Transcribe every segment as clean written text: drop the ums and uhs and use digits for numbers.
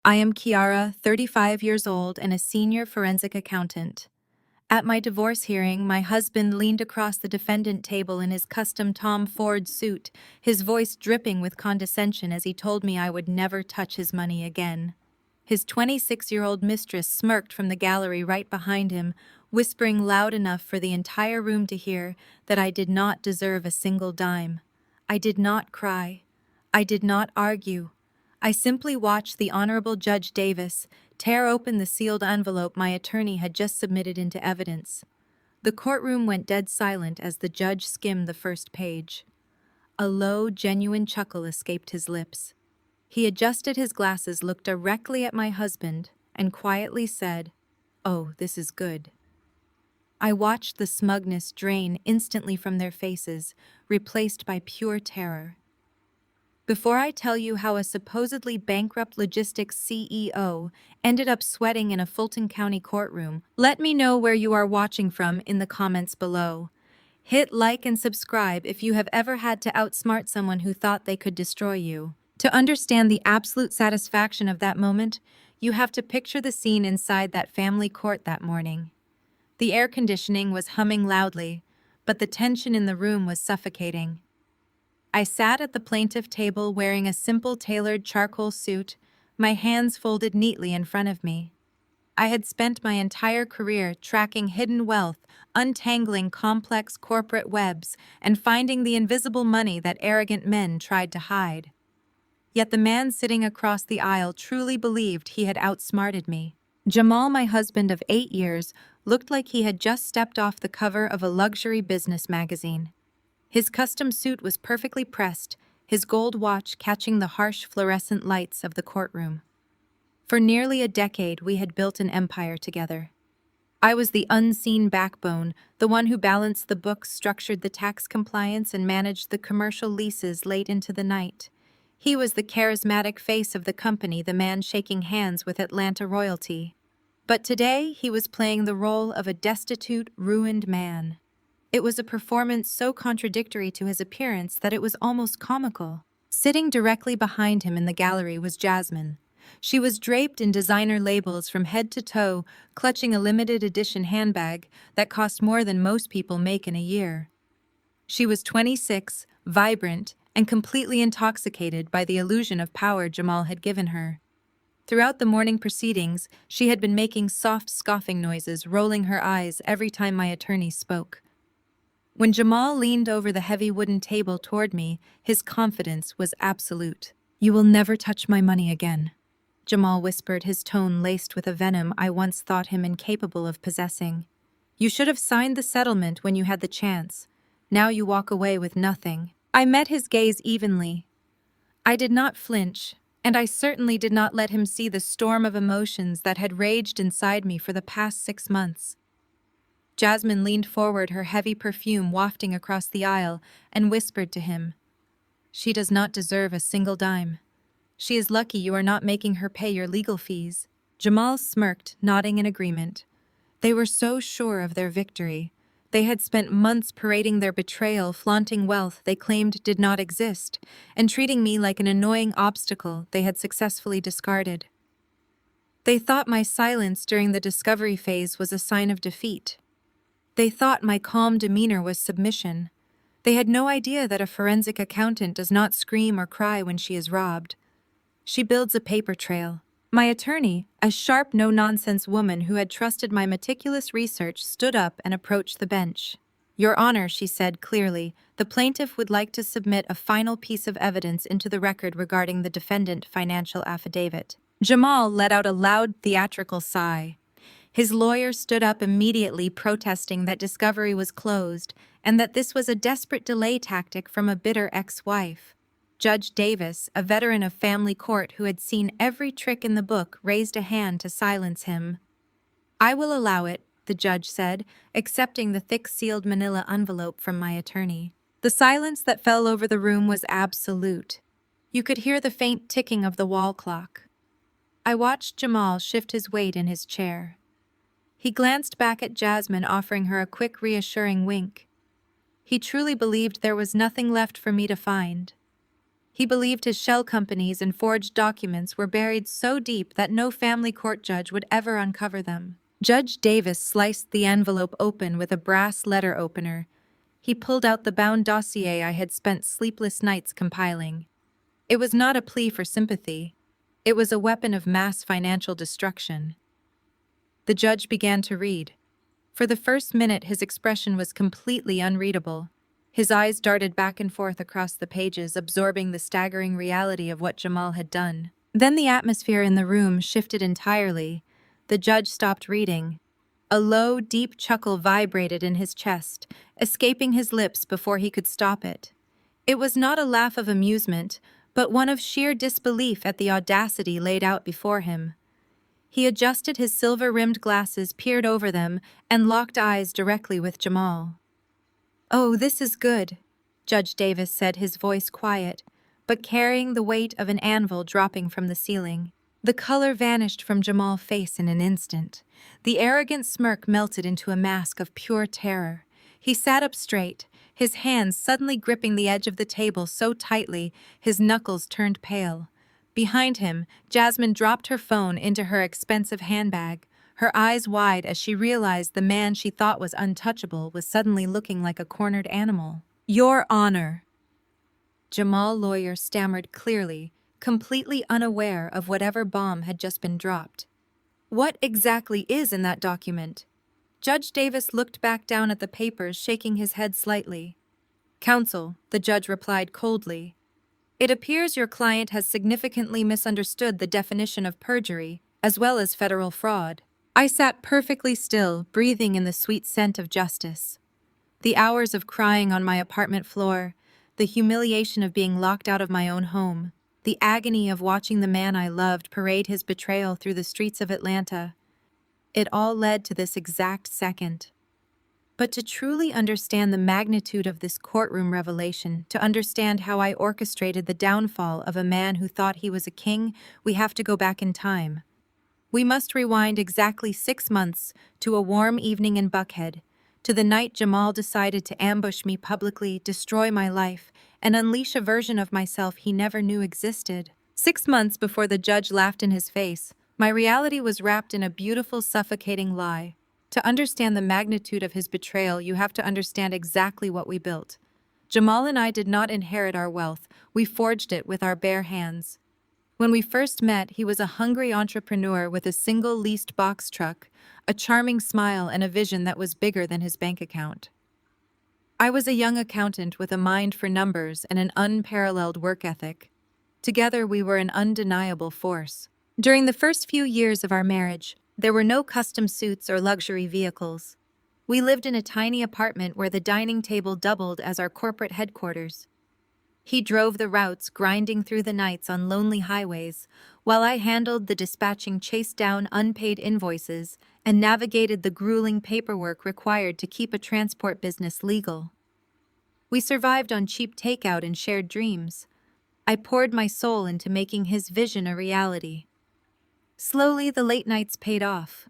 I am Kiara, 35 years old and a senior forensic accountant. At my divorce hearing, my husband leaned across the defendant table in his custom Tom Ford suit, his voice dripping with condescension as he told me I would never touch his money again. His 26-year-old mistress smirked from the gallery right behind him, whispering loud enough for the entire room to hear that I did not deserve a single dime. I did not cry. I did not argue. I simply watched the Honorable Judge Davis tear open the sealed envelope my attorney had just submitted into evidence. The courtroom went dead silent as the judge skimmed the first page. A low, genuine chuckle escaped his lips. He adjusted his glasses, looked directly at my husband, and quietly said, "Oh, this is good." I watched the smugness drain instantly from their faces, replaced by pure terror. Before I tell you how a supposedly bankrupt logistics CEO ended up sweating in a Fulton County courtroom, let me know where you are watching from in the comments below. Hit like and subscribe if you have ever had to outsmart someone who thought they could destroy you. To understand the absolute satisfaction of that moment, you have to picture the scene inside that family court that morning. The air conditioning was humming loudly, but the tension in the room was suffocating. I sat at the plaintiff table wearing a simple tailored charcoal suit, my hands folded neatly in front of me. I had spent my entire career tracking hidden wealth, untangling complex corporate webs, and finding the invisible money that arrogant men tried to hide. Yet the man sitting across the aisle truly believed he had outsmarted me. Jamal, my husband of 8 years, looked like he had just stepped off the cover of a luxury business magazine. His custom suit was perfectly pressed, his gold watch catching the harsh fluorescent lights of the courtroom. For nearly a decade, we had built an empire together. I was the unseen backbone, the one who balanced the books, structured the tax compliance, and managed the commercial leases late into the night. He was the charismatic face of the company, the man shaking hands with Atlanta royalty. But today, he was playing the role of a destitute, ruined man. It was a performance so contradictory to his appearance that it was almost comical. Sitting directly behind him in the gallery was Jasmine. She was draped in designer labels from head to toe, clutching a limited edition handbag that cost more than most people make in a year. She was 26, vibrant, and completely intoxicated by the illusion of power Jamal had given her. Throughout the morning proceedings, she had been making soft, scoffing noises, rolling her eyes every time my attorney spoke. When Jamal leaned over the heavy wooden table toward me, his confidence was absolute. "You will never touch my money again," Jamal whispered, his tone laced with a venom I once thought him incapable of possessing. "You should have signed the settlement when you had the chance. Now you walk away with nothing." I met his gaze evenly. I did not flinch, and I certainly did not let him see the storm of emotions that had raged inside me for the past 6 months. Jasmine leaned forward, her heavy perfume wafting across the aisle, and whispered to him, "She does not deserve a single dime. She is lucky you are not making her pay your legal fees." Jamal smirked, nodding in agreement. They were so sure of their victory. They had spent months parading their betrayal, flaunting wealth they claimed did not exist, and treating me like an annoying obstacle they had successfully discarded. They thought my silence during the discovery phase was a sign of defeat. They thought my calm demeanor was submission. They had no idea that a forensic accountant does not scream or cry when she is robbed. She builds a paper trail. My attorney, a sharp, no-nonsense woman who had trusted my meticulous research, stood up and approached the bench. "Your Honor," she said clearly, "the plaintiff would like to submit a final piece of evidence into the record regarding the defendant financial affidavit." Jamal let out a loud, theatrical sigh. His lawyer stood up immediately, protesting that discovery was closed and that this was a desperate delay tactic from a bitter ex-wife. Judge Davis, a veteran of family court who had seen every trick in the book, raised a hand to silence him. "I will allow it," the judge said, accepting the thick-sealed manila envelope from my attorney. The silence that fell over the room was absolute. You could hear the faint ticking of the wall clock. I watched Jamal shift his weight in his chair. He glanced back at Jasmine, offering her a quick, reassuring wink. He truly believed there was nothing left for me to find. He believed his shell companies and forged documents were buried so deep that no family court judge would ever uncover them. Judge Davis sliced the envelope open with a brass letter opener. He pulled out the bound dossier I had spent sleepless nights compiling. It was not a plea for sympathy. It was a weapon of mass financial destruction. The judge began to read. For the first minute, his expression was completely unreadable. His eyes darted back and forth across the pages, absorbing the staggering reality of what Jamal had done. Then the atmosphere in the room shifted entirely. The judge stopped reading. A low, deep chuckle vibrated in his chest, escaping his lips before he could stop it. It was not a laugh of amusement, but one of sheer disbelief at the audacity laid out before him. He adjusted his silver-rimmed glasses, peered over them, and locked eyes directly with Jamal. "Oh, this is good," Judge Davis said, his voice quiet, but carrying the weight of an anvil dropping from the ceiling. The color vanished from Jamal's face in an instant. The arrogant smirk melted into a mask of pure terror. He sat up straight, his hands suddenly gripping the edge of the table so tightly his knuckles turned pale. Behind him, Jasmine dropped her phone into her expensive handbag, her eyes wide as she realized the man she thought was untouchable was suddenly looking like a cornered animal. "Your Honor," Jamal lawyer stammered clearly, completely unaware of whatever bomb had just been dropped. "What exactly is in that document?" Judge Davis looked back down at the papers, shaking his head slightly. "Counsel," the judge replied coldly, "it appears your client has significantly misunderstood the definition of perjury, as well as federal fraud." I sat perfectly still, breathing in the sweet scent of justice. The hours of crying on my apartment floor, the humiliation of being locked out of my own home, the agony of watching the man I loved parade his betrayal through the streets of Atlanta. It all led to this exact second. But to truly understand the magnitude of this courtroom revelation, to understand how I orchestrated the downfall of a man who thought he was a king, we have to go back in time. We must rewind exactly 6 months to a warm evening in Buckhead, to the night Jamal decided to ambush me publicly, destroy my life, and unleash a version of myself he never knew existed. 6 months before the judge laughed in his face, my reality was wrapped in a beautiful, suffocating lie. To understand the magnitude of his betrayal, you have to understand exactly what we built. Jamal and I did not inherit our wealth, we forged it with our bare hands. When we first met, he was a hungry entrepreneur with a single leased box truck, a charming smile, and a vision that was bigger than his bank account. I was a young accountant with a mind for numbers and an unparalleled work ethic. Together, we were an undeniable force. During the first few years of our marriage, there were no custom suits or luxury vehicles. We lived in a tiny apartment where the dining table doubled as our corporate headquarters. He drove the routes, grinding through the nights on lonely highways, while I handled the dispatching, chased down unpaid invoices, and navigated the grueling paperwork required to keep a transport business legal. We survived on cheap takeout and shared dreams. I poured my soul into making his vision a reality. Slowly, the late nights paid off.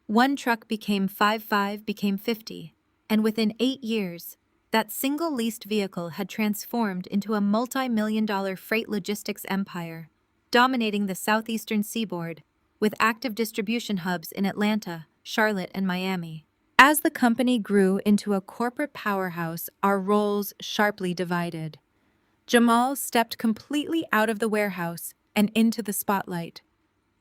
One truck became 50, and within 8 years, that single leased vehicle had transformed into a multi-million-dollar freight logistics empire, dominating the southeastern seaboard, with active distribution hubs in Atlanta, Charlotte, and Miami. As the company grew into a corporate powerhouse, our roles sharply divided. Jamal stepped completely out of the warehouse and into the spotlight.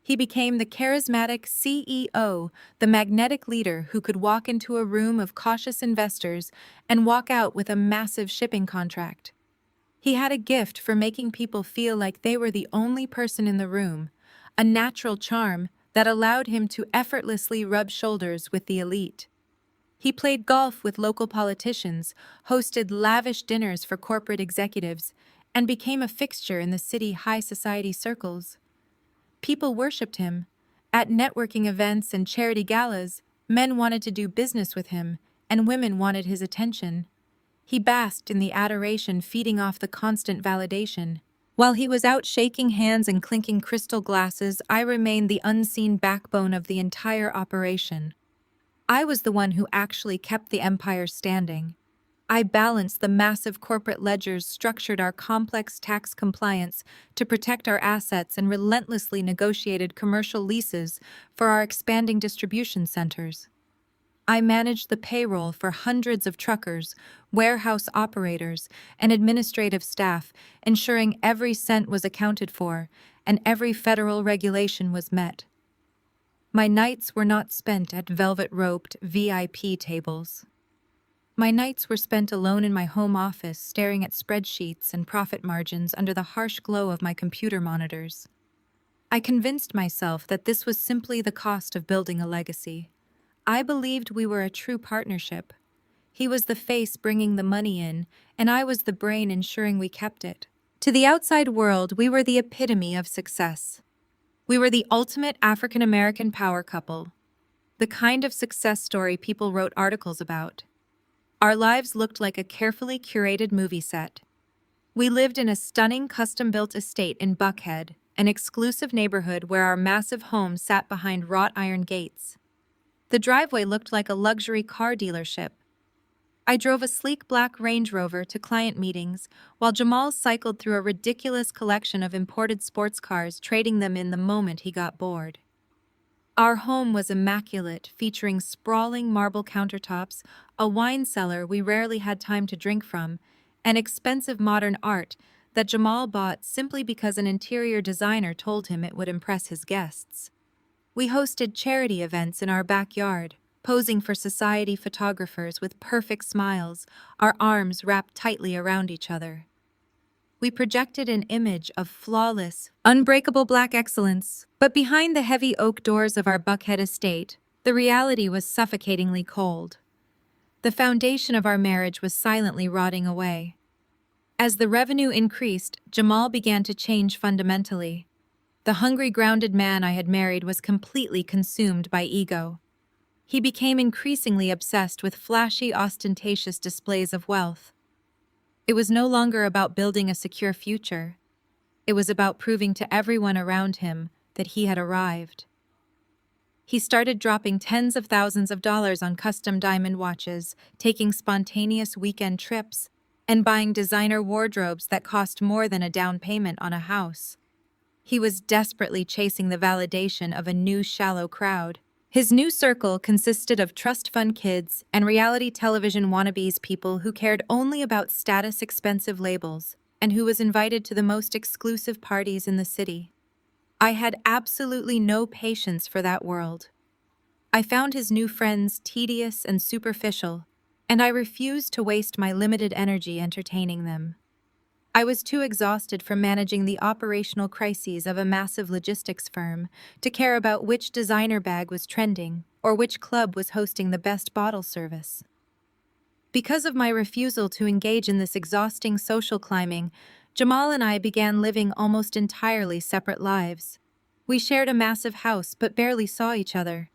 He became the charismatic CEO, the magnetic leader who could walk into a room of cautious investors and walk out with a massive shipping contract. He had a gift for making people feel like they were the only person in the room, a natural charm that allowed him to effortlessly rub shoulders with the elite. He played golf with local politicians, hosted lavish dinners for corporate executives, and became a fixture in the city high society circles. People worshipped him. At networking events and charity galas, men wanted to do business with him, and women wanted his attention. He basked in the adoration, feeding off the constant validation. While he was out shaking hands and clinking crystal glasses, I remained the unseen backbone of the entire operation. I was the one who actually kept the empire standing. I balanced the massive corporate ledgers, structured our complex tax compliance to protect our assets, and relentlessly negotiated commercial leases for our expanding distribution centers. I managed the payroll for hundreds of truckers, warehouse operators, and administrative staff, ensuring every cent was accounted for and every federal regulation was met. My nights were not spent at velvet-roped VIP tables. My nights were spent alone in my home office, staring at spreadsheets and profit margins under the harsh glow of my computer monitors. I convinced myself that this was simply the cost of building a legacy. I believed we were a true partnership. He was the face bringing the money in, and I was the brain ensuring we kept it. To the outside world, we were the epitome of success. We were the ultimate African-American power couple, the kind of success story people wrote articles about. Our lives looked like a carefully curated movie set. We lived in a stunning custom-built estate in Buckhead, an exclusive neighborhood where our massive home sat behind wrought iron gates. The driveway looked like a luxury car dealership. I drove a sleek black Range Rover to client meetings, while Jamal cycled through a ridiculous collection of imported sports cars, trading them in the moment he got bored. Our home was immaculate, featuring sprawling marble countertops, a wine cellar we rarely had time to drink from, and expensive modern art that Jamal bought simply because an interior designer told him it would impress his guests. We hosted charity events in our backyard, posing for society photographers with perfect smiles, our arms wrapped tightly around each other. We projected an image of flawless, unbreakable black excellence, but behind the heavy oak doors of our Buckhead estate, the reality was suffocatingly cold. The foundation of our marriage was silently rotting away. As the revenue increased, Jamal began to change fundamentally. The hungry, grounded man I had married was completely consumed by ego. He became increasingly obsessed with flashy, ostentatious displays of wealth. It was no longer about building a secure future. It was about proving to everyone around him that he had arrived. He started dropping tens of thousands of dollars on custom diamond watches, taking spontaneous weekend trips, and buying designer wardrobes that cost more than a down payment on a house. He was desperately chasing the validation of a new shallow crowd. His new circle consisted of trust fund kids and reality television wannabes, people who cared only about status, expensive labels, and who was invited to the most exclusive parties in the city. I had absolutely no patience for that world. I found his new friends tedious and superficial, and I refused to waste my limited energy entertaining them. I was too exhausted from managing the operational crises of a massive logistics firm to care about which designer bag was trending or which club was hosting the best bottle service. Because of my refusal to engage in this exhausting social climbing, Jamal and I began living almost entirely separate lives. We shared a massive house but barely saw each other.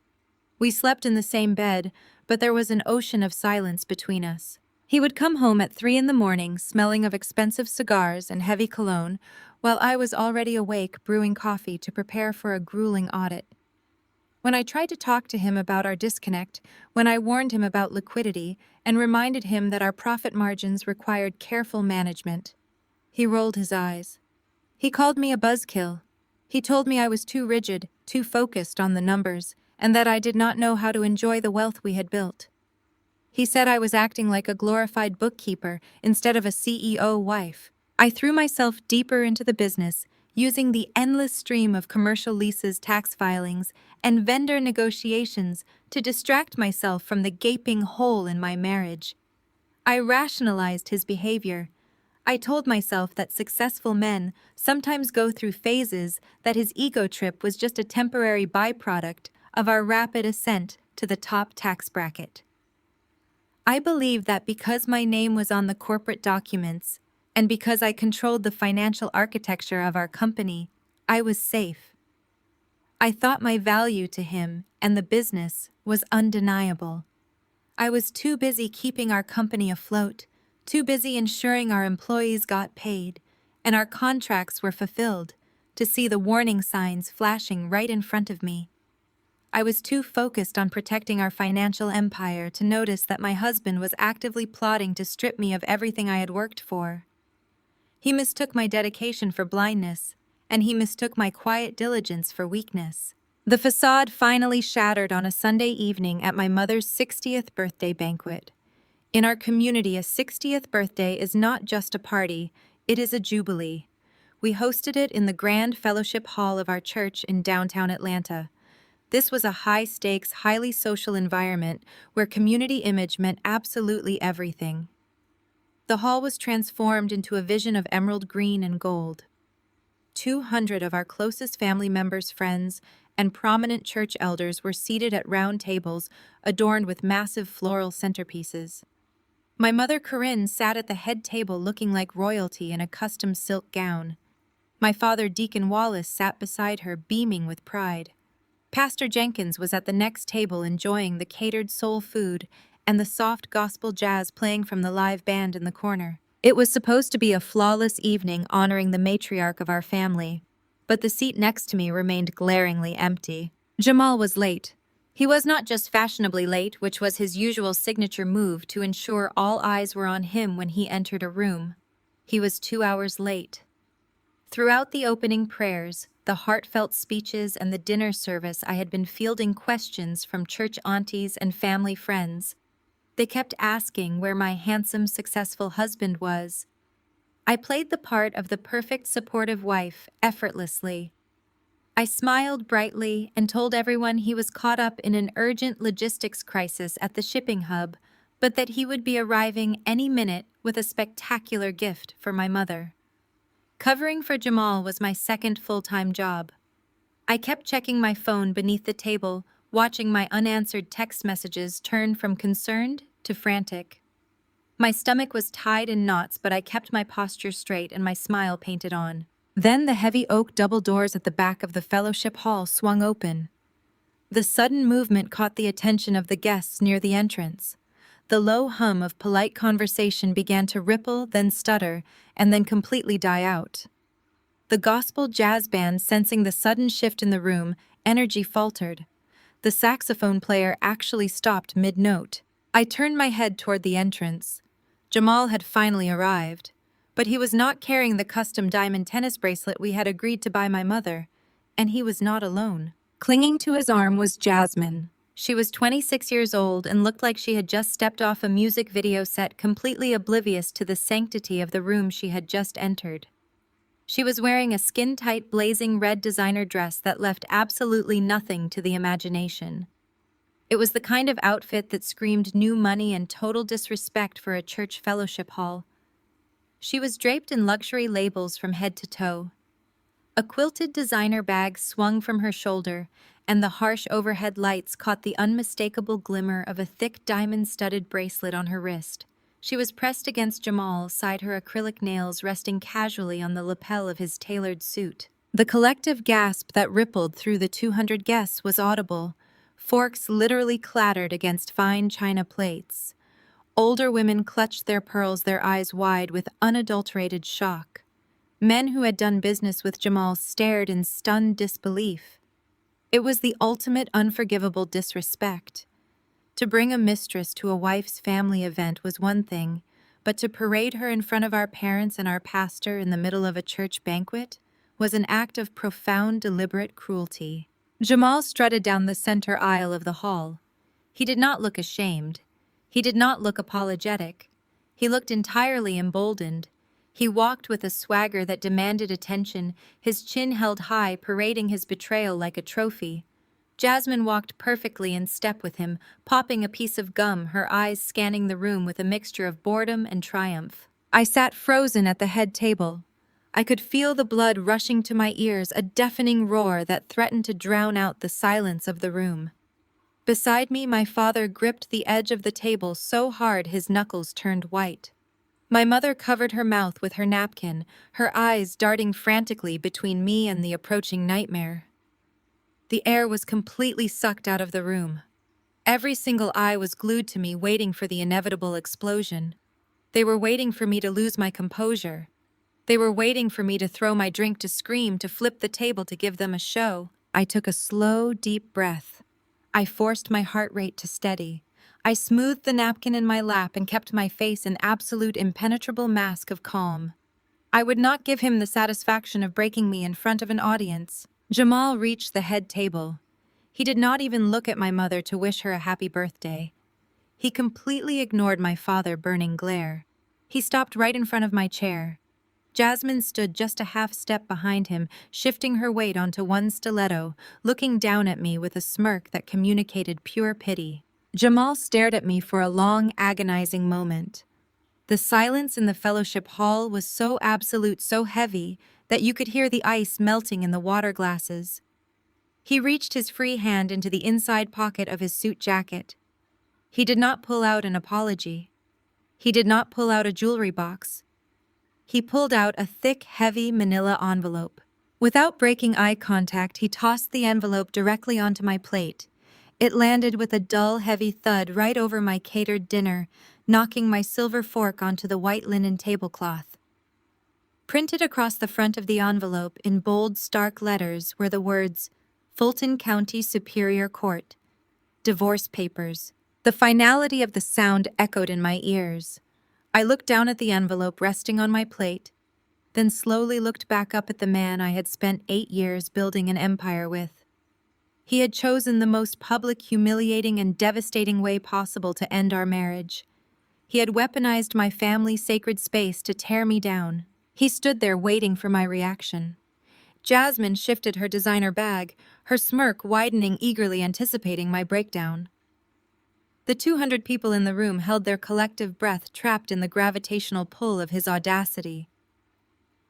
We slept in the same bed, but there was an ocean of silence between us. He would come home at 3 in the morning, smelling of expensive cigars and heavy cologne, while I was already awake brewing coffee to prepare for a grueling audit. When I tried to talk to him about our disconnect, when I warned him about liquidity and reminded him that our profit margins required careful management, he rolled his eyes. He called me a buzzkill. He told me I was too rigid, too focused on the numbers, and that I did not know how to enjoy the wealth we had built. He said I was acting like a glorified bookkeeper instead of a CEO wife. I threw myself deeper into the business, using the endless stream of commercial leases, tax filings, and vendor negotiations to distract myself from the gaping hole in my marriage. I rationalized his behavior. I told myself that successful men sometimes go through phases, that his ego trip was just a temporary byproduct of our rapid ascent to the top tax bracket. I believed that because my name was on the corporate documents, and because I controlled the financial architecture of our company, I was safe. I thought my value to him and the business was undeniable. I was too busy keeping our company afloat, too busy ensuring our employees got paid and our contracts were fulfilled, to see the warning signs flashing right in front of me. I was too focused on protecting our financial empire to notice that my husband was actively plotting to strip me of everything I had worked for. He mistook my dedication for blindness, and he mistook my quiet diligence for weakness. The facade finally shattered on a Sunday evening at my mother's 60th birthday banquet. In our community, a 60th birthday is not just a party, it is a jubilee. We hosted it in the Grand Fellowship Hall of our church in downtown Atlanta. This was a high-stakes, highly social environment where community image meant absolutely everything. The hall was transformed into a vision of emerald green and gold. 200 of our closest family members, friends, and prominent church elders were seated at round tables adorned with massive floral centerpieces. My mother Corinne sat at the head table looking like royalty in a custom silk gown. My father Deacon Wallace sat beside her, beaming with pride. Pastor Jenkins was at the next table enjoying the catered soul food and the soft gospel jazz playing from the live band in the corner. It was supposed to be a flawless evening honoring the matriarch of our family, but the seat next to me remained glaringly empty. Jamal was late. He was not just fashionably late, which was his usual signature move to ensure all eyes were on him when he entered a room. He was 2 hours late. Throughout the opening prayers, the heartfelt speeches, and the dinner service, I had been fielding questions from church aunties and family friends. They kept asking where my handsome, successful husband was. I played the part of the perfect supportive wife effortlessly. I smiled brightly and told everyone he was caught up in an urgent logistics crisis at the shipping hub, but that he would be arriving any minute with a spectacular gift for my mother. Covering for Jamal was my second full-time job. I kept checking my phone beneath the table, watching my unanswered text messages turn from concerned to frantic. My stomach was tied in knots, but I kept my posture straight and my smile painted on. Then the heavy oak double doors at the back of the fellowship hall swung open. The sudden movement caught the attention of the guests near the entrance. The low hum of polite conversation began to ripple, then stutter, and then completely die out. The gospel jazz band, sensing the sudden shift in the room, energy faltered. The saxophone player actually stopped mid-note. I turned my head toward the entrance. Jamal had finally arrived, but he was not carrying the custom diamond tennis bracelet we had agreed to buy my mother, and he was not alone. Clinging to his arm was Jasmine. She was 26 years old and looked like she had just stepped off a music video set, completely oblivious to the sanctity of the room she had just entered. She was wearing a skin-tight, blazing red designer dress that left absolutely nothing to the imagination. It was the kind of outfit that screamed new money and total disrespect for a church fellowship hall. She was draped in luxury labels from head to toe. A quilted designer bag swung from her shoulder, and the harsh overhead lights caught the unmistakable glimmer of a thick diamond-studded bracelet on her wrist. She was pressed against Jamal, side her acrylic nails resting casually on the lapel of his tailored suit. The collective gasp that rippled through the 200 guests was audible. Forks literally clattered against fine china plates. Older women clutched their pearls, their eyes wide with unadulterated shock. Men who had done business with Jamal stared in stunned disbelief. It was the ultimate unforgivable disrespect. To bring a mistress to a wife's family event was one thing, but to parade her in front of our parents and our pastor in the middle of a church banquet was an act of profound, deliberate cruelty. Jamal strutted down the center aisle of the hall. He did not look ashamed. He did not look apologetic. He looked entirely emboldened. He walked with a swagger that demanded attention, his chin held high, parading his betrayal like a trophy. Jasmine walked perfectly in step with him, popping a piece of gum, her eyes scanning the room with a mixture of boredom and triumph. I sat frozen at the head table. I could feel the blood rushing to my ears, a deafening roar that threatened to drown out the silence of the room. Beside me, my father gripped the edge of the table so hard his knuckles turned white. My mother covered her mouth with her napkin, her eyes darting frantically between me and the approaching nightmare. The air was completely sucked out of the room. Every single eye was glued to me, waiting for the inevitable explosion. They were waiting for me to lose my composure. They were waiting for me to throw my drink, to scream, to flip the table, to give them a show. I took a slow, deep breath. I forced my heart rate to steady. I smoothed the napkin in my lap and kept my face an absolute impenetrable mask of calm. I would not give him the satisfaction of breaking me in front of an audience. Jamal reached the head table. He did not even look at my mother to wish her a happy birthday. He completely ignored my father's burning glare. He stopped right in front of my chair. Jasmine stood just a half step behind him, shifting her weight onto one stiletto, looking down at me with a smirk that communicated pure pity. Jamal stared at me for a long, agonizing moment. The silence in the fellowship hall was so absolute, so heavy, that you could hear the ice melting in the water glasses. He reached his free hand into the inside pocket of his suit jacket. He did not pull out an apology. He did not pull out a jewelry box. He pulled out a thick, heavy manila envelope. Without breaking eye contact, he tossed the envelope directly onto my plate. It landed with a dull, heavy thud right over my catered dinner, knocking my silver fork onto the white linen tablecloth. Printed across the front of the envelope in bold, stark letters were the words, Fulton County Superior Court, Divorce Papers. The finality of the sound echoed in my ears. I looked down at the envelope resting on my plate, then slowly looked back up at the man I had spent 8 years building an empire with. He had chosen the most public, humiliating, and devastating way possible to end our marriage. He had weaponized my family's sacred space to tear me down. He stood there waiting for my reaction. Jasmine shifted her designer bag, her smirk widening, eagerly anticipating my breakdown. The 200 people in the room held their collective breath, trapped in the gravitational pull of his audacity.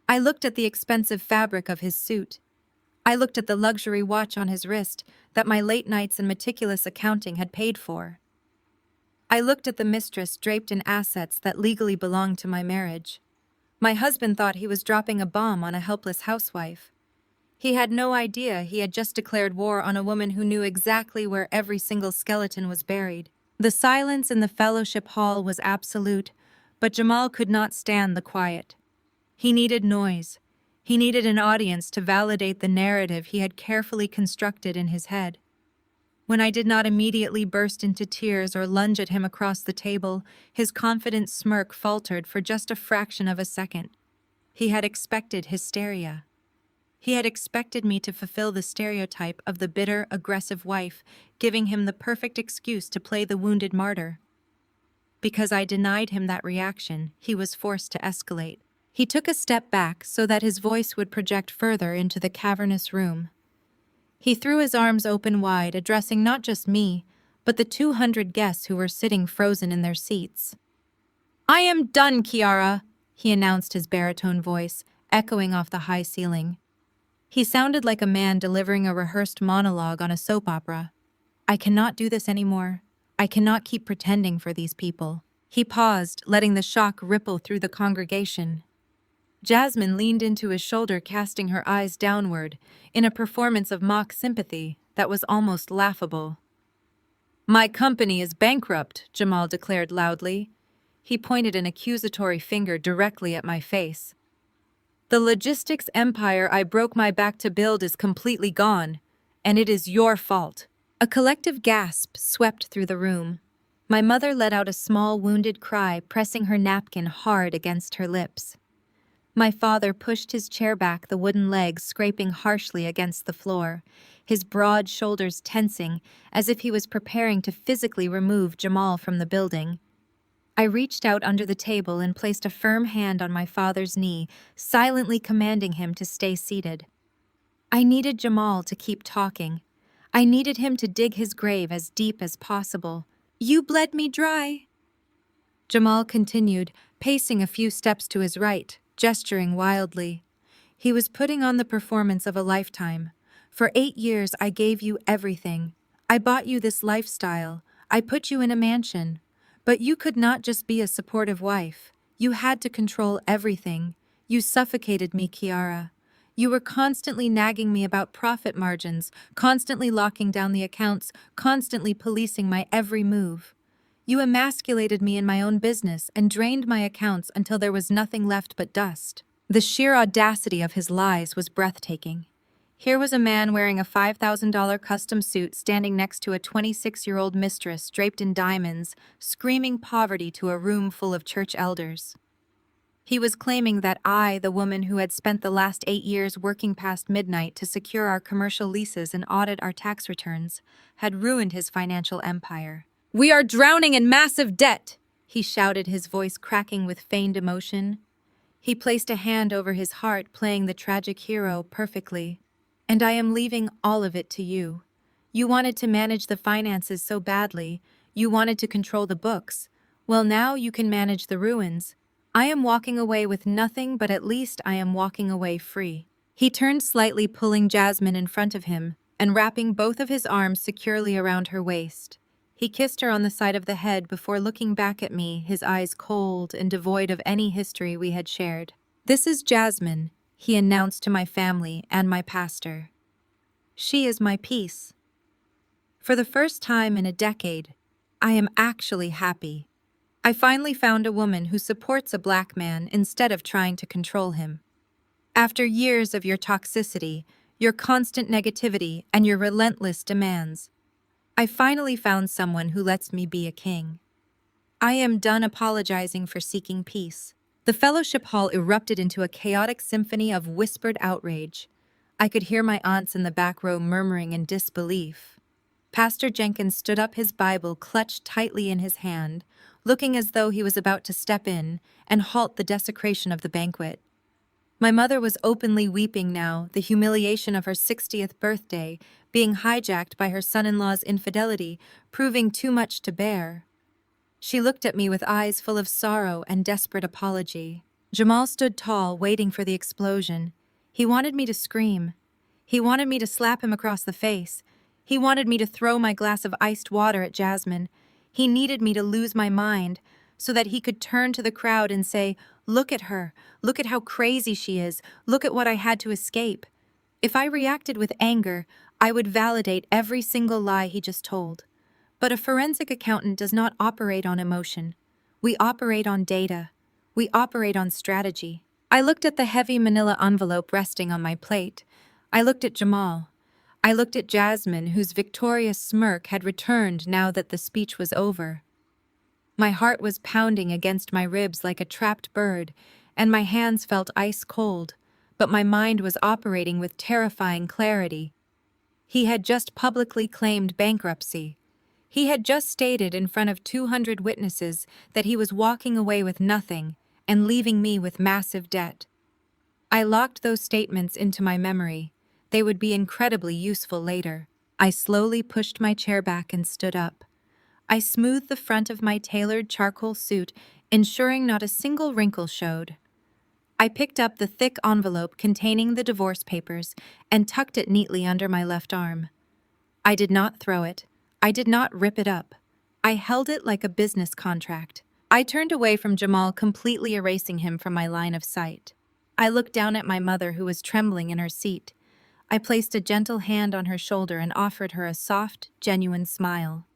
I looked at the expensive fabric of his suit. I looked at the luxury watch on his wrist that my late nights and meticulous accounting had paid for. I looked at the mistress draped in assets that legally belonged to my marriage. My husband thought he was dropping a bomb on a helpless housewife. He had no idea he had just declared war on a woman who knew exactly where every single skeleton was buried. The silence in the fellowship hall was absolute, but Jamal could not stand the quiet. He needed noise. He needed an audience to validate the narrative he had carefully constructed in his head. When I did not immediately burst into tears or lunge at him across the table, his confident smirk faltered for just a fraction of a second. He had expected hysteria. He had expected me to fulfill the stereotype of the bitter, aggressive wife, giving him the perfect excuse to play the wounded martyr. Because I denied him that reaction, he was forced to escalate. He took a step back so that his voice would project further into the cavernous room. He threw his arms open wide, addressing not just me, but the 200 guests who were sitting frozen in their seats. "I am done, Kiara," he announced, his baritone voice echoing off the high ceiling. He sounded like a man delivering a rehearsed monologue on a soap opera. "I cannot do this anymore. I cannot keep pretending for these people." He paused, letting the shock ripple through the congregation. Jasmine leaned into his shoulder, casting her eyes downward, in a performance of mock sympathy that was almost laughable. "My company is bankrupt," Jamal declared loudly. He pointed an accusatory finger directly at my face. "The logistics empire I broke my back to build is completely gone, and it is your fault." A collective gasp swept through the room. My mother let out a small, wounded cry, pressing her napkin hard against her lips. My father pushed his chair back, the wooden legs scraping harshly against the floor, his broad shoulders tensing as if he was preparing to physically remove Jamal from the building. I reached out under the table and placed a firm hand on my father's knee, silently commanding him to stay seated. I needed Jamal to keep talking. I needed him to dig his grave as deep as possible. "You bled me dry," Jamal continued, pacing a few steps to his right, gesturing wildly. He was putting on the performance of a lifetime. "For 8 years I gave you everything. I bought you this lifestyle. I put you in a mansion. But you could not just be a supportive wife. You had to control everything. You suffocated me, Kiara. You were constantly nagging me about profit margins, constantly locking down the accounts, constantly policing my every move. You emasculated me in my own business and drained my accounts until there was nothing left but dust." The sheer audacity of his lies was breathtaking. Here was a man wearing a $5,000 custom suit standing next to a 26-year-old mistress draped in diamonds, screaming poverty to a room full of church elders. He was claiming that I, the woman who had spent the last 8 years working past midnight to secure our commercial leases and audit our tax returns, had ruined his financial empire. "We are drowning in massive debt!" he shouted, his voice cracking with feigned emotion. He placed a hand over his heart, playing the tragic hero perfectly. "And I am leaving all of it to you. You wanted to manage the finances so badly. You wanted to control the books. Well, now you can manage the ruins. I am walking away with nothing, but at least I am walking away free." He turned slightly, pulling Jasmine in front of him and wrapping both of his arms securely around her waist. He kissed her on the side of the head before looking back at me, his eyes cold and devoid of any history we had shared. "This is Jasmine," he announced to my family and my pastor. "She is my peace. For the first time in a decade, I am actually happy. I finally found a woman who supports a black man instead of trying to control him. After years of your toxicity, your constant negativity, and your relentless demands, I finally found someone who lets me be a king. I am done apologizing for seeking peace." The fellowship hall erupted into a chaotic symphony of whispered outrage. I could hear my aunts in the back row murmuring in disbelief. Pastor Jenkins stood up, his Bible clutched tightly in his hand, looking as though he was about to step in and halt the desecration of the banquet. My mother was openly weeping now, the humiliation of her 60th birthday being hijacked by her son-in-law's infidelity, proving too much to bear. She looked at me with eyes full of sorrow and desperate apology. Jamal stood tall, waiting for the explosion. He wanted me to scream. He wanted me to slap him across the face. He wanted me to throw my glass of iced water at Jasmine. He needed me to lose my mind so that he could turn to the crowd and say, "Look at her. Look at how crazy she is. Look at what I had to escape." If I reacted with anger, I would validate every single lie he just told. But a forensic accountant does not operate on emotion. We operate on data. We operate on strategy. I looked at the heavy manila envelope resting on my plate. I looked at Jamal. I looked at Jasmine, whose victorious smirk had returned now that the speech was over. My heart was pounding against my ribs like a trapped bird, and my hands felt ice cold, but my mind was operating with terrifying clarity. He had just publicly claimed bankruptcy. He had just stated in front of 200 witnesses that he was walking away with nothing and leaving me with massive debt. I locked those statements into my memory. They would be incredibly useful later. I slowly pushed my chair back and stood up. I smoothed the front of my tailored charcoal suit, ensuring not a single wrinkle showed. I picked up the thick envelope containing the divorce papers and tucked it neatly under my left arm. I did not throw it. I did not rip it up. I held it like a business contract. I turned away from Jamal, completely erasing him from my line of sight. I looked down at my mother, who was trembling in her seat. I placed a gentle hand on her shoulder and offered her a soft, genuine smile.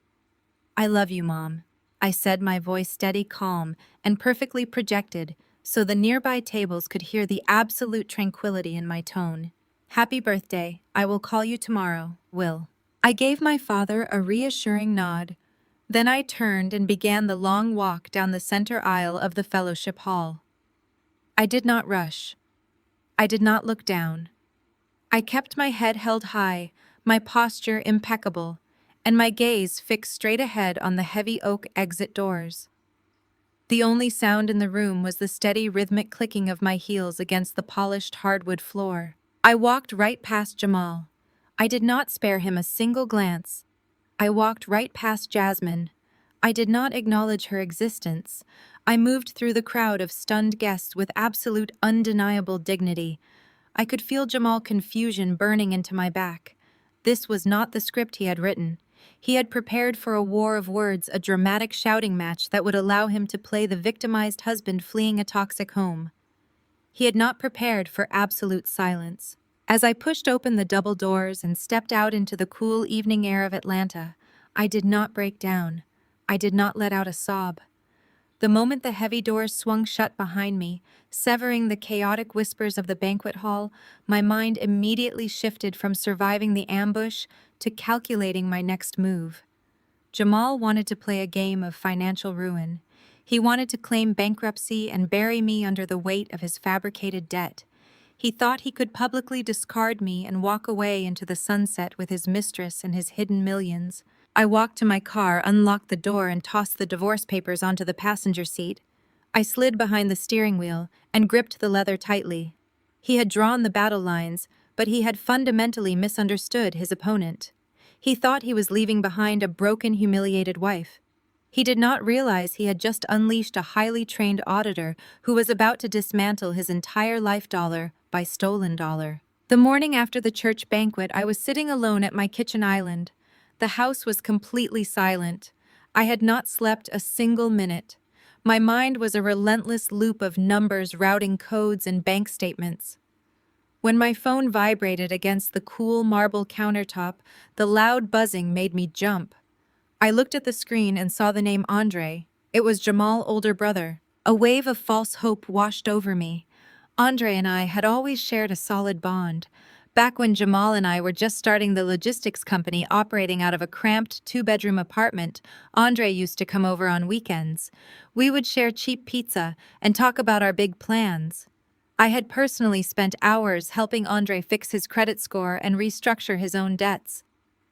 "I love you, Mom," I said, my voice steady, calm, and perfectly projected, so the nearby tables could hear the absolute tranquility in my tone. "Happy birthday. I will call you tomorrow, Will." I gave my father a reassuring nod. Then I turned and began the long walk down the center aisle of the fellowship hall. I did not rush. I did not look down. I kept my head held high, my posture impeccable, and my gaze fixed straight ahead on the heavy oak exit doors. The only sound in the room was the steady rhythmic clicking of my heels against the polished hardwood floor. I walked right past Jamal. I did not spare him a single glance. I walked right past Jasmine. I did not acknowledge her existence. I moved through the crowd of stunned guests with absolute undeniable dignity. I could feel Jamal's confusion burning into my back. This was not the script he had written. He had prepared for a war of words, a dramatic shouting match that would allow him to play the victimized husband fleeing a toxic home. He had not prepared for absolute silence. As I pushed open the double doors and stepped out into the cool evening air of Atlanta, I did not break down. I did not let out a sob. The moment the heavy doors swung shut behind me, severing the chaotic whispers of the banquet hall, my mind immediately shifted from surviving the ambush to calculating my next move. Jamal wanted to play a game of financial ruin. He wanted to claim bankruptcy and bury me under the weight of his fabricated debt. He thought he could publicly discard me and walk away into the sunset with his mistress and his hidden millions. I walked to my car, unlocked the door, and tossed the divorce papers onto the passenger seat. I slid behind the steering wheel and gripped the leather tightly. He had drawn the battle lines, but he had fundamentally misunderstood his opponent. He thought he was leaving behind a broken, humiliated wife. He did not realize he had just unleashed a highly trained auditor who was about to dismantle his entire life dollar by stolen dollar. The morning after the church banquet, I was sitting alone at my kitchen island. The house was completely silent. I had not slept a single minute. My mind was a relentless loop of numbers, routing codes, and bank statements. When my phone vibrated against the cool marble countertop, the loud buzzing made me jump. I looked at the screen and saw the name Andre. It was Jamal's older brother. A wave of false hope washed over me. Andre and I had always shared a solid bond. Back when Jamal and I were just starting the logistics company operating out of a cramped two-bedroom apartment, Andre used to come over on weekends. We would share cheap pizza and talk about our big plans. I had personally spent hours helping Andre fix his credit score and restructure his own debts.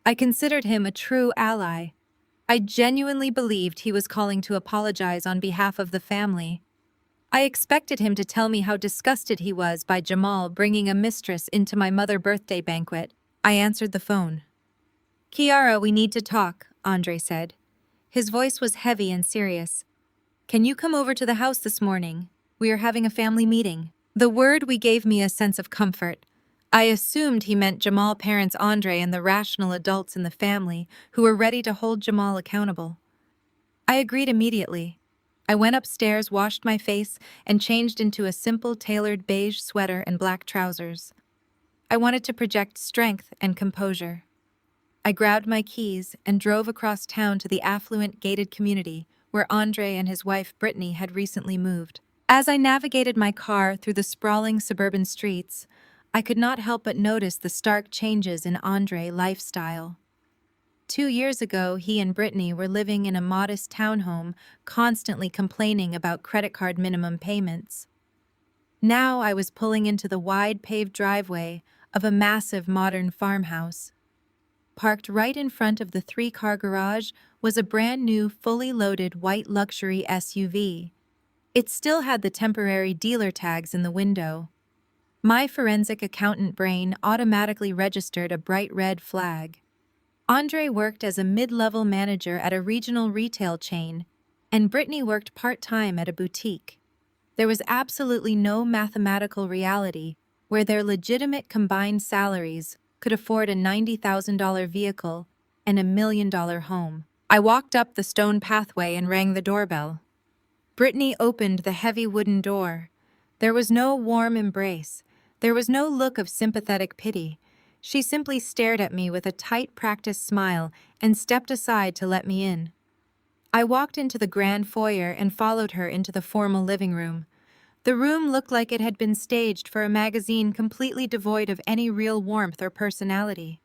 I considered him a true ally. I genuinely believed he was calling to apologize on behalf of the family. I expected him to tell me how disgusted he was by Jamal bringing a mistress into my mother's birthday banquet. I answered the phone. "Kiara, we need to talk," Andre said. His voice was heavy and serious. "Can you come over to the house this morning? We are having a family meeting." The word gave me a sense of comfort. I assumed he meant Jamal's parents, Andre, and the rational adults in the family who were ready to hold Jamal accountable. I agreed immediately. I went upstairs, washed my face, and changed into a simple tailored beige sweater and black trousers. I wanted to project strength and composure. I grabbed my keys and drove across town to the affluent gated community where Andre and his wife Brittany had recently moved. As I navigated my car through the sprawling suburban streets, I could not help but notice the stark changes in Andre's lifestyle. 2 years ago, he and Brittany were living in a modest townhome, constantly complaining about credit card minimum payments. Now I was pulling into the wide paved driveway of a massive modern farmhouse. Parked right in front of the 3-car garage was a brand new, fully loaded white luxury SUV. It still had the temporary dealer tags in the window. My forensic accountant brain automatically registered a bright red flag. Andre worked as a mid-level manager at a regional retail chain, and Brittany worked part-time at a boutique. There was absolutely no mathematical reality where their legitimate combined salaries could afford a $90,000 vehicle and $1 million home. I walked up the stone pathway and rang the doorbell. Brittany opened the heavy wooden door. There was no warm embrace. There was no look of sympathetic pity. She simply stared at me with a tight, practiced smile and stepped aside to let me in. I walked into the grand foyer and followed her into the formal living room. The room looked like it had been staged for a magazine, completely devoid of any real warmth or personality.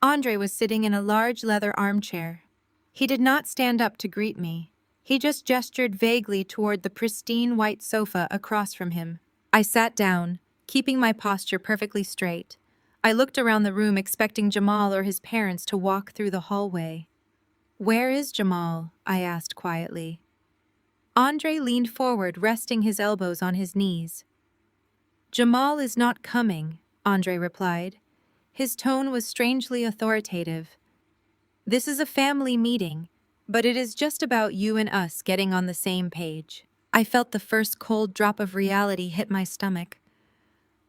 Andre was sitting in a large leather armchair. He did not stand up to greet me. He just gestured vaguely toward the pristine white sofa across from him. I sat down, keeping my posture perfectly straight. I looked around the room expecting Jamal or his parents to walk through the hallway. "Where is Jamal?" I asked quietly. Andre leaned forward, resting his elbows on his knees. "Jamal is not coming," Andre replied. His tone was strangely authoritative. "This is a family meeting, but it is just about you and us getting on the same page." I felt the first cold drop of reality hit my stomach.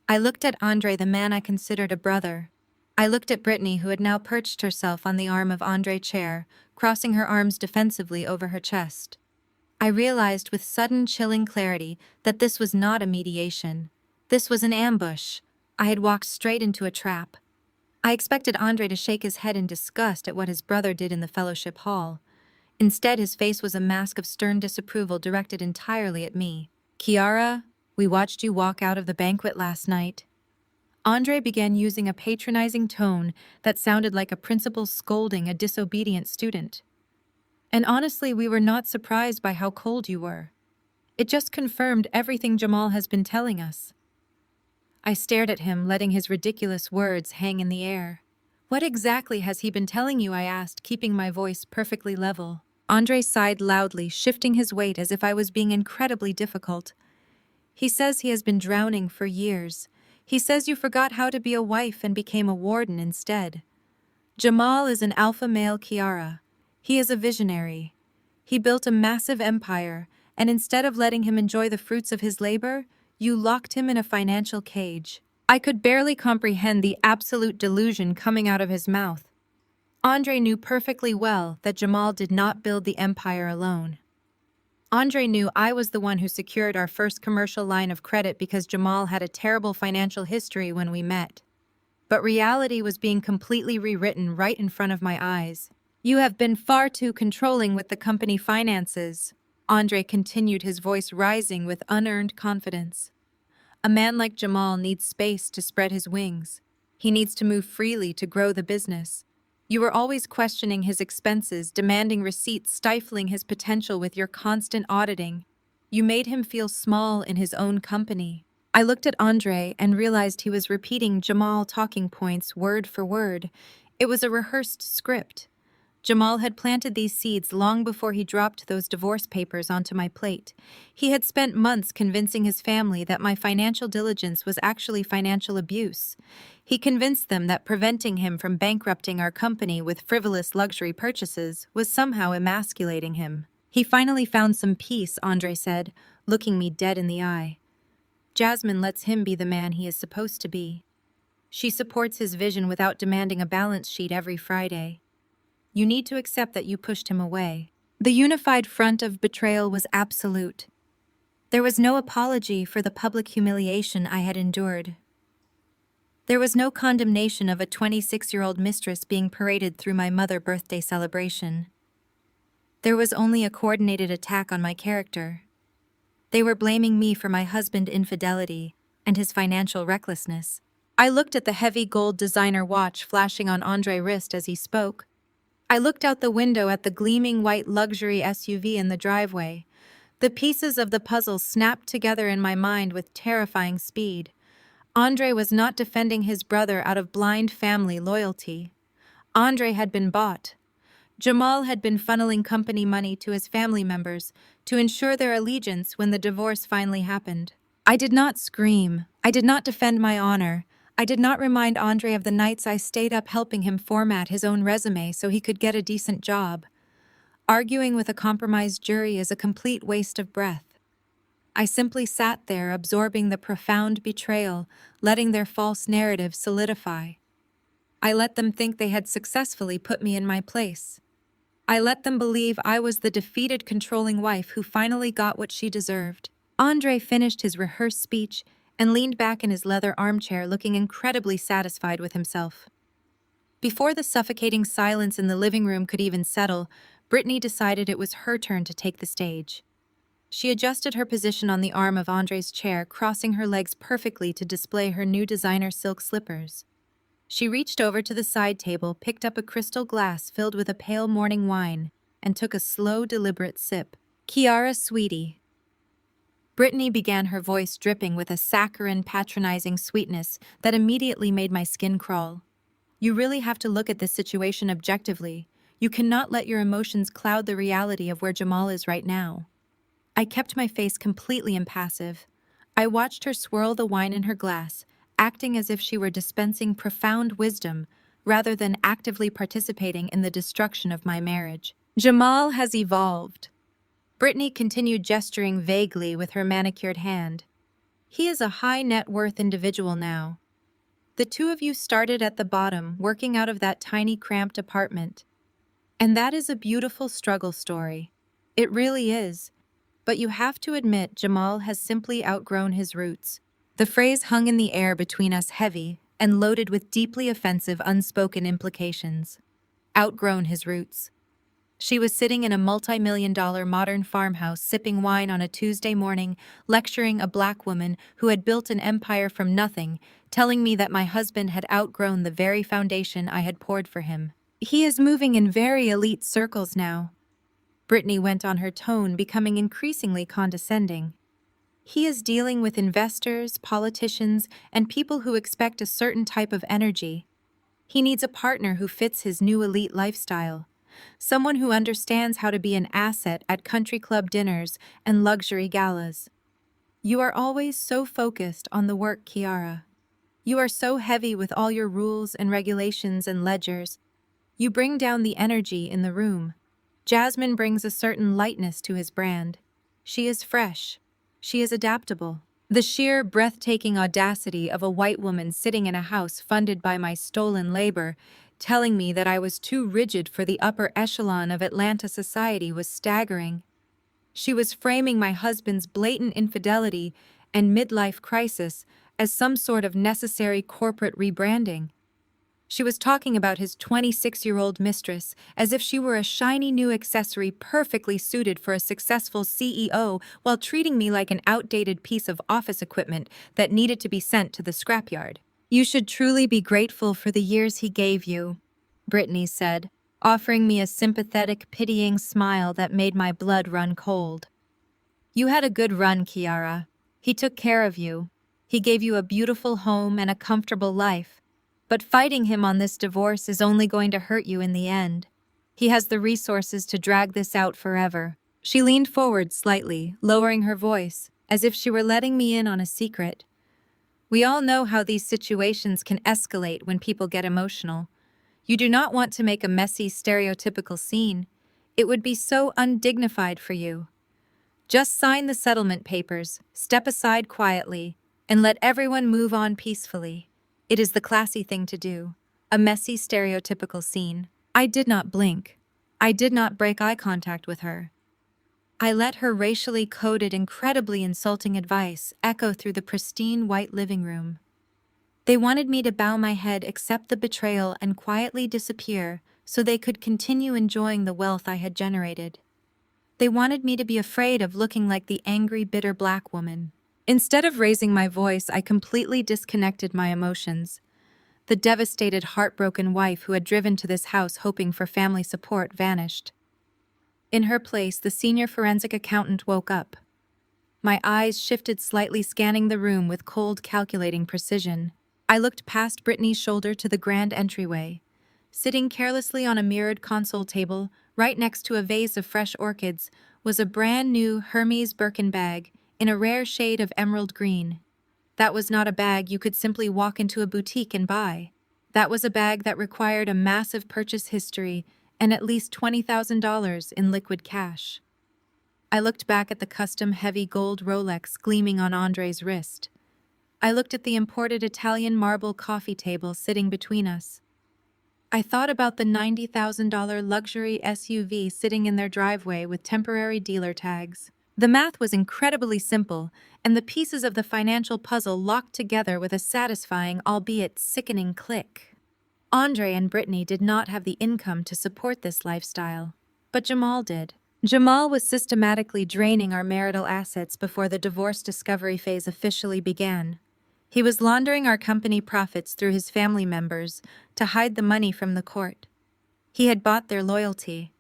I looked at Andre, the man I considered a brother. I looked at Brittany, who had now perched herself on the arm of Andre's chair, crossing her arms defensively over her chest. I realized with sudden chilling clarity that this was not a mediation. This was an ambush. I had walked straight into a trap. I expected Andre to shake his head in disgust at what his brother did in the fellowship hall. Instead, his face was a mask of stern disapproval directed entirely at me. "Kiara, we watched you walk out of the banquet last night." Andre began using a patronizing tone that sounded like a principal scolding a disobedient student. "And honestly, we were not surprised by how cold you were. It just confirmed everything Jamal has been telling us." I stared at him, letting his ridiculous words hang in the air. "What exactly has he been telling you?" I asked, keeping my voice perfectly level. Andre sighed loudly, shifting his weight as if I was being incredibly difficult. "He says he has been drowning for years. He says you forgot how to be a wife and became a warden instead. Jamal is an alpha male, Kiara. He is a visionary. He built a massive empire, and instead of letting him enjoy the fruits of his labor, you locked him in a financial cage." I could barely comprehend the absolute delusion coming out of his mouth. Andre knew perfectly well that Jamal did not build the empire alone. Andre knew I was the one who secured our first commercial line of credit because Jamal had a terrible financial history when we met. But reality was being completely rewritten right in front of my eyes. "You have been far too controlling with the company finances," Andre continued, his voice rising with unearned confidence. "A man like Jamal needs space to spread his wings. He needs to move freely to grow the business. You were always questioning his expenses, demanding receipts, stifling his potential with your constant auditing. You made him feel small in his own company." I looked at Andre and realized he was repeating Jamal talking points word for word. It was a rehearsed script. Jamal had planted these seeds long before he dropped those divorce papers onto my plate. He had spent months convincing his family that my financial diligence was actually financial abuse. He convinced them that preventing him from bankrupting our company with frivolous luxury purchases was somehow emasculating him. "He finally found some peace," Andre said, looking me dead in the eye. "Jasmine lets him be the man he is supposed to be. She supports his vision without demanding a balance sheet every Friday. You need to accept that you pushed him away." The unified front of betrayal was absolute. There was no apology for the public humiliation I had endured. There was no condemnation of a 26-year-old mistress being paraded through my mother's birthday celebration. There was only a coordinated attack on my character. They were blaming me for my husband's infidelity and his financial recklessness. I looked at the heavy gold designer watch flashing on Andre's wrist as he spoke. I looked out the window at the gleaming white luxury SUV in the driveway. The pieces of the puzzle snapped together in my mind with terrifying speed. Andre was not defending his brother out of blind family loyalty. Andre had been bought. Jamal had been funneling company money to his family members to ensure their allegiance when the divorce finally happened. I did not scream. I did not defend my honor. I did not remind Andre of the nights I stayed up helping him format his own resume so he could get a decent job. Arguing with a compromised jury is a complete waste of breath. I simply sat there absorbing the profound betrayal, letting their false narrative solidify. I let them think they had successfully put me in my place. I let them believe I was the defeated, controlling wife who finally got what she deserved. Andre finished his rehearsed speech and leaned back in his leather armchair, looking incredibly satisfied with himself. Before the suffocating silence in the living room could even settle, Brittany decided it was her turn to take the stage. She adjusted her position on the arm of Andre's chair, crossing her legs perfectly to display her new designer silk slippers. She reached over to the side table, picked up a crystal glass filled with a pale morning wine, and took a slow, deliberate sip. "Kiara, sweetie." Brittany began, her voice dripping with a saccharine, patronizing sweetness that immediately made my skin crawl. "You really have to look at this situation objectively. You cannot let your emotions cloud the reality of where Jamal is right now." I kept my face completely impassive. I watched her swirl the wine in her glass, acting as if she were dispensing profound wisdom rather than actively participating in the destruction of my marriage. "Jamal has evolved." Brittany continued, gesturing vaguely with her manicured hand. "He is a high net worth individual now. The two of you started at the bottom, working out of that tiny, cramped apartment. And that is a beautiful struggle story. It really is. But you have to admit Jamal has simply outgrown his roots." The phrase hung in the air between us, heavy and loaded with deeply offensive, unspoken implications. Outgrown his roots. She was sitting in a multi-million-dollar modern farmhouse sipping wine on a Tuesday morning, lecturing a black woman who had built an empire from nothing, telling me that my husband had outgrown the very foundation I had poured for him. He is moving in very elite circles now. Brittany went on, her tone becoming increasingly condescending. He is dealing with investors, politicians, and people who expect a certain type of energy. He needs a partner who fits his new elite lifestyle. Someone who understands how to be an asset at country club dinners and luxury galas. You are always so focused on the work, Kiara. You are so heavy with all your rules and regulations and ledgers. You bring down the energy in the room. Jasmine brings a certain lightness to his brand. She is fresh. She is adaptable. The sheer, breathtaking audacity of a white woman sitting in a house funded by my stolen labor, telling me that I was too rigid for the upper echelon of Atlanta society, was staggering. She was framing my husband's blatant infidelity and midlife crisis as some sort of necessary corporate rebranding. She was talking about his 26-year-old mistress as if she were a shiny new accessory perfectly suited for a successful CEO, while treating me like an outdated piece of office equipment that needed to be sent to the scrapyard. "You should truly be grateful for the years he gave you," Brittany said, offering me a sympathetic, pitying smile that made my blood run cold. "You had a good run, Kiara. He took care of you. He gave you a beautiful home and a comfortable life. But fighting him on this divorce is only going to hurt you in the end. He has the resources to drag this out forever." She leaned forward slightly, lowering her voice, as if she were letting me in on a secret. "We all know how these situations can escalate when people get emotional. You do not want to make a messy, stereotypical scene. It would be so undignified for you. Just sign the settlement papers, step aside quietly, and let everyone move on peacefully. It is the classy thing to do. A messy, stereotypical scene." I did not blink. I did not break eye contact with her. I let her racially coded, incredibly insulting advice echo through the pristine white living room. They wanted me to bow my head, accept the betrayal, and quietly disappear so they could continue enjoying the wealth I had generated. They wanted me to be afraid of looking like the angry, bitter black woman. Instead of raising my voice, I completely disconnected my emotions. The devastated, heartbroken wife who had driven to this house hoping for family support vanished. In her place, the senior forensic accountant woke up. My eyes shifted slightly, scanning the room with cold, calculating precision. I looked past Brittany's shoulder to the grand entryway. Sitting carelessly on a mirrored console table, right next to a vase of fresh orchids, was a brand-new Hermes Birkin bag in a rare shade of emerald green. That was not a bag you could simply walk into a boutique and buy. That was a bag that required a massive purchase history and at least $20,000 in liquid cash. I looked back at the custom heavy gold Rolex gleaming on Andre's wrist. I looked at the imported Italian marble coffee table sitting between us. I thought about the $90,000 luxury SUV sitting in their driveway with temporary dealer tags. The math was incredibly simple, and the pieces of the financial puzzle locked together with a satisfying, albeit sickening click. Andre and Brittany did not have the income to support this lifestyle, but Jamal did. Jamal was systematically draining our marital assets before the divorce discovery phase officially began. He was laundering our company profits through his family members to hide the money from the court. He had bought their loyalty.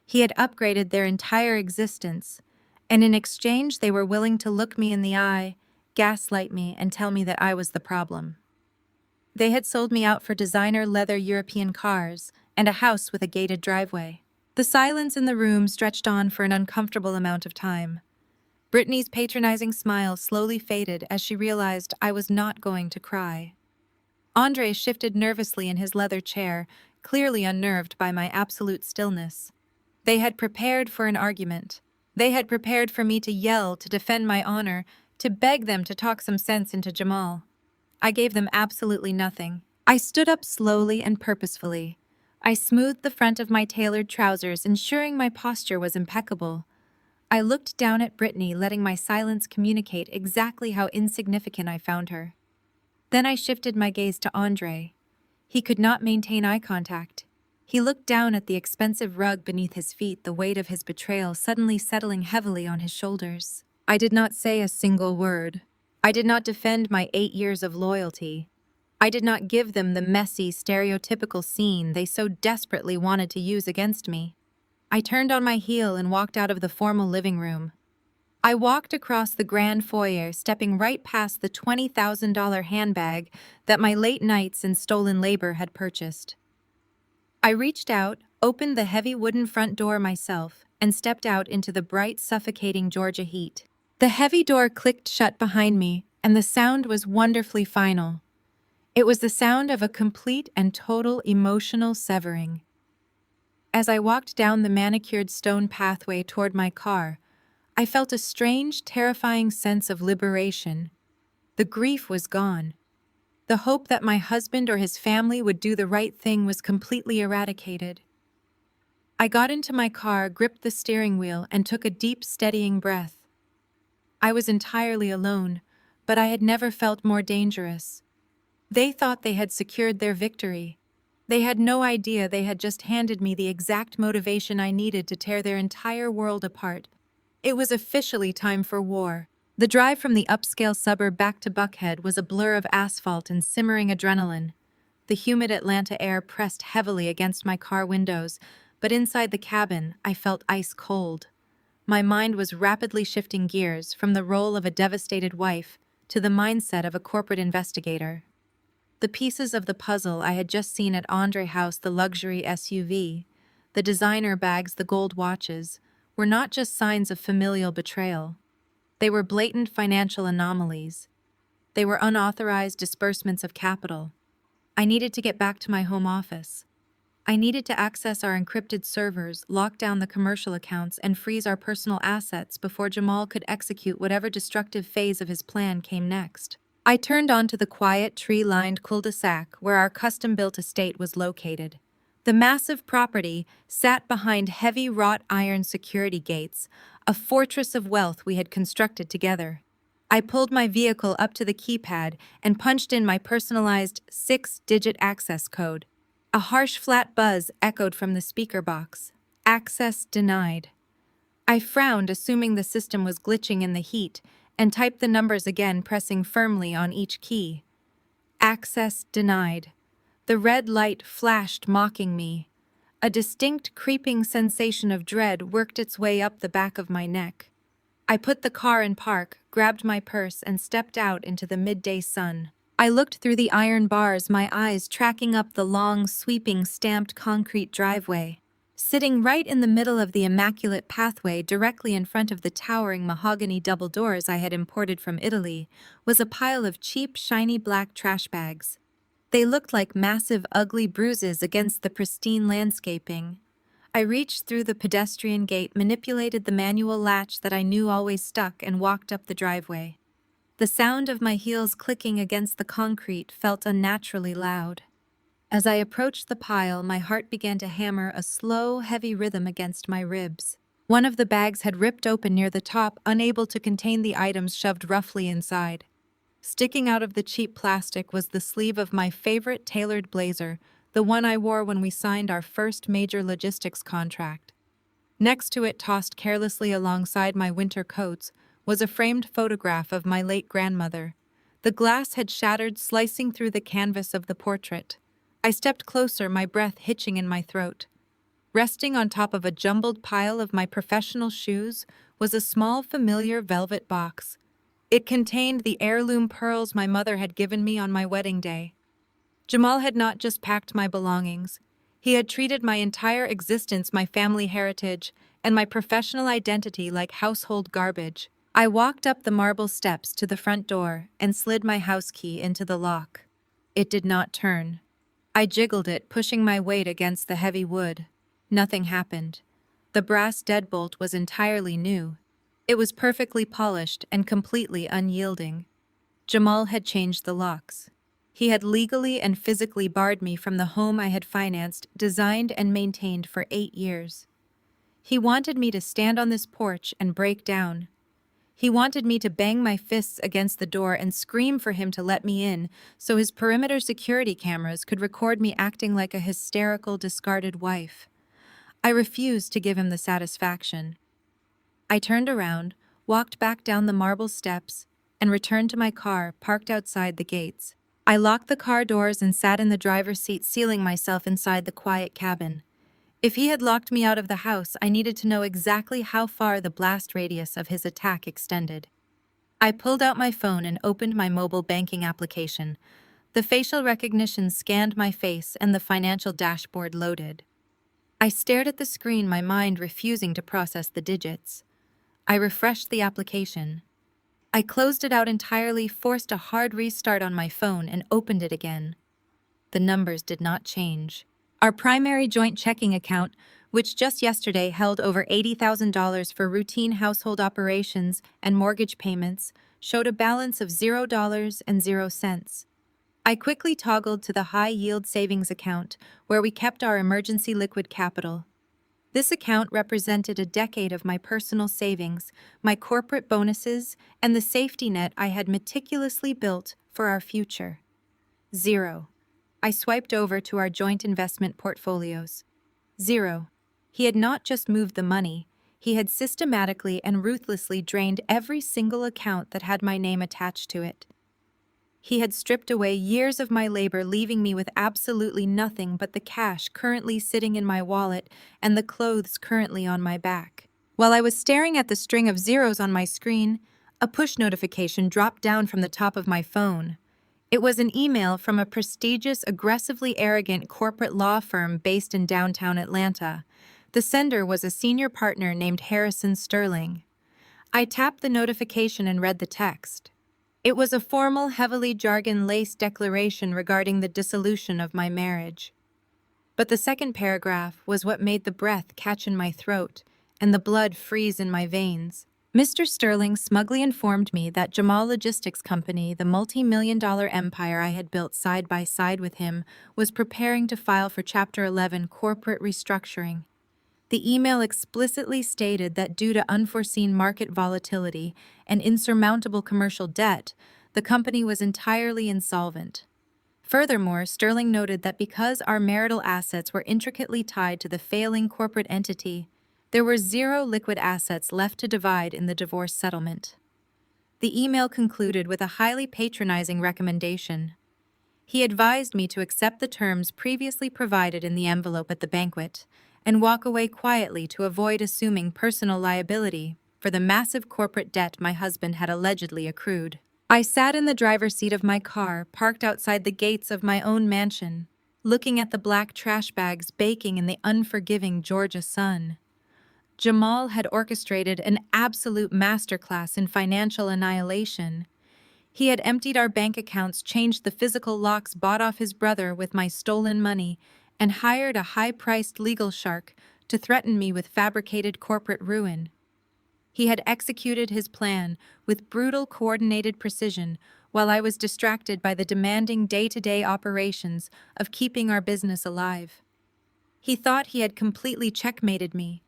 He had upgraded their entire existence, and in exchange they were willing to look me in the eye, gaslight me, and tell me that I was the problem. They had sold me out for designer leather European cars and a house with a gated driveway. The silence in the room stretched on for an uncomfortable amount of time. Brittany's patronizing smile slowly faded as she realized I was not going to cry. Andre shifted nervously in his leather chair, clearly unnerved by my absolute stillness. They had prepared for an argument. They had prepared for me to yell, to defend my honor, to beg them to talk some sense into Jamal. I gave them absolutely nothing. I stood up slowly and purposefully. I smoothed the front of my tailored trousers, ensuring my posture was impeccable. I looked down at Brittany, letting my silence communicate exactly how insignificant I found her. Then I shifted my gaze to Andre. He could not maintain eye contact. He looked down at the expensive rug beneath his feet, the weight of his betrayal suddenly settling heavily on his shoulders. I did not say a single word. I did not defend my 8 years of loyalty. I did not give them the messy, stereotypical scene they so desperately wanted to use against me. I turned on my heel and walked out of the formal living room. I walked across the grand foyer, stepping right past the $20,000 handbag that my late nights and stolen labor had purchased. I reached out, opened the heavy wooden front door myself, and stepped out into the bright, suffocating Georgia heat. The heavy door clicked shut behind me, and the sound was wonderfully final. It was the sound of a complete and total emotional severing. As I walked down the manicured stone pathway toward my car, I felt a strange, terrifying sense of liberation. The grief was gone. The hope that my husband or his family would do the right thing was completely eradicated. I got into my car, gripped the steering wheel, and took a deep, steadying breath. I was entirely alone, but I had never felt more dangerous. They thought they had secured their victory. They had no idea they had just handed me the exact motivation I needed to tear their entire world apart. It was officially time for war. The drive from the upscale suburb back to Buckhead was a blur of asphalt and simmering adrenaline. The humid Atlanta air pressed heavily against my car windows, but inside the cabin, I felt ice cold. My mind was rapidly shifting gears from the role of a devastated wife to the mindset of a corporate investigator. The pieces of the puzzle I had just seen at Andre House, the luxury SUV, the designer bags, the gold watches, were not just signs of familial betrayal. They were blatant financial anomalies. They were unauthorized disbursements of capital. I needed to get back to my home office. I needed to access our encrypted servers, lock down the commercial accounts, and freeze our personal assets before Jamal could execute whatever destructive phase of his plan came next. I turned onto the quiet, tree-lined cul-de-sac where our custom-built estate was located. The massive property sat behind heavy wrought iron security gates, a fortress of wealth we had constructed together. I pulled my vehicle up to the keypad and punched in my personalized 6-digit access code. A harsh, flat buzz echoed from the speaker box. Access denied. I frowned, assuming the system was glitching in the heat, and typed the numbers again, pressing firmly on each key. Access denied. The red light flashed, mocking me. A distinct creeping sensation of dread worked its way up the back of my neck. I put the car in park, grabbed my purse, and stepped out into the midday sun. I looked through the iron bars, my eyes tracking up the long, sweeping, stamped concrete driveway. Sitting right in the middle of the immaculate pathway, directly in front of the towering mahogany double doors I had imported from Italy, was a pile of cheap, shiny black trash bags. They looked like massive, ugly bruises against the pristine landscaping. I reached through the pedestrian gate, manipulated the manual latch that I knew always stuck, and walked up the driveway. The sound of my heels clicking against the concrete felt unnaturally loud. As I approached the pile, my heart began to hammer a slow, heavy rhythm against my ribs. One of the bags had ripped open near the top, unable to contain the items shoved roughly inside. Sticking out of the cheap plastic was the sleeve of my favorite tailored blazer, the one I wore when we signed our first major logistics contract. Next to it, tossed carelessly alongside my winter coats, was a framed photograph of my late grandmother. The glass had shattered, slicing through the canvas of the portrait. I stepped closer, my breath hitching in my throat. Resting on top of a jumbled pile of my professional shoes was a small, familiar velvet box. It contained the heirloom pearls my mother had given me on my wedding day. Jamal had not just packed my belongings. He had treated my entire existence, my family heritage, and my professional identity like household garbage. I walked up the marble steps to the front door and slid my house key into the lock. It did not turn. I jiggled it, pushing my weight against the heavy wood. Nothing happened. The brass deadbolt was entirely new. It was perfectly polished and completely unyielding. Jamal had changed the locks. He had legally and physically barred me from the home I had financed, designed, and maintained for 8 years. He wanted me to stand on this porch and break down. He wanted me to bang my fists against the door and scream for him to let me in, so his perimeter security cameras could record me acting like a hysterical, discarded wife. I refused to give him the satisfaction. I turned around, walked back down the marble steps, and returned to my car, parked outside the gates. I locked the car doors and sat in the driver's seat, sealing myself inside the quiet cabin. If he had locked me out of the house, I needed to know exactly how far the blast radius of his attack extended. I pulled out my phone and opened my mobile banking application. The facial recognition scanned my face and the financial dashboard loaded. I stared at the screen, my mind refusing to process the digits. I refreshed the application. I closed it out entirely, forced a hard restart on my phone, and opened it again. The numbers did not change. Our primary joint checking account, which just yesterday held over $80,000 for routine household operations and mortgage payments, showed a balance of $0.00. I quickly toggled to the high-yield savings account, where we kept our emergency liquid capital. This account represented a decade of my personal savings, my corporate bonuses, and the safety net I had meticulously built for our future. 0. I swiped over to our joint investment portfolios. 0. He had not just moved the money, he had systematically and ruthlessly drained every single account that had my name attached to it. He had stripped away years of my labor, leaving me with absolutely nothing but the cash currently sitting in my wallet and the clothes currently on my back. While I was staring at the string of zeros on my screen, a push notification dropped down from the top of my phone. It was an email from a prestigious, aggressively arrogant corporate law firm based in downtown Atlanta. The sender was a senior partner named Harrison Sterling. I tapped the notification and read the text. It was a formal, heavily jargon-laced declaration regarding the dissolution of my marriage. But the second paragraph was what made the breath catch in my throat and the blood freeze in my veins. Mr. Sterling smugly informed me that Jamal Logistics Company, the multi-million-dollar empire I had built side by side with him, was preparing to file for Chapter 11 corporate restructuring. The email explicitly stated that due to unforeseen market volatility and insurmountable commercial debt, the company was entirely insolvent. Furthermore, Sterling noted that because our marital assets were intricately tied to the failing corporate entity, there were zero liquid assets left to divide in the divorce settlement. The email concluded with a highly patronizing recommendation. He advised me to accept the terms previously provided in the envelope at the banquet and walk away quietly to avoid assuming personal liability for the massive corporate debt my husband had allegedly accrued. I sat in the driver's seat of my car, parked outside the gates of my own mansion, looking at the black trash bags baking in the unforgiving Georgia sun. Jamal had orchestrated an absolute masterclass in financial annihilation. He had emptied our bank accounts, changed the physical locks bought off his brother with my stolen money, and hired a high-priced legal shark to threaten me with fabricated corporate ruin. He had executed his plan with brutal, coordinated precision while I was distracted by the demanding day-to-day operations of keeping our business alive. He thought he had completely checkmated me.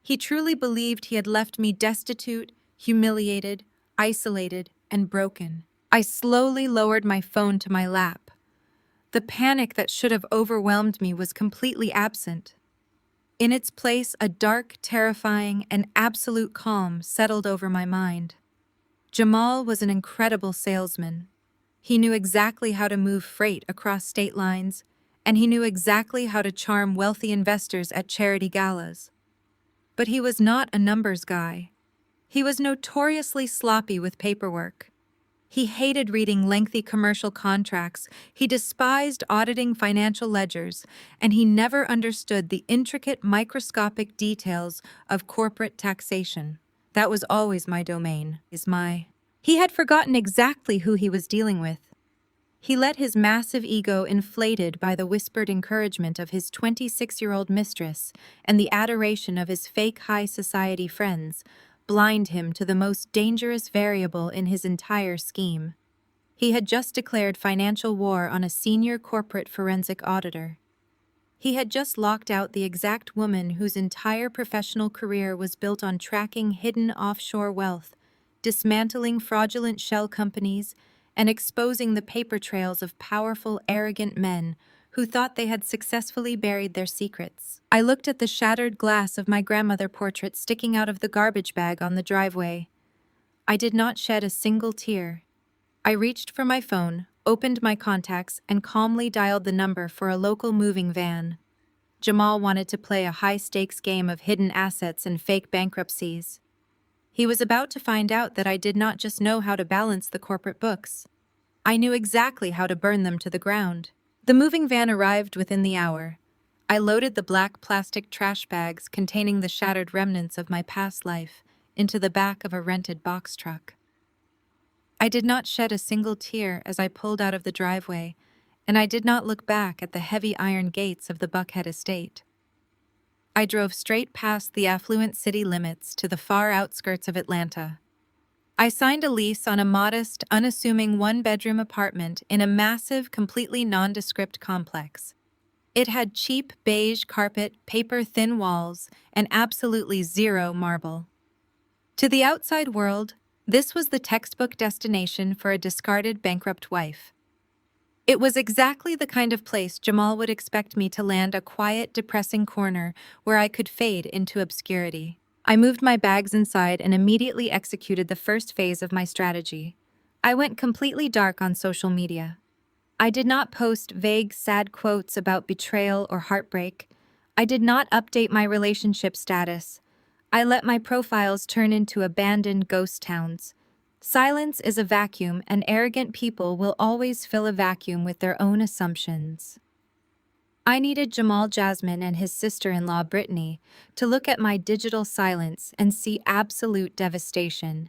He truly believed he had left me destitute, humiliated, isolated, and broken. I slowly lowered my phone to my lap. The panic that should have overwhelmed me was completely absent. In its place, a dark, terrifying, and absolute calm settled over my mind. Jamal was an incredible salesman. He knew exactly how to move freight across state lines, and he knew exactly how to charm wealthy investors at charity galas. But he was not a numbers guy. He was notoriously sloppy with paperwork. He hated reading lengthy commercial contracts, he despised auditing financial ledgers, and he never understood the intricate microscopic details of corporate taxation. That was always my domain. He had forgotten exactly who he was dealing with. He let his massive ego, inflated by the whispered encouragement of his 26-year-old mistress and the adoration of his fake high society friends, blind him to the most dangerous variable in his entire scheme. He had just declared financial war on a senior corporate forensic auditor. He had just locked out the exact woman whose entire professional career was built on tracking hidden offshore wealth, dismantling fraudulent shell companies, and exposing the paper trails of powerful, arrogant men who thought they had successfully buried their secrets. I looked at the shattered glass of my grandmother portrait sticking out of the garbage bag on the driveway. I did not shed a single tear. I reached for my phone, opened my contacts, and calmly dialed the number for a local moving van. Jamal wanted to play a high-stakes game of hidden assets and fake bankruptcies. He was about to find out that I did not just know how to balance the corporate books. I knew exactly how to burn them to the ground. The moving van arrived within the hour. I loaded the black plastic trash bags containing the shattered remnants of my past life into the back of a rented box truck. I did not shed a single tear as I pulled out of the driveway, and I did not look back at the heavy iron gates of the Buckhead estate. I drove straight past the affluent city limits to the far outskirts of Atlanta. I signed a lease on a modest, unassuming one-bedroom apartment in a massive, completely nondescript complex. It had cheap beige carpet, paper-thin walls, and absolutely zero marble. To the outside world, this was the textbook destination for a discarded, bankrupt wife. It was exactly the kind of place Jamal would expect me to land, a quiet, depressing corner where I could fade into obscurity. I moved my bags inside and immediately executed the first phase of my strategy. I went completely dark on social media. I did not post vague, sad quotes about betrayal or heartbreak. I did not update my relationship status. I let my profiles turn into abandoned ghost towns. Silence is a vacuum, and arrogant people will always fill a vacuum with their own assumptions. I needed Jamal Jasmine and his sister-in-law Brittany to look at my digital silence and see absolute devastation.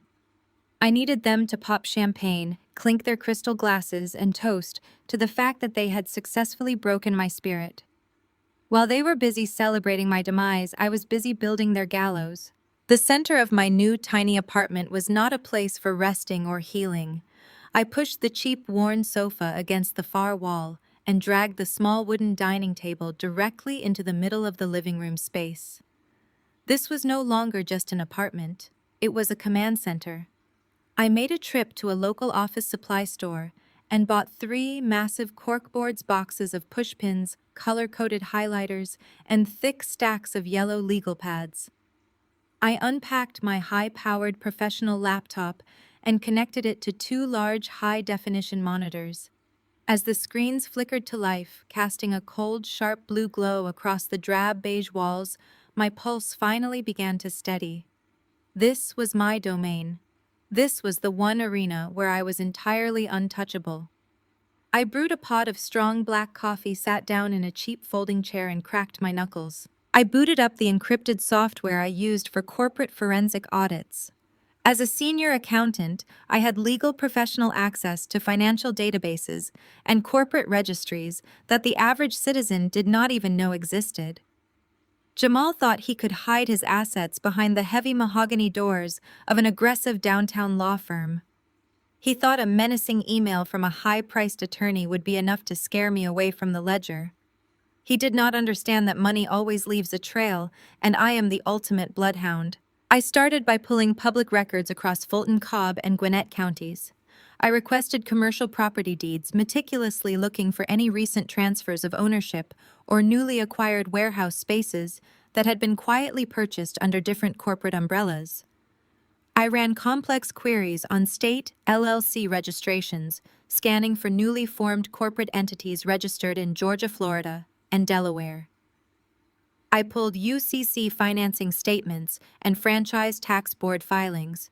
I needed them to pop champagne, clink their crystal glasses, and toast to the fact that they had successfully broken my spirit. While they were busy celebrating my demise, I was busy building their gallows. The center of my new tiny apartment was not a place for resting or healing. I pushed the cheap, worn sofa against the far wall and dragged the small wooden dining table directly into the middle of the living room space. This was no longer just an apartment. It was a command center. I made a trip to a local office supply store and bought 3 massive corkboards boxes of pushpins, color-coded highlighters, and thick stacks of yellow legal pads. I unpacked my high-powered professional laptop and connected it to 2 large high-definition monitors. As the screens flickered to life, casting a cold, sharp blue glow across the drab beige walls, my pulse finally began to steady. This was my domain. This was the one arena where I was entirely untouchable. I brewed a pot of strong black coffee, sat down in a cheap folding chair, and cracked my knuckles. I booted up the encrypted software I used for corporate forensic audits. As a senior accountant, I had legal professional access to financial databases and corporate registries that the average citizen did not even know existed. Jamal thought he could hide his assets behind the heavy mahogany doors of an aggressive downtown law firm. He thought a menacing email from a high-priced attorney would be enough to scare me away from the ledger. He did not understand that money always leaves a trail, and I am the ultimate bloodhound. I started by pulling public records across Fulton, Cobb, and Gwinnett counties. I requested commercial property deeds, meticulously looking for any recent transfers of ownership or newly acquired warehouse spaces that had been quietly purchased under different corporate umbrellas. I ran complex queries on state LLC registrations, scanning for newly formed corporate entities registered in Georgia, Florida, and Delaware. I pulled UCC financing statements and franchise tax board filings.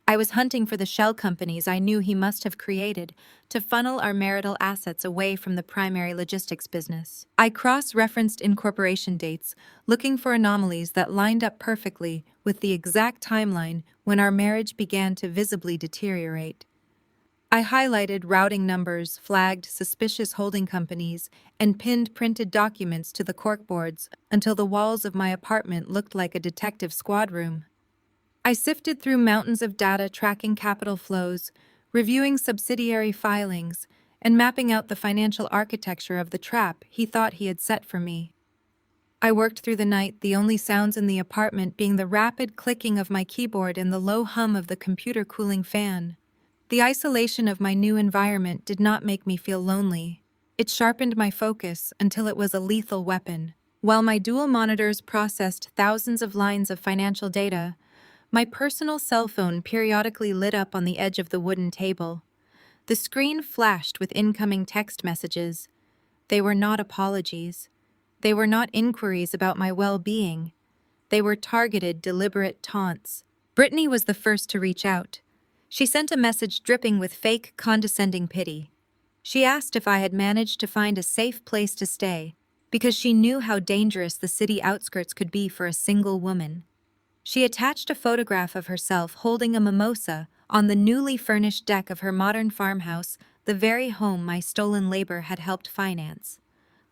I was hunting for the shell companies I knew he must have created to funnel our marital assets away from the primary logistics business. I cross-referenced incorporation dates, looking for anomalies that lined up perfectly with the exact timeline when our marriage began to visibly deteriorate. I highlighted routing numbers, flagged suspicious holding companies, and pinned printed documents to the corkboards until the walls of my apartment looked like a detective squad room. I sifted through mountains of data, tracking capital flows, reviewing subsidiary filings, and mapping out the financial architecture of the trap he thought he had set for me. I worked through the night, the only sounds in the apartment being the rapid clicking of my keyboard and the low hum of the computer cooling fan. The isolation of my new environment did not make me feel lonely. It sharpened my focus until it was a lethal weapon. While my dual monitors processed thousands of lines of financial data, my personal cell phone periodically lit up on the edge of the wooden table. The screen flashed with incoming text messages. They were not apologies. They were not inquiries about my well-being. They were targeted, deliberate taunts. Brittany was the first to reach out. She sent a message dripping with fake, condescending pity. She asked if I had managed to find a safe place to stay, because she knew how dangerous the city outskirts could be for a single woman. She attached a photograph of herself holding a mimosa on the newly furnished deck of her modern farmhouse, the very home my stolen labor had helped finance.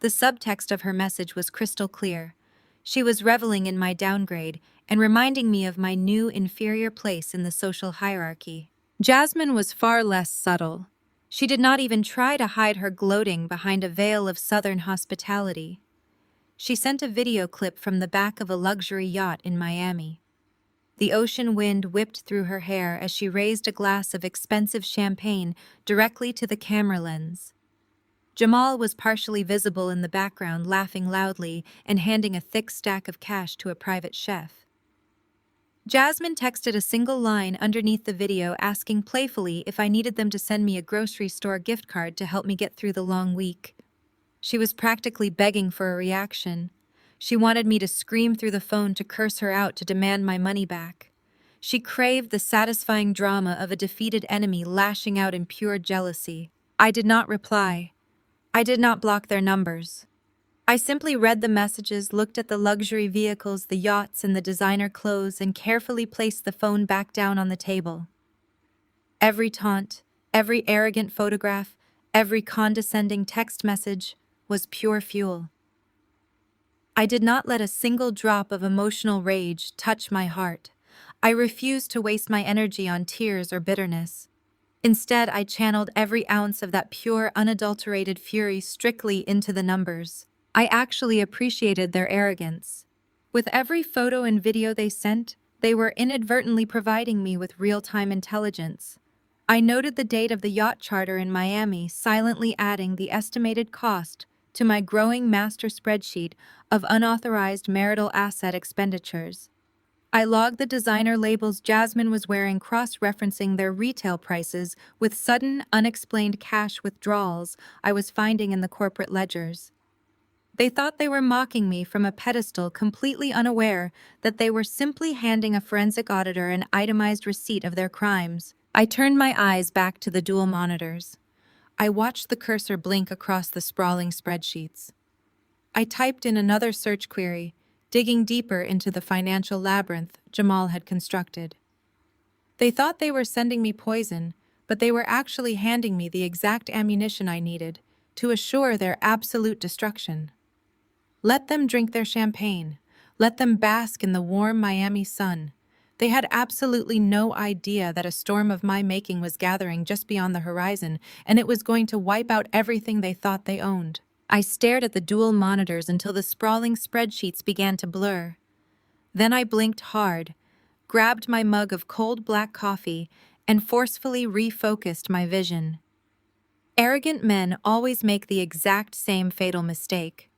The subtext of her message was crystal clear. She was reveling in my downgrade and reminding me of my new inferior place in the social hierarchy. Jasmine was far less subtle. She did not even try to hide her gloating behind a veil of southern hospitality. She sent a video clip from the back of a luxury yacht in Miami. The ocean wind whipped through her hair as she raised a glass of expensive champagne directly to the camera lens. Jamal was partially visible in the background, laughing loudly and handing a thick stack of cash to a private chef. Jasmine texted a single line underneath the video asking playfully if I needed them to send me a grocery store gift card to help me get through the long week. She was practically begging for a reaction. She wanted me to scream through the phone to curse her out to demand my money back. She craved the satisfying drama of a defeated enemy lashing out in pure jealousy. I did not reply. I did not block their numbers. I simply read the messages, looked at the luxury vehicles, the yachts, and the designer clothes, and carefully placed the phone back down on the table. Every taunt, every arrogant photograph, every condescending text message was pure fuel. I did not let a single drop of emotional rage touch my heart. I refused to waste my energy on tears or bitterness. Instead, I channeled every ounce of that pure, unadulterated fury strictly into the numbers. I actually appreciated their arrogance. With every photo and video they sent, they were inadvertently providing me with real-time intelligence. I noted the date of the yacht charter in Miami, silently adding the estimated cost to my growing master spreadsheet of unauthorized marital asset expenditures. I logged the designer labels Jasmine was wearing, cross-referencing their retail prices with sudden, unexplained cash withdrawals I was finding in the corporate ledgers. They thought they were mocking me from a pedestal, completely unaware that they were simply handing a forensic auditor an itemized receipt of their crimes. I turned my eyes back to the dual monitors. I watched the cursor blink across the sprawling spreadsheets. I typed in another search query, digging deeper into the financial labyrinth Jamal had constructed. They thought they were sending me poison, but they were actually handing me the exact ammunition I needed to assure their absolute destruction. Let them drink their champagne. Let them bask in the warm Miami sun. They had absolutely no idea that a storm of my making was gathering just beyond the horizon, and it was going to wipe out everything they thought they owned. I stared at the dual monitors until the sprawling spreadsheets began to blur. Then I blinked hard, grabbed my mug of cold black coffee, and forcefully refocused my vision. Arrogant men always make the exact same fatal mistake.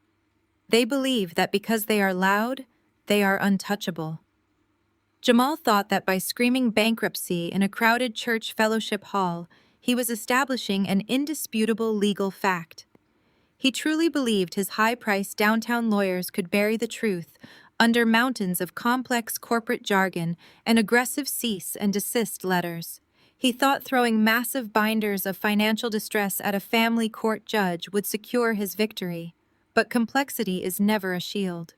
They believe that because they are loud, they are untouchable. Jamal thought that by screaming bankruptcy in a crowded church fellowship hall, he was establishing an indisputable legal fact. He truly believed his high-priced downtown lawyers could bury the truth under mountains of complex corporate jargon and aggressive cease and desist letters. He thought throwing massive binders of financial distress at a family court judge would secure his victory, but complexity is never a shield.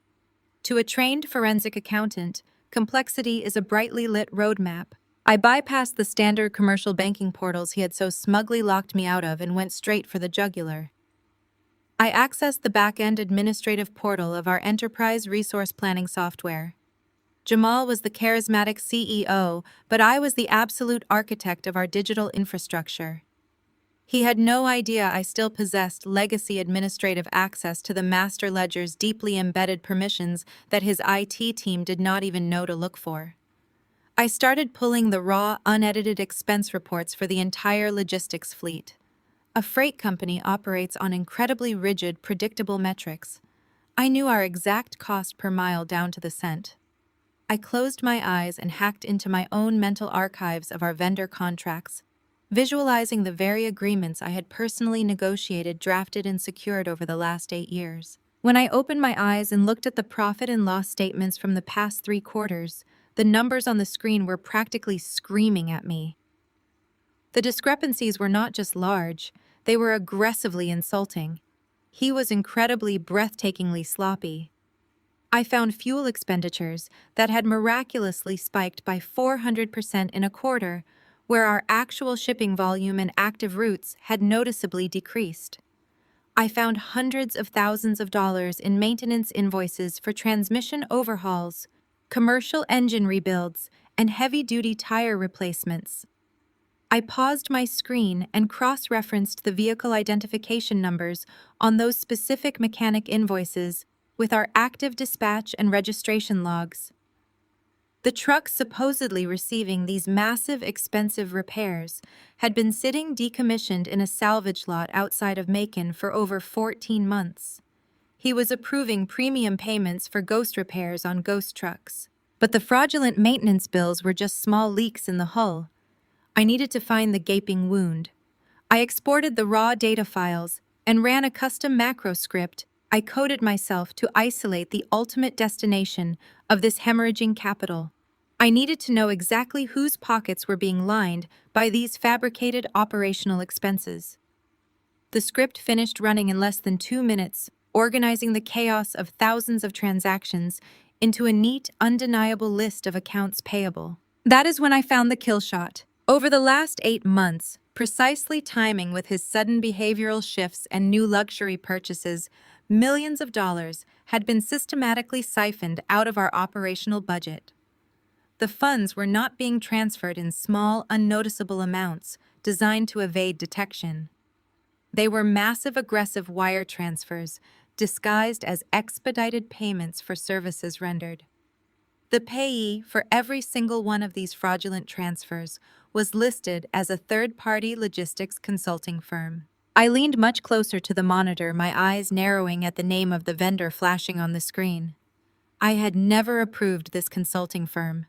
To a trained forensic accountant, complexity is a brightly lit roadmap. I bypassed the standard commercial banking portals he had so smugly locked me out of and went straight for the jugular. I accessed the back-end administrative portal of our enterprise resource planning software. Jamal was the charismatic CEO, but I was the absolute architect of our digital infrastructure. He had no idea I still possessed legacy administrative access to the master ledger's deeply embedded permissions that his IT team did not even know to look for. I started pulling the raw, unedited expense reports for the entire logistics fleet. A freight company operates on incredibly rigid, predictable metrics. I knew our exact cost per mile down to the cent. I closed my eyes and hacked into my own mental archives of our vendor contracts, visualizing the very agreements I had personally negotiated, drafted, and secured over the last 8 years. When I opened my eyes and looked at the profit and loss statements from the past 3 quarters, the numbers on the screen were practically screaming at me. The discrepancies were not just large, they were aggressively insulting. He was incredibly, breathtakingly sloppy. I found fuel expenditures that had miraculously spiked by 400% in a quarter, where our actual shipping volume and active routes had noticeably decreased. I found hundreds of thousands of dollars in maintenance invoices for transmission overhauls, commercial engine rebuilds, and heavy-duty tire replacements. I paused my screen and cross-referenced the vehicle identification numbers on those specific mechanic invoices with our active dispatch and registration logs. The trucks supposedly receiving these massive, expensive repairs had been sitting decommissioned in a salvage lot outside of Macon for over 14 months. He was approving premium payments for ghost repairs on ghost trucks. But the fraudulent maintenance bills were just small leaks in the hull. I needed to find the gaping wound. I exported the raw data files and ran a custom macro script. I coded myself to isolate the ultimate destination of this hemorrhaging capital. I needed to know exactly whose pockets were being lined by these fabricated operational expenses. The script finished running in less than 2 minutes, organizing the chaos of thousands of transactions into a neat, undeniable list of accounts payable. That is when I found the kill shot. Over the last 8 months, precisely timing with his sudden behavioral shifts and new luxury purchases, millions of dollars had been systematically siphoned out of our operational budget. The funds were not being transferred in small, unnoticeable amounts designed to evade detection. They were massive, aggressive wire transfers disguised as expedited payments for services rendered. The payee for every single one of these fraudulent transfers was listed as a third-party logistics consulting firm. I leaned much closer to the monitor, my eyes narrowing at the name of the vendor flashing on the screen. I had never approved this consulting firm.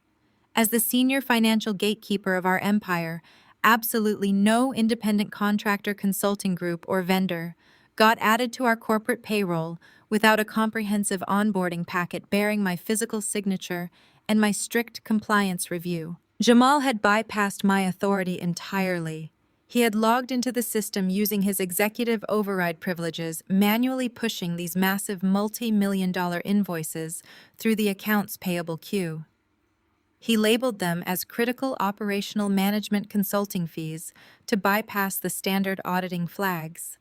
As the senior financial gatekeeper of our empire, absolutely no independent contractor, consulting group, or vendor got added to our corporate payroll without a comprehensive onboarding packet bearing my physical signature and my strict compliance review. Jamal had bypassed my authority entirely. He had logged into the system using his executive override privileges, manually pushing these massive multi-million-dollar invoices through the accounts payable queue. He labeled them as critical operational management consulting fees to bypass the standard auditing flags.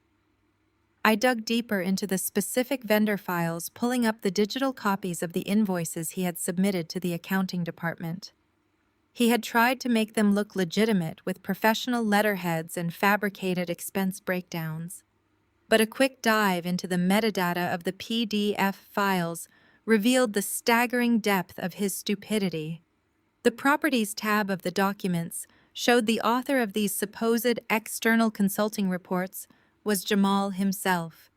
I dug deeper into the specific vendor files, pulling up the digital copies of the invoices he had submitted to the accounting department. He had tried to make them look legitimate with professional letterheads and fabricated expense breakdowns. But a quick dive into the metadata of the PDF files revealed the staggering depth of his stupidity. The Properties tab of the documents showed the author of these supposed external consulting reports was Jamal himself.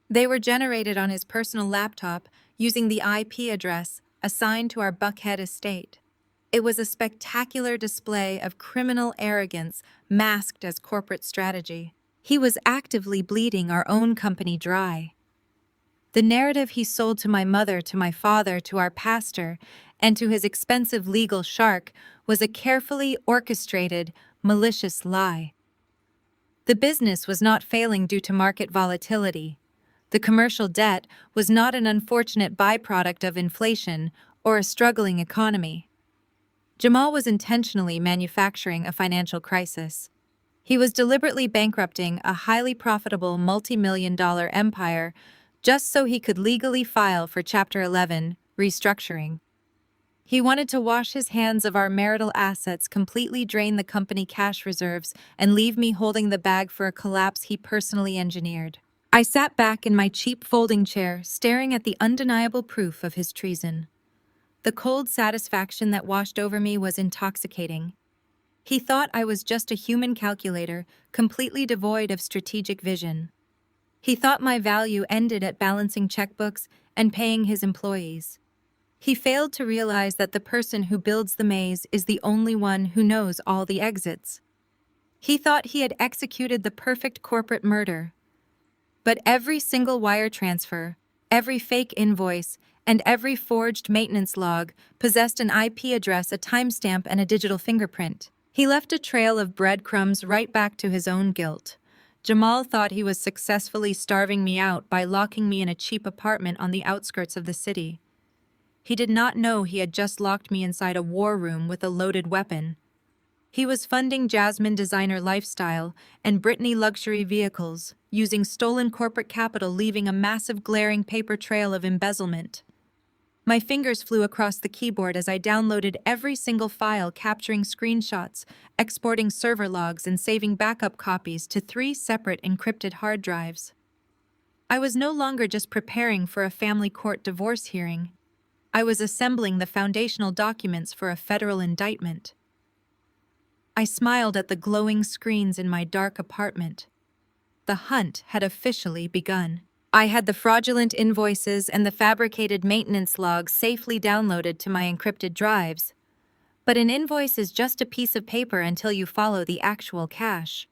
They were generated on his personal laptop using the IP address assigned to our Buckhead estate. It was a spectacular display of criminal arrogance masked as corporate strategy. He was actively bleeding our own company dry. The narrative he sold to my mother, to my father, to our pastor, and to his expensive legal shark was a carefully orchestrated, malicious lie. The business was not failing due to market volatility. The commercial debt was not an unfortunate byproduct of inflation or a struggling economy. Jamal was intentionally manufacturing a financial crisis. He was deliberately bankrupting a highly profitable multi-million-dollar empire just so he could legally file for Chapter 11 restructuring. He wanted to wash his hands of our marital assets, completely drain the company cash reserves, and leave me holding the bag for a collapse he personally engineered. I sat back in my cheap folding chair, staring at the undeniable proof of his treason. The cold satisfaction that washed over me was intoxicating. He thought I was just a human calculator, completely devoid of strategic vision. He thought my value ended at balancing checkbooks and paying his employees. He failed to realize that the person who builds the maze is the only one who knows all the exits. He thought he had executed the perfect corporate murder. But every single wire transfer, every fake invoice, and every forged maintenance log possessed an IP address, a timestamp, and a digital fingerprint. He left a trail of breadcrumbs right back to his own guilt. Jamal thought he was successfully starving me out by locking me in a cheap apartment on the outskirts of the city. He did not know he had just locked me inside a war room with a loaded weapon. He was funding Jasmine designer lifestyle and Brittany luxury vehicles, using stolen corporate capital, leaving a massive glaring paper trail of embezzlement. My fingers flew across the keyboard as I downloaded every single file, capturing screenshots, exporting server logs, and saving backup copies to 3 separate encrypted hard drives. I was no longer just preparing for a family court divorce hearing. I was assembling the foundational documents for a federal indictment. I smiled at the glowing screens in my dark apartment. The hunt had officially begun. I had the fraudulent invoices and the fabricated maintenance logs safely downloaded to my encrypted drives. But an invoice is just a piece of paper until you follow the actual cash.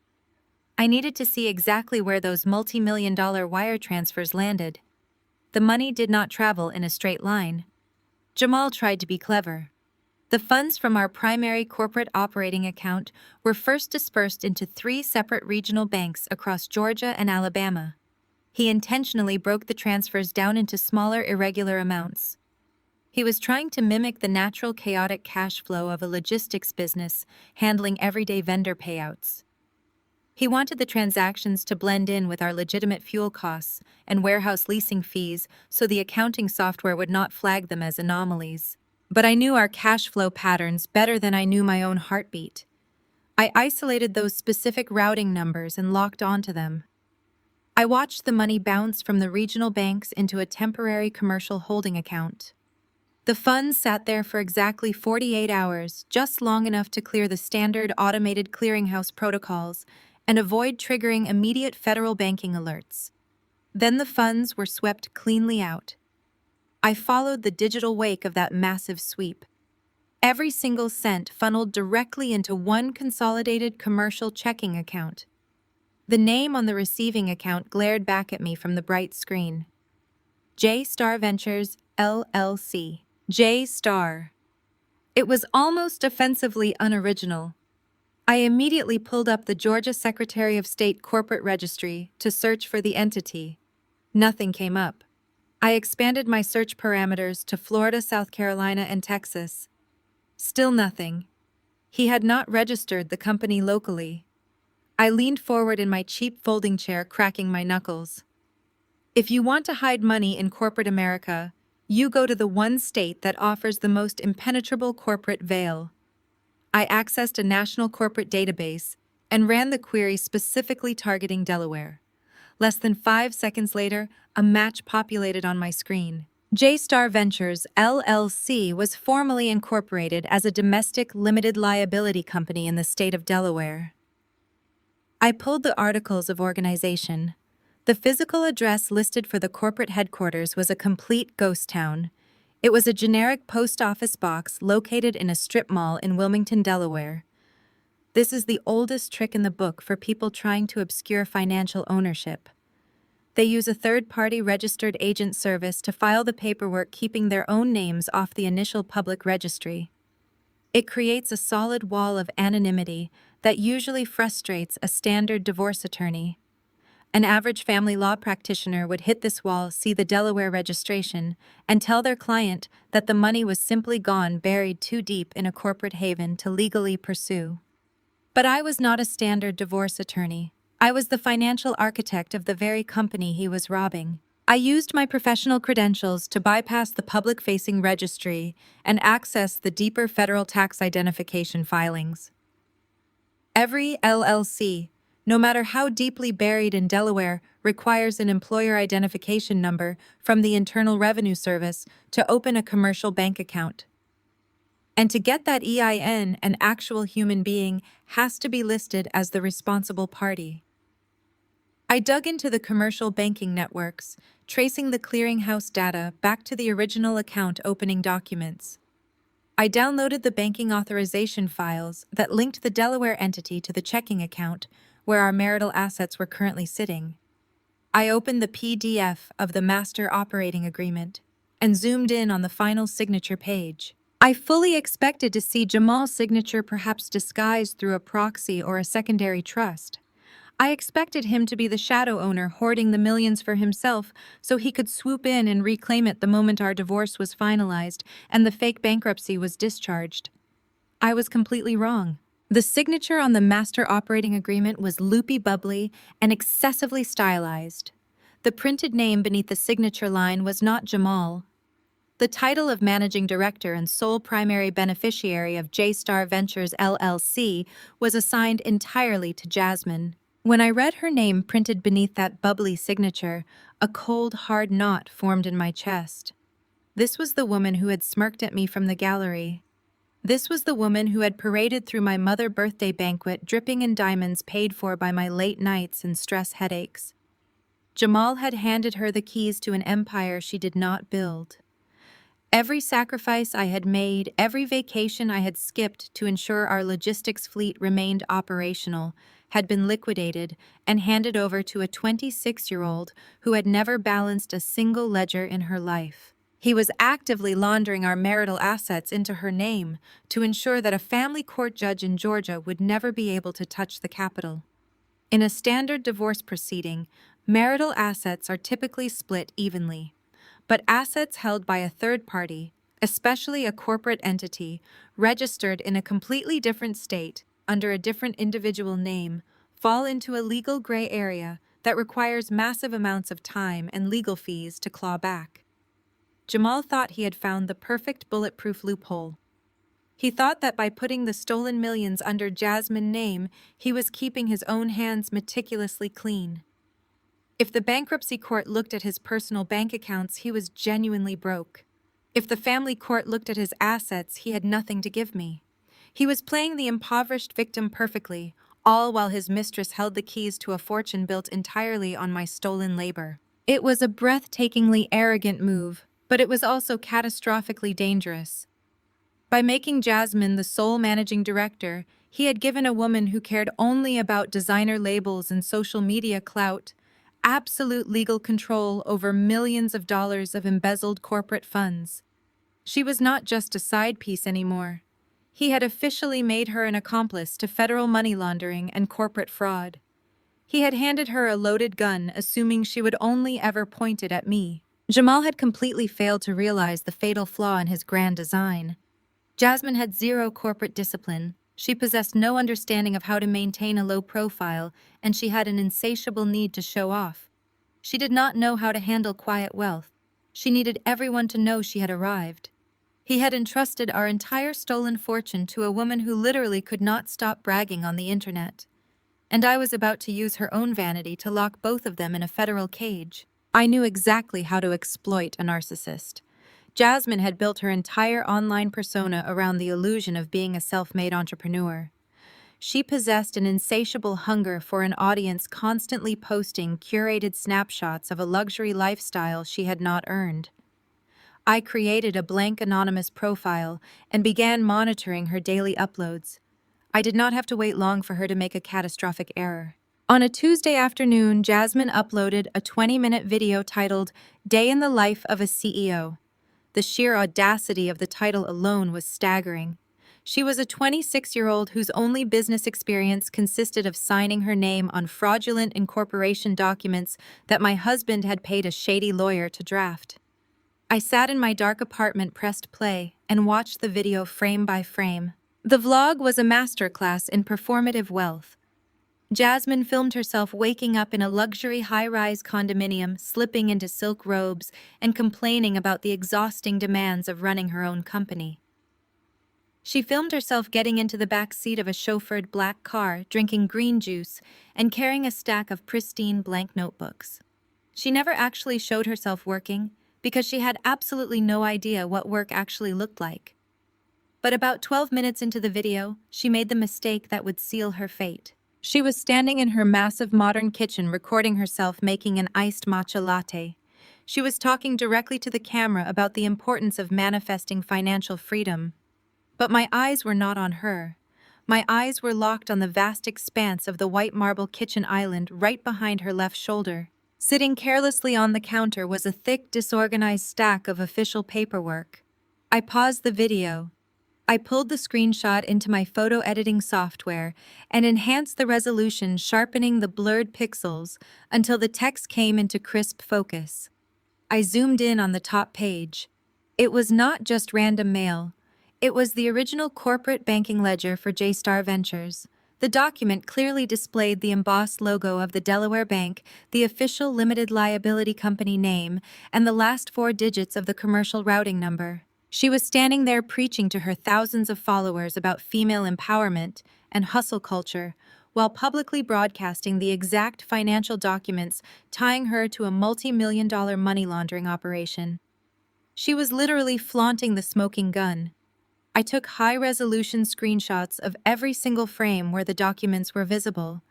I needed to see exactly where those multi-million-dollar wire transfers landed. The money did not travel in a straight line. Jamal tried to be clever. The funds from our primary corporate operating account were first dispersed into 3 separate regional banks across Georgia and Alabama. He intentionally broke the transfers down into smaller, irregular amounts. He was trying to mimic the natural, chaotic cash flow of a logistics business, handling everyday vendor payouts. He wanted the transactions to blend in with our legitimate fuel costs and warehouse leasing fees so the accounting software would not flag them as anomalies. But I knew our cash flow patterns better than I knew my own heartbeat. I isolated those specific routing numbers and locked onto them. I watched the money bounce from the regional banks into a temporary commercial holding account. The funds sat there for exactly 48 hours, just long enough to clear the standard automated clearinghouse protocols and avoid triggering immediate federal banking alerts. Then the funds were swept cleanly out. I followed the digital wake of that massive sweep. Every single cent funneled directly into one consolidated commercial checking account. The name on the receiving account glared back at me from the bright screen. J Star Ventures, LLC. J Star. It was almost offensively unoriginal. I immediately pulled up the Georgia Secretary of State corporate registry to search for the entity. Nothing came up. I expanded my search parameters to Florida, South Carolina, and Texas. Still nothing. He had not registered the company locally. I leaned forward in my cheap folding chair, cracking my knuckles. If you want to hide money in corporate America, you go to the one state that offers the most impenetrable corporate veil. I accessed a national corporate database and ran the query specifically targeting Delaware. Less than 5 seconds later, a match populated on my screen. J Star Ventures, LLC was formally incorporated as a domestic limited liability company in the state of Delaware. I pulled the articles of organization. The physical address listed for the corporate headquarters was a complete ghost town. It was a generic post office box located in a strip mall in Wilmington, Delaware. This is the oldest trick in the book for people trying to obscure financial ownership. They use a third-party registered agent service to file the paperwork, keeping their own names off the initial public registry. It creates a solid wall of anonymity that usually frustrates a standard divorce attorney. An average family law practitioner would hit this wall, see the Delaware registration, and tell their client that the money was simply gone, buried too deep in a corporate haven to legally pursue. But I was not a standard divorce attorney. I was the financial architect of the very company he was robbing. I used my professional credentials to bypass the public-facing registry and access the deeper federal tax identification filings. Every LLC, no matter how deeply buried in Delaware, requires an employer identification number from the Internal Revenue Service to open a commercial bank account. And to get that EIN, an actual human being has to be listed as the responsible party. I dug into the commercial banking networks, tracing the clearinghouse data back to the original account opening documents. I downloaded the banking authorization files that linked the Delaware entity to the checking account where our marital assets were currently sitting. I opened the PDF of the master operating agreement and zoomed in on the final signature page. I fully expected to see Jamal's signature perhaps disguised through a proxy or a secondary trust. I expected him to be the shadow owner hoarding the millions for himself so he could swoop in and reclaim it the moment our divorce was finalized and the fake bankruptcy was discharged. I was completely wrong. The signature on the master operating agreement was loopy-bubbly and excessively stylized. The printed name beneath the signature line was not Jamal. The title of Managing Director and sole primary beneficiary of J-Star Ventures LLC was assigned entirely to Jasmine. When I read her name printed beneath that bubbly signature, a cold, hard knot formed in my chest. This was the woman who had smirked at me from the gallery. This was the woman who had paraded through my mother's birthday banquet dripping in diamonds paid for by my late nights and stress headaches. Jamal had handed her the keys to an empire she did not build. Every sacrifice I had made, every vacation I had skipped to ensure our logistics fleet remained operational, had been liquidated and handed over to a 26-year-old who had never balanced a single ledger in her life. He was actively laundering our marital assets into her name to ensure that a family court judge in Georgia would never be able to touch the capital. In a standard divorce proceeding, marital assets are typically split evenly. But assets held by a third party, especially a corporate entity, registered in a completely different state, under a different individual name, fall into a legal gray area that requires massive amounts of time and legal fees to claw back. Jamal thought he had found the perfect bulletproof loophole. He thought that by putting the stolen millions under Jasmine's name, he was keeping his own hands meticulously clean. If the bankruptcy court looked at his personal bank accounts, he was genuinely broke. If the family court looked at his assets, he had nothing to give me. He was playing the impoverished victim perfectly, all while his mistress held the keys to a fortune built entirely on my stolen labor. It was a breathtakingly arrogant move, but it was also catastrophically dangerous. By making Jasmine the sole managing director, he had given a woman who cared only about designer labels and social media clout absolute legal control over millions of dollars of embezzled corporate funds. She was not just a side piece anymore. He had officially made her an accomplice to federal money laundering and corporate fraud. He had handed her a loaded gun, assuming she would only ever point it at me. Jamal had completely failed to realize the fatal flaw in his grand design. Jasmine had zero corporate discipline. She possessed no understanding of how to maintain a low profile, and she had an insatiable need to show off. She did not know how to handle quiet wealth. She needed everyone to know she had arrived. He had entrusted our entire stolen fortune to a woman who literally could not stop bragging on the internet. And I was about to use her own vanity to lock both of them in a federal cage. I knew exactly how to exploit a narcissist. Jasmine had built her entire online persona around the illusion of being a self-made entrepreneur. She possessed an insatiable hunger for an audience, constantly posting curated snapshots of a luxury lifestyle she had not earned. I created a blank anonymous profile and began monitoring her daily uploads. I did not have to wait long for her to make a catastrophic error. On a Tuesday afternoon, Jasmine uploaded a 20-minute video titled "Day in the Life of a CEO." The sheer audacity of the title alone was staggering. She was a 26-year-old whose only business experience consisted of signing her name on fraudulent incorporation documents that my husband had paid a shady lawyer to draft. I sat in my dark apartment, pressed play, and watched the video frame by frame. The vlog was a masterclass in performative wealth. Jasmine filmed herself waking up in a luxury high-rise condominium, slipping into silk robes, and complaining about the exhausting demands of running her own company. She filmed herself getting into the back seat of a chauffeured black car, drinking green juice, and carrying a stack of pristine blank notebooks. She never actually showed herself working because she had absolutely no idea what work actually looked like. But about 12 minutes into the video, she made the mistake that would seal her fate. She was standing in her massive modern kitchen recording herself making an iced matcha latte. She was talking directly to the camera about the importance of manifesting financial freedom. But my eyes were not on her. My eyes were locked on the vast expanse of the white marble kitchen island right behind her left shoulder. Sitting carelessly on the counter was a thick, disorganized stack of official paperwork. I paused the video. I pulled the screenshot into my photo editing software and enhanced the resolution, sharpening the blurred pixels until the text came into crisp focus. I zoomed in on the top page. It was not just random mail. It was the original corporate banking ledger for J-Star Ventures. The document clearly displayed the embossed logo of the Delaware Bank, the official limited liability company name, and the last 4 digits of the commercial routing number. She was standing there preaching to her thousands of followers about female empowerment and hustle culture, while publicly broadcasting the exact financial documents tying her to a multi-million-dollar money laundering operation. She was literally flaunting the smoking gun. I took high-resolution screenshots of every single frame where the documents were visible.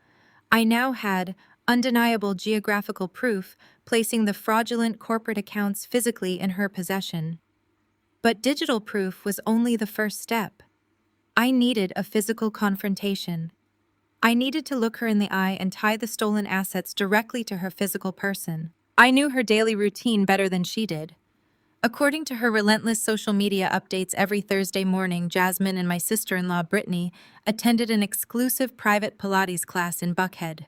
I now had undeniable geographical proof placing the fraudulent corporate accounts physically in her possession. But digital proof was only the first step. I needed a physical confrontation. I needed to look her in the eye and tie the stolen assets directly to her physical person. I knew her daily routine better than she did. According to her relentless social media updates every Thursday morning, Jasmine and my sister-in-law, Brittany, attended an exclusive private Pilates class in Buckhead.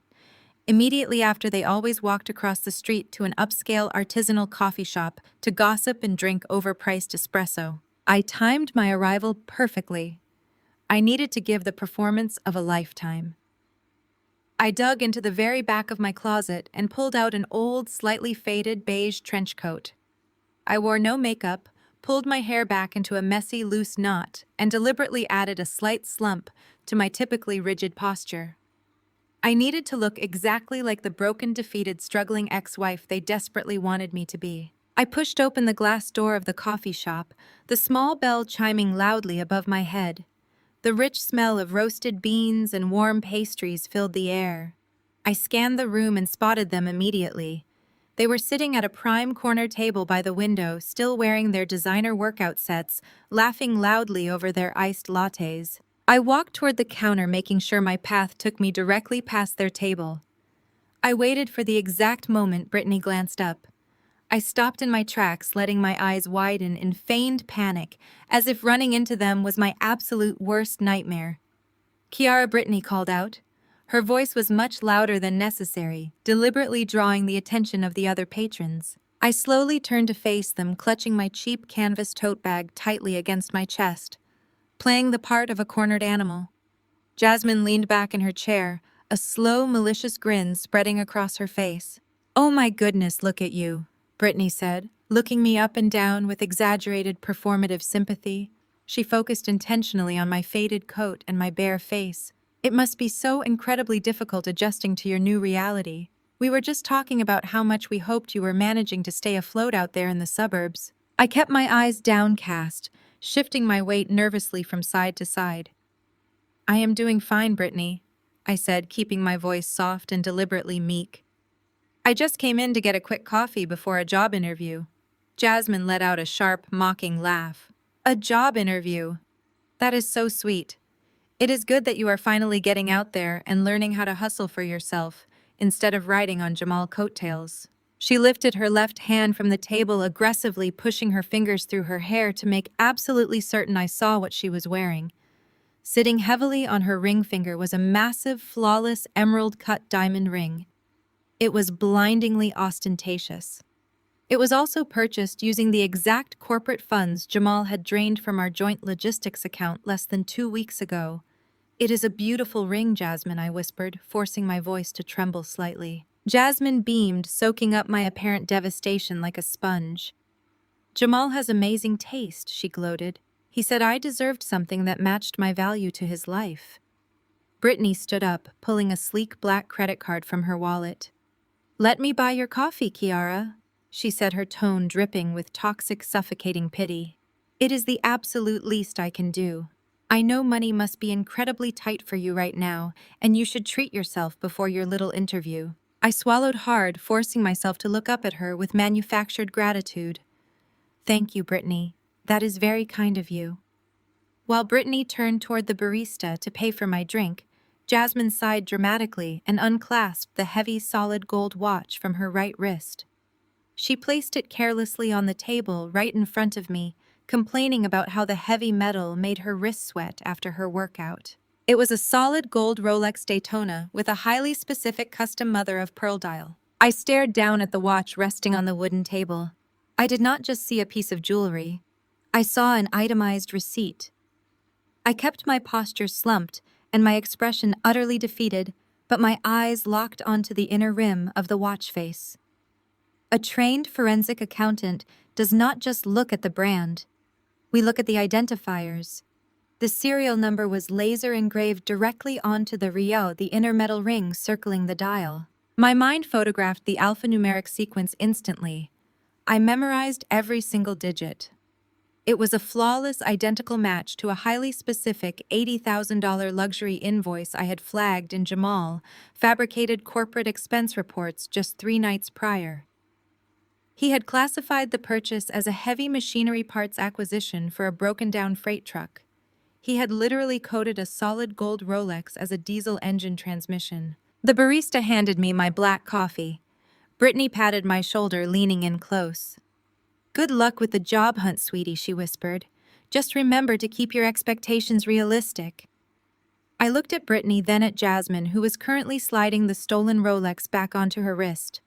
Immediately after, they always walked across the street to an upscale artisanal coffee shop to gossip and drink overpriced espresso. I timed my arrival perfectly. I needed to give the performance of a lifetime. I dug into the very back of my closet and pulled out an old, slightly faded beige trench coat. I wore no makeup, pulled my hair back into a messy, loose knot, and deliberately added a slight slump to my typically rigid posture. I needed to look exactly like the broken, defeated, struggling ex-wife they desperately wanted me to be. I pushed open the glass door of the coffee shop, the small bell chiming loudly above my head. The rich smell of roasted beans and warm pastries filled the air. I scanned the room and spotted them immediately. They were sitting at a prime corner table by the window, still wearing their designer workout sets, laughing loudly over their iced lattes. I walked toward the counter, making sure my path took me directly past their table. I waited for the exact moment Brittany glanced up. I stopped in my tracks, letting my eyes widen in feigned panic, as if running into them was my absolute worst nightmare. "Kiara," Brittany called out. Her voice was much louder than necessary, deliberately drawing the attention of the other patrons. I slowly turned to face them, clutching my cheap canvas tote bag tightly against my chest, playing the part of a cornered animal. Jasmine leaned back in her chair, a slow, malicious grin spreading across her face. "Oh my goodness, look at you," Brittany said, looking me up and down with exaggerated performative sympathy. She focused intentionally on my faded coat and my bare face. "It must be so incredibly difficult adjusting to your new reality. We were just talking about how much we hoped you were managing to stay afloat out there in the suburbs." I kept my eyes downcast, shifting my weight nervously from side to side. "I am doing fine, Brittany," I said, keeping my voice soft and deliberately meek. "I just came in to get a quick coffee before a job interview." Jasmine let out a sharp, mocking laugh. "A job interview? That is so sweet. It is good that you are finally getting out there and learning how to hustle for yourself, instead of riding on Jamal coattails." She lifted her left hand from the table, aggressively pushing her fingers through her hair to make absolutely certain I saw what she was wearing. Sitting heavily on her ring finger was a massive, flawless, emerald-cut diamond ring. It was blindingly ostentatious. It was also purchased using the exact corporate funds Jamal had drained from our joint logistics account less than 2 weeks ago. "It is a beautiful ring, Jasmine," I whispered, forcing my voice to tremble slightly. Jasmine beamed, soaking up my apparent devastation like a sponge. "Jamal has amazing taste," she gloated. "He said I deserved something that matched my value to his life." Brittany stood up, pulling a sleek black credit card from her wallet. "Let me buy your coffee, Kiara," she said, her tone dripping with toxic, suffocating pity. "It is the absolute least I can do. I know money must be incredibly tight for you right now, and you should treat yourself before your little interview." I swallowed hard, forcing myself to look up at her with manufactured gratitude. "Thank you, Brittany. That is very kind of you." While Brittany turned toward the barista to pay for my drink, Jasmine sighed dramatically and unclasped the heavy, solid gold watch from her right wrist. She placed it carelessly on the table right in front of me, complaining about how the heavy metal made her wrist sweat after her workout. It was a solid gold Rolex Daytona with a highly specific custom mother-of-pearl dial. I stared down at the watch resting on the wooden table. I did not just see a piece of jewelry. I saw an itemized receipt. I kept my posture slumped and my expression utterly defeated, but my eyes locked onto the inner rim of the watch face. A trained forensic accountant does not just look at the brand. We look at the identifiers. The serial number was laser engraved directly onto the Rio, the inner metal ring circling the dial. My mind photographed the alphanumeric sequence instantly. I memorized every single digit. It was a flawless, identical match to a highly specific $80,000 luxury invoice I had flagged in Jamal, fabricated corporate expense reports just 3 nights prior. He had classified the purchase as a heavy machinery parts acquisition for a broken-down freight truck. He had literally coded a solid gold Rolex as a diesel engine transmission. The barista handed me my black coffee. Brittany patted my shoulder, leaning in close. "Good luck with the job hunt, sweetie," she whispered. "Just remember to keep your expectations realistic." I looked at Brittany, then at Jasmine, who was currently sliding the stolen Rolex back onto her wrist.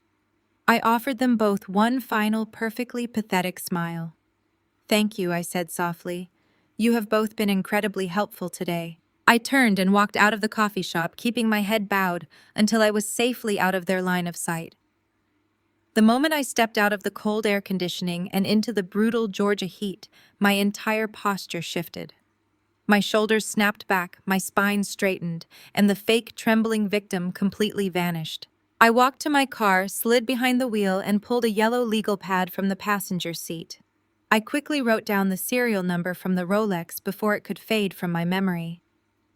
I offered them both one final, perfectly pathetic smile. "Thank you," I said softly. "You have both been incredibly helpful today." I turned and walked out of the coffee shop, keeping my head bowed until I was safely out of their line of sight. The moment I stepped out of the cold air conditioning and into the brutal Georgia heat, my entire posture shifted. My shoulders snapped back, my spine straightened, and the fake trembling victim completely vanished. I walked to my car, slid behind the wheel, and pulled a yellow legal pad from the passenger seat. I quickly wrote down the serial number from the Rolex before it could fade from my memory.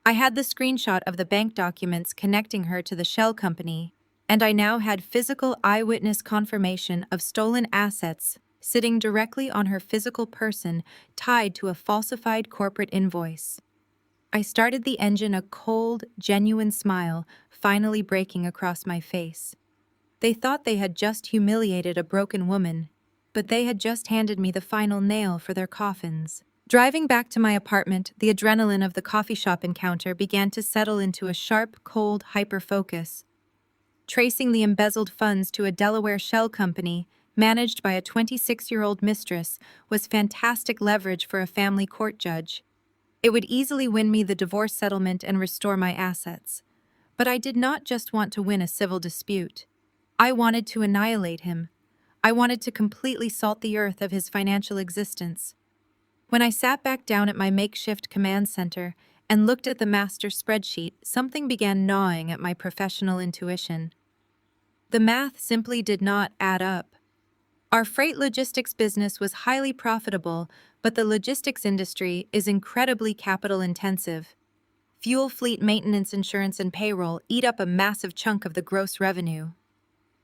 I had the screenshot of the bank documents connecting her to the shell company, and I now had physical eyewitness confirmation of stolen assets sitting directly on her physical person, tied to a falsified corporate invoice. I started the engine, a cold, genuine smile finally breaking across my face. They thought they had just humiliated a broken woman, but they had just handed me the final nail for their coffins. Driving back to my apartment, the adrenaline of the coffee shop encounter began to settle into a sharp, cold hyper-focus. Tracing the embezzled funds to a Delaware shell company managed by a 26-year-old mistress was fantastic leverage for a family court judge. It would easily win me the divorce settlement and restore my assets. But I did not just want to win a civil dispute. I wanted to annihilate him. I wanted to completely salt the earth of his financial existence. When I sat back down at my makeshift command center and looked at the master spreadsheet, something began gnawing at my professional intuition. The math simply did not add up. Our freight logistics business was highly profitable, but the logistics industry is incredibly capital-intensive. Fuel fleet maintenance, insurance, and payroll eat up a massive chunk of the gross revenue.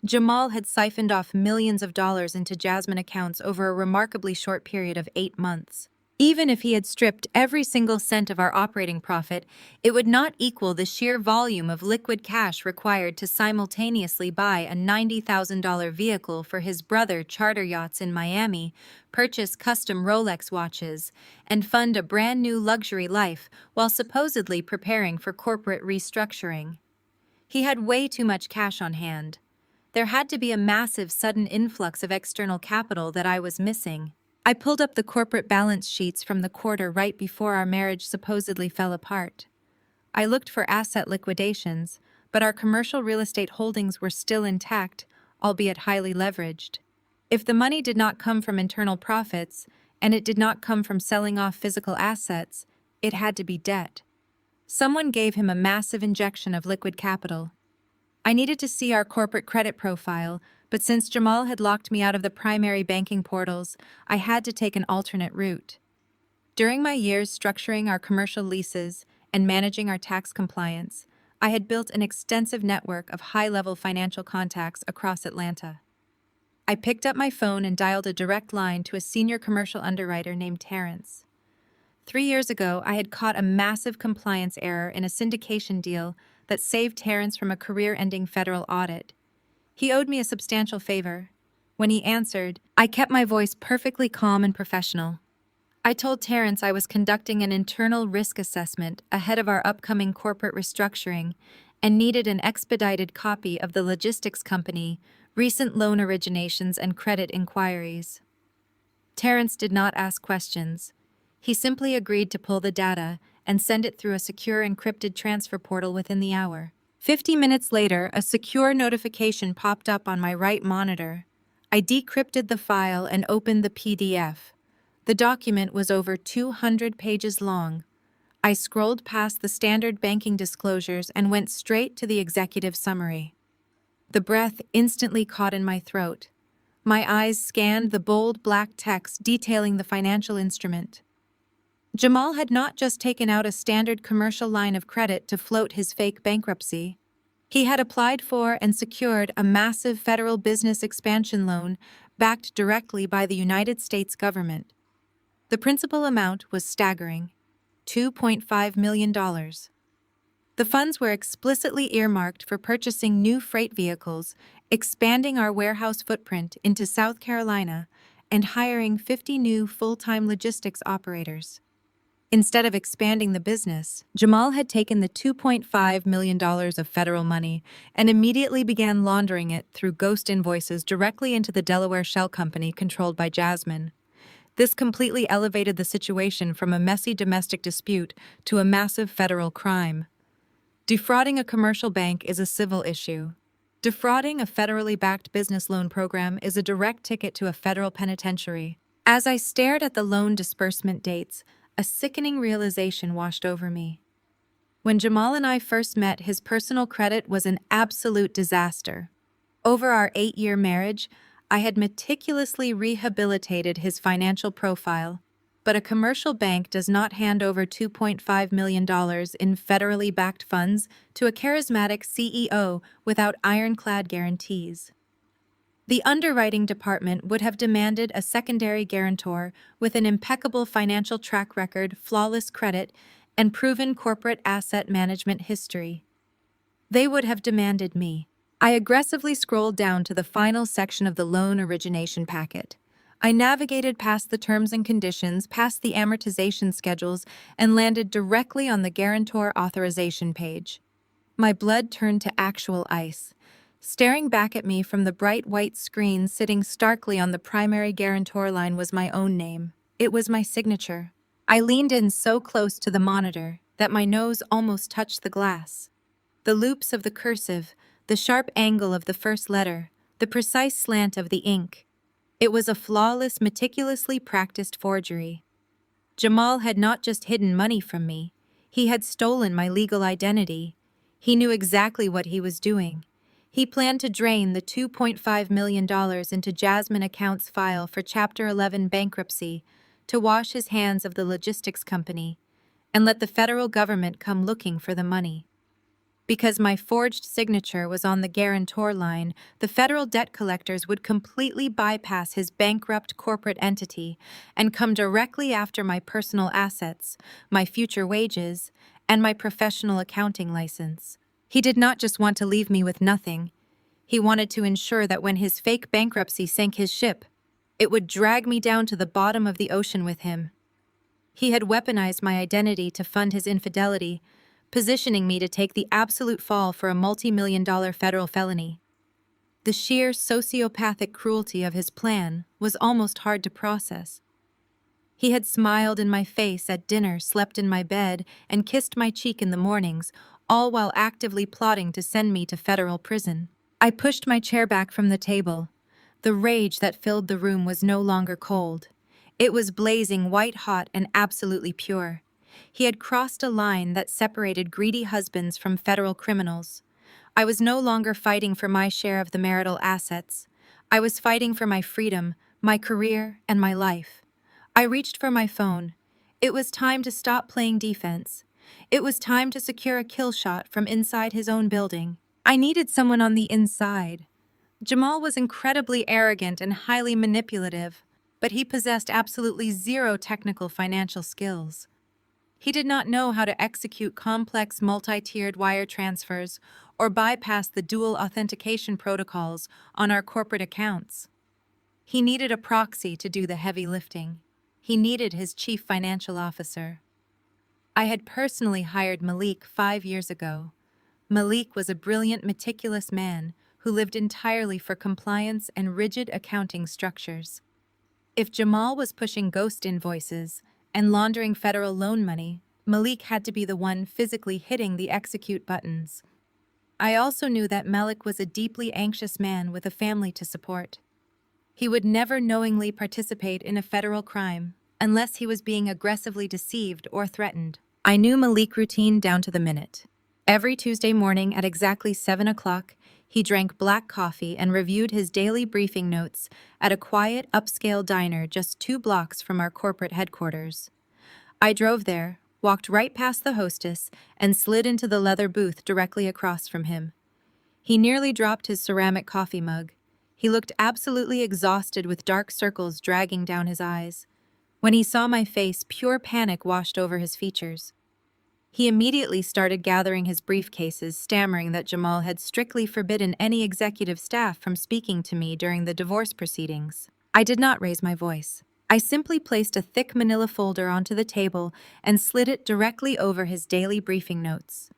Jamal had siphoned off millions of dollars into Jasmine accounts over a remarkably short period of 8 months. Even if he had stripped every single cent of our operating profit, it would not equal the sheer volume of liquid cash required to simultaneously buy a $90,000 vehicle for his brother, charter yachts in Miami, purchase custom Rolex watches, and fund a brand new luxury life while supposedly preparing for corporate restructuring. He had way too much cash on hand. There had to be a massive, sudden influx of external capital that I was missing. I pulled up the corporate balance sheets from the quarter right before our marriage supposedly fell apart. I looked for asset liquidations, but our commercial real estate holdings were still intact, albeit highly leveraged. If the money did not come from internal profits, and it did not come from selling off physical assets, it had to be debt. Someone gave him a massive injection of liquid capital. I needed to see our corporate credit profile, but since Jamal had locked me out of the primary banking portals, I had to take an alternate route. During my years structuring our commercial leases and managing our tax compliance, I had built an extensive network of high-level financial contacts across Atlanta. I picked up my phone and dialed a direct line to a senior commercial underwriter named Terrence. 3 years ago, I had caught a massive compliance error in a syndication deal that saved Terrence from a career-ending federal audit. He owed me a substantial favor. When he answered, I kept my voice perfectly calm and professional. I told Terrence I was conducting an internal risk assessment ahead of our upcoming corporate restructuring and needed an expedited copy of the logistics company, recent loan originations, and credit inquiries. Terrence did not ask questions. He simply agreed to pull the data and send it through a secure encrypted transfer portal within the hour. 50 minutes later, a secure notification popped up on my right monitor. I decrypted the file and opened the PDF. The document was over 200 pages long. I scrolled past the standard banking disclosures and went straight to the executive summary. The breath instantly caught in my throat. My eyes scanned the bold black text detailing the financial instrument. Jamal had not just taken out a standard commercial line of credit to float his fake bankruptcy. He had applied for and secured a massive federal business expansion loan backed directly by the United States government. The principal amount was staggering, $2.5 million. The funds were explicitly earmarked for purchasing new freight vehicles, expanding our warehouse footprint into South Carolina, and hiring 50 new full-time logistics operators. Instead of expanding the business, Jamal had taken the $2.5 million of federal money and immediately began laundering it through ghost invoices directly into the Delaware shell company controlled by Jasmine. This completely elevated the situation from a messy domestic dispute to a massive federal crime. Defrauding a commercial bank is a civil issue. Defrauding a federally backed business loan program is a direct ticket to a federal penitentiary. As I stared at the loan disbursement dates, a sickening realization washed over me. When Jamal and I first met, his personal credit was an absolute disaster. Over our 8-year marriage, I had meticulously rehabilitated his financial profile, but a commercial bank does not hand over $2.5 million in federally backed funds to a charismatic CEO without ironclad guarantees. The underwriting department would have demanded a secondary guarantor with an impeccable financial track record, flawless credit, and proven corporate asset management history. They would have demanded me. I aggressively scrolled down to the final section of the loan origination packet. I navigated past the terms and conditions, past the amortization schedules, and landed directly on the guarantor authorization page. My blood turned to actual ice. Staring back at me from the bright white screen sitting starkly on the primary guarantor line was my own name. It was my signature. I leaned in so close to the monitor that my nose almost touched the glass. The loops of the cursive, the sharp angle of the first letter, the precise slant of the ink. It was a flawless, meticulously practiced forgery. Jamal had not just hidden money from me. He had stolen my legal identity. He knew exactly what he was doing. He planned to drain the $2.5 million into Jasmine Account's file for Chapter 11 bankruptcy, to wash his hands of the logistics company, and let the federal government come looking for the money. Because my forged signature was on the guarantor line, the federal debt collectors would completely bypass his bankrupt corporate entity and come directly after my personal assets, my future wages, and my professional accounting license. He did not just want to leave me with nothing. He wanted to ensure that when his fake bankruptcy sank his ship, it would drag me down to the bottom of the ocean with him. He had weaponized my identity to fund his infidelity, positioning me to take the absolute fall for a multi-million-dollar federal felony. The sheer sociopathic cruelty of his plan was almost hard to process. He had smiled in my face at dinner, slept in my bed, and kissed my cheek in the mornings, all while actively plotting to send me to federal prison. I pushed my chair back from the table. The rage that filled the room was no longer cold. It was blazing white-hot and absolutely pure. He had crossed a line that separated greedy husbands from federal criminals. I was no longer fighting for my share of the marital assets. I was fighting for my freedom, my career, and my life. I reached for my phone. It was time to stop playing defense. It was time to secure a kill shot from inside his own building. I needed someone on the inside. Jamal was incredibly arrogant and highly manipulative, but he possessed absolutely zero technical financial skills. He did not know how to execute complex multi-tiered wire transfers or bypass the dual authentication protocols on our corporate accounts. He needed a proxy to do the heavy lifting. He needed his chief financial officer. I had personally hired Malik 5 years ago. Malik was a brilliant, meticulous man who lived entirely for compliance and rigid accounting structures. If Jamal was pushing ghost invoices and laundering federal loan money, Malik had to be the one physically hitting the execute buttons. I also knew that Malik was a deeply anxious man with a family to support. He would never knowingly participate in a federal crime unless he was being aggressively deceived or threatened. I knew Malik's routine down to the minute. Every Tuesday morning at exactly 7 o'clock, he drank black coffee and reviewed his daily briefing notes at a quiet, upscale diner just 2 blocks from our corporate headquarters. I drove there, walked right past the hostess, and slid into the leather booth directly across from him. He nearly dropped his ceramic coffee mug. He looked absolutely exhausted with dark circles dragging down his eyes. When he saw my face, pure panic washed over his features. He immediately started gathering his briefcases, stammering that Jamal had strictly forbidden any executive staff from speaking to me during the divorce proceedings. I did not raise my voice. I simply placed a thick manila folder onto the table and slid it directly over his daily briefing notes.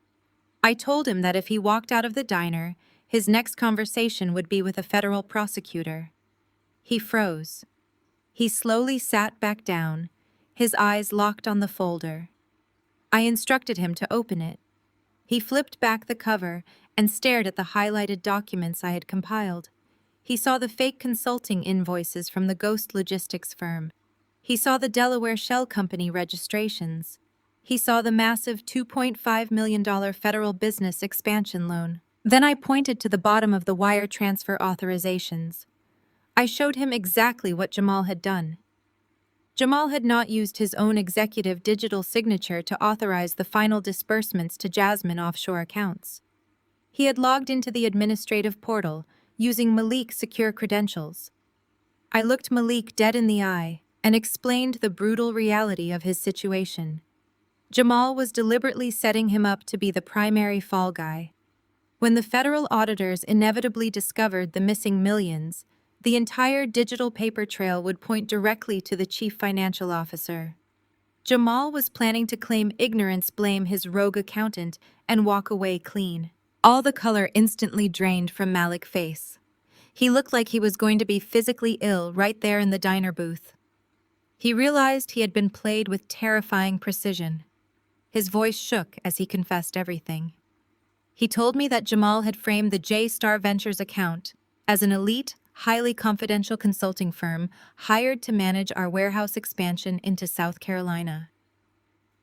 I told him that if he walked out of the diner, his next conversation would be with a federal prosecutor. He froze. He slowly sat back down, his eyes locked on the folder. I instructed him to open it. He flipped back the cover and stared at the highlighted documents I had compiled. He saw the fake consulting invoices from the ghost logistics firm. He saw the Delaware Shell Company registrations. He saw the massive $2.5 million federal business expansion loan. Then I pointed to the bottom of the wire transfer authorizations. I showed him exactly what Jamal had done. Jamal had not used his own executive digital signature to authorize the final disbursements to Jasmine offshore accounts. He had logged into the administrative portal, using Malik's secure credentials. I looked Malik dead in the eye and explained the brutal reality of his situation. Jamal was deliberately setting him up to be the primary fall guy. When the federal auditors inevitably discovered the missing millions, the entire digital paper trail would point directly to the chief financial officer. Jamal was planning to claim ignorance, blame his rogue accountant, and walk away clean. All the color instantly drained from Malik's face. He looked like he was going to be physically ill right there in the diner booth. He realized he had been played with terrifying precision. His voice shook as he confessed everything. He told me that Jamal had framed the J-Star Ventures account as an elite, highly confidential consulting firm hired to manage our warehouse expansion into South Carolina.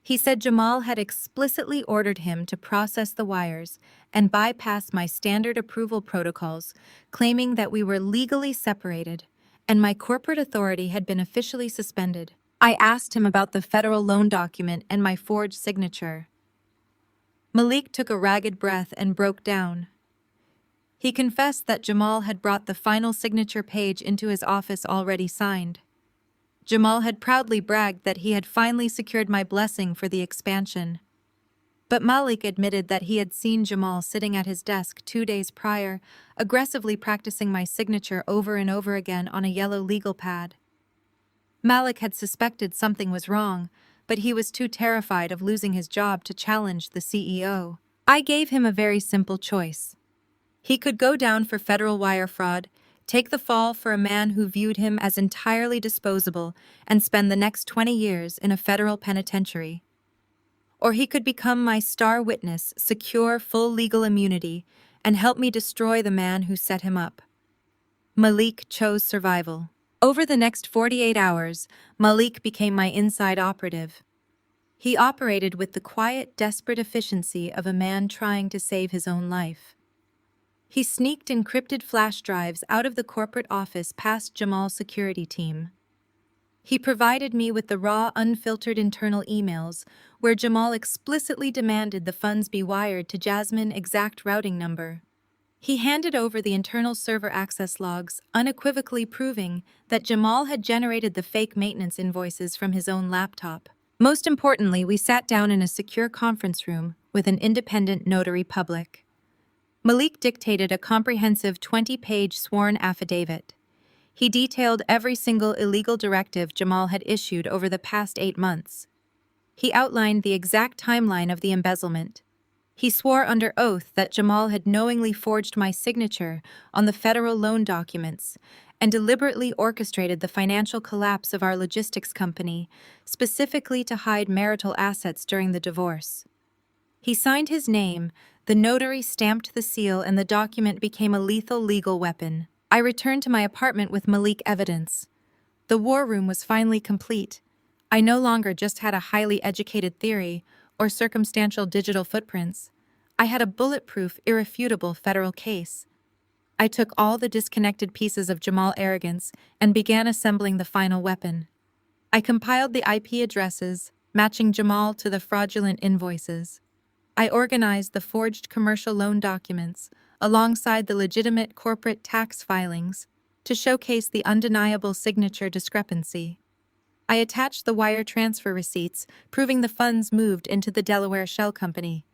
He said Jamal had explicitly ordered him to process the wires and bypass my standard approval protocols, claiming that we were legally separated and my corporate authority had been officially suspended. I asked him about the federal loan document and my forged signature. Malik took a ragged breath and broke down. He confessed that Jamal had brought the final signature page into his office already signed. Jamal had proudly bragged that he had finally secured my blessing for the expansion. But Malik admitted that he had seen Jamal sitting at his desk 2 days prior, aggressively practicing my signature over and over again on a yellow legal pad. Malik had suspected something was wrong, but he was too terrified of losing his job to challenge the CEO. I gave him a very simple choice. He could go down for federal wire fraud, take the fall for a man who viewed him as entirely disposable and spend the next 20 years in a federal penitentiary. Or he could become my star witness, secure full legal immunity, and help me destroy the man who set him up. Malik chose survival. Over the next 48 hours, Malik became my inside operative. He operated with the quiet, desperate efficiency of a man trying to save his own life. He sneaked encrypted flash drives out of the corporate office past Jamal's security team. He provided me with the raw, unfiltered internal emails where Jamal explicitly demanded the funds be wired to Jasmine's exact routing number. He handed over the internal server access logs, unequivocally proving that Jamal had generated the fake maintenance invoices from his own laptop. Most importantly, we sat down in a secure conference room with an independent notary public. Malik dictated a comprehensive 20-page sworn affidavit. He detailed every single illegal directive Jamal had issued over the past 8 months. He outlined the exact timeline of the embezzlement. He swore under oath that Jamal had knowingly forged my signature on the federal loan documents and deliberately orchestrated the financial collapse of our logistics company, specifically to hide marital assets during the divorce. He signed his name, the notary stamped the seal, and the document became a lethal legal weapon. I returned to my apartment with Malik evidence. The war room was finally complete. I no longer just had a highly educated theory or circumstantial digital footprints. I had a bulletproof, irrefutable federal case. I took all the disconnected pieces of Jamal arrogance and began assembling the final weapon. I compiled the IP addresses, matching Jamal to the fraudulent invoices. I organized the forged commercial loan documents alongside the legitimate corporate tax filings to showcase the undeniable signature discrepancy. I attached the wire transfer receipts, proving the funds moved into the Delaware Shell Company.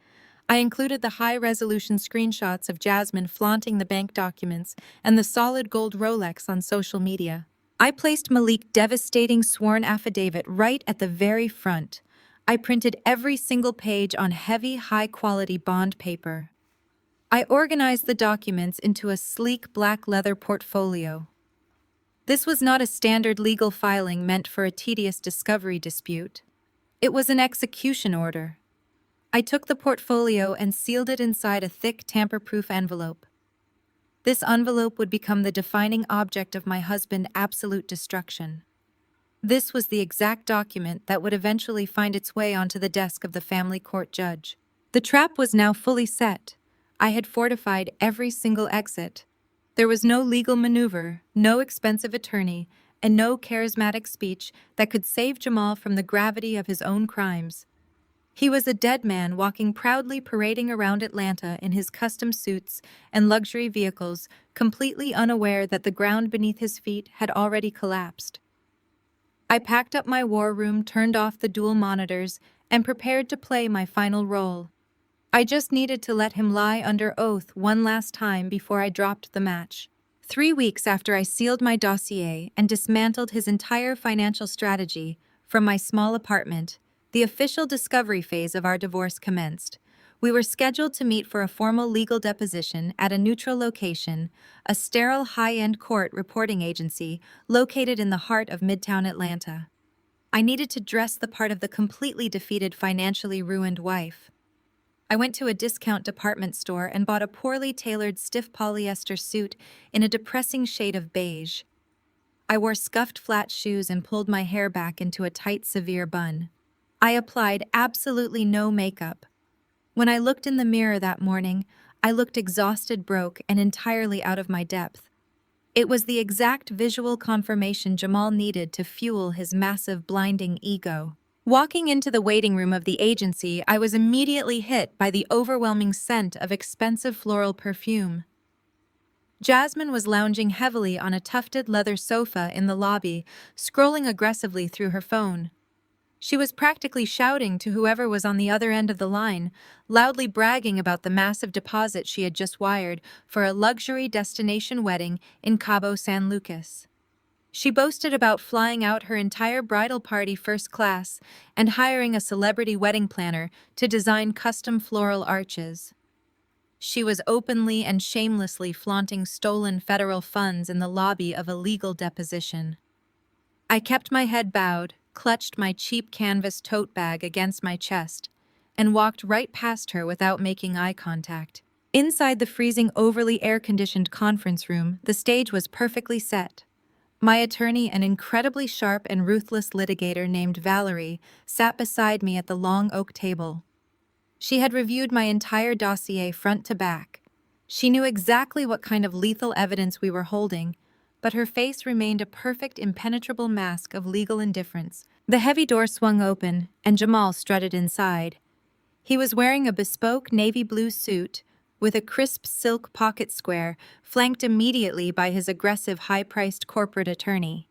I included the high-resolution screenshots of Jasmine flaunting the bank documents and the solid gold Rolex on social media. I placed Malik's devastating sworn affidavit right at the very front. I printed every single page on heavy, high-quality bond paper. I organized the documents into a sleek black leather portfolio. This was not a standard legal filing meant for a tedious discovery dispute. It was an execution order. I took the portfolio and sealed it inside a thick, tamper-proof envelope. This envelope would become the defining object of my husband's absolute destruction. This was the exact document that would eventually find its way onto the desk of the family court judge. The trap was now fully set. I had fortified every single exit. There was no legal maneuver, no expensive attorney, and no charismatic speech that could save Jamal from the gravity of his own crimes. He was a dead man walking proudly parading around Atlanta in his custom suits and luxury vehicles, completely unaware that the ground beneath his feet had already collapsed. I packed up my war room, turned off the dual monitors, and prepared to play my final role. I just needed to let him lie under oath one last time before I dropped the match. 3 weeks after I sealed my dossier and dismantled his entire financial strategy from my small apartment, the official discovery phase of our divorce commenced. We were scheduled to meet for a formal legal deposition at a neutral location, a sterile high-end court reporting agency located in the heart of Midtown Atlanta. I needed to dress the part of the completely defeated, financially ruined wife. I went to a discount department store and bought a poorly tailored stiff polyester suit in a depressing shade of beige. I wore scuffed flat shoes and pulled my hair back into a tight, severe bun. I applied absolutely no makeup. When I looked in the mirror that morning, I looked exhausted, broke, and entirely out of my depth. It was the exact visual confirmation Jamal needed to fuel his massive, blinding ego. Walking into the waiting room of the agency, I was immediately hit by the overwhelming scent of expensive floral perfume. Jasmine was lounging heavily on a tufted leather sofa in the lobby, scrolling aggressively through her phone. She was practically shouting to whoever was on the other end of the line, loudly bragging about the massive deposit she had just wired for a luxury destination wedding in Cabo San Lucas. She boasted about flying out her entire bridal party first class and hiring a celebrity wedding planner to design custom floral arches. She was openly and shamelessly flaunting stolen federal funds in the lobby of a legal deposition. I kept my head bowed, clutched my cheap canvas tote bag against my chest, and walked right past her without making eye contact. Inside the freezing, overly air-conditioned conference room, the stage was perfectly set. My attorney, an incredibly sharp and ruthless litigator named Valerie, sat beside me at the long oak table. She had reviewed my entire dossier front to back. She knew exactly what kind of lethal evidence we were holding, but her face remained a perfect, impenetrable mask of legal indifference. The heavy door swung open, and Jamal strutted inside. He was wearing a bespoke navy blue suit with a crisp silk pocket square, flanked immediately by his aggressive, high-priced corporate attorney.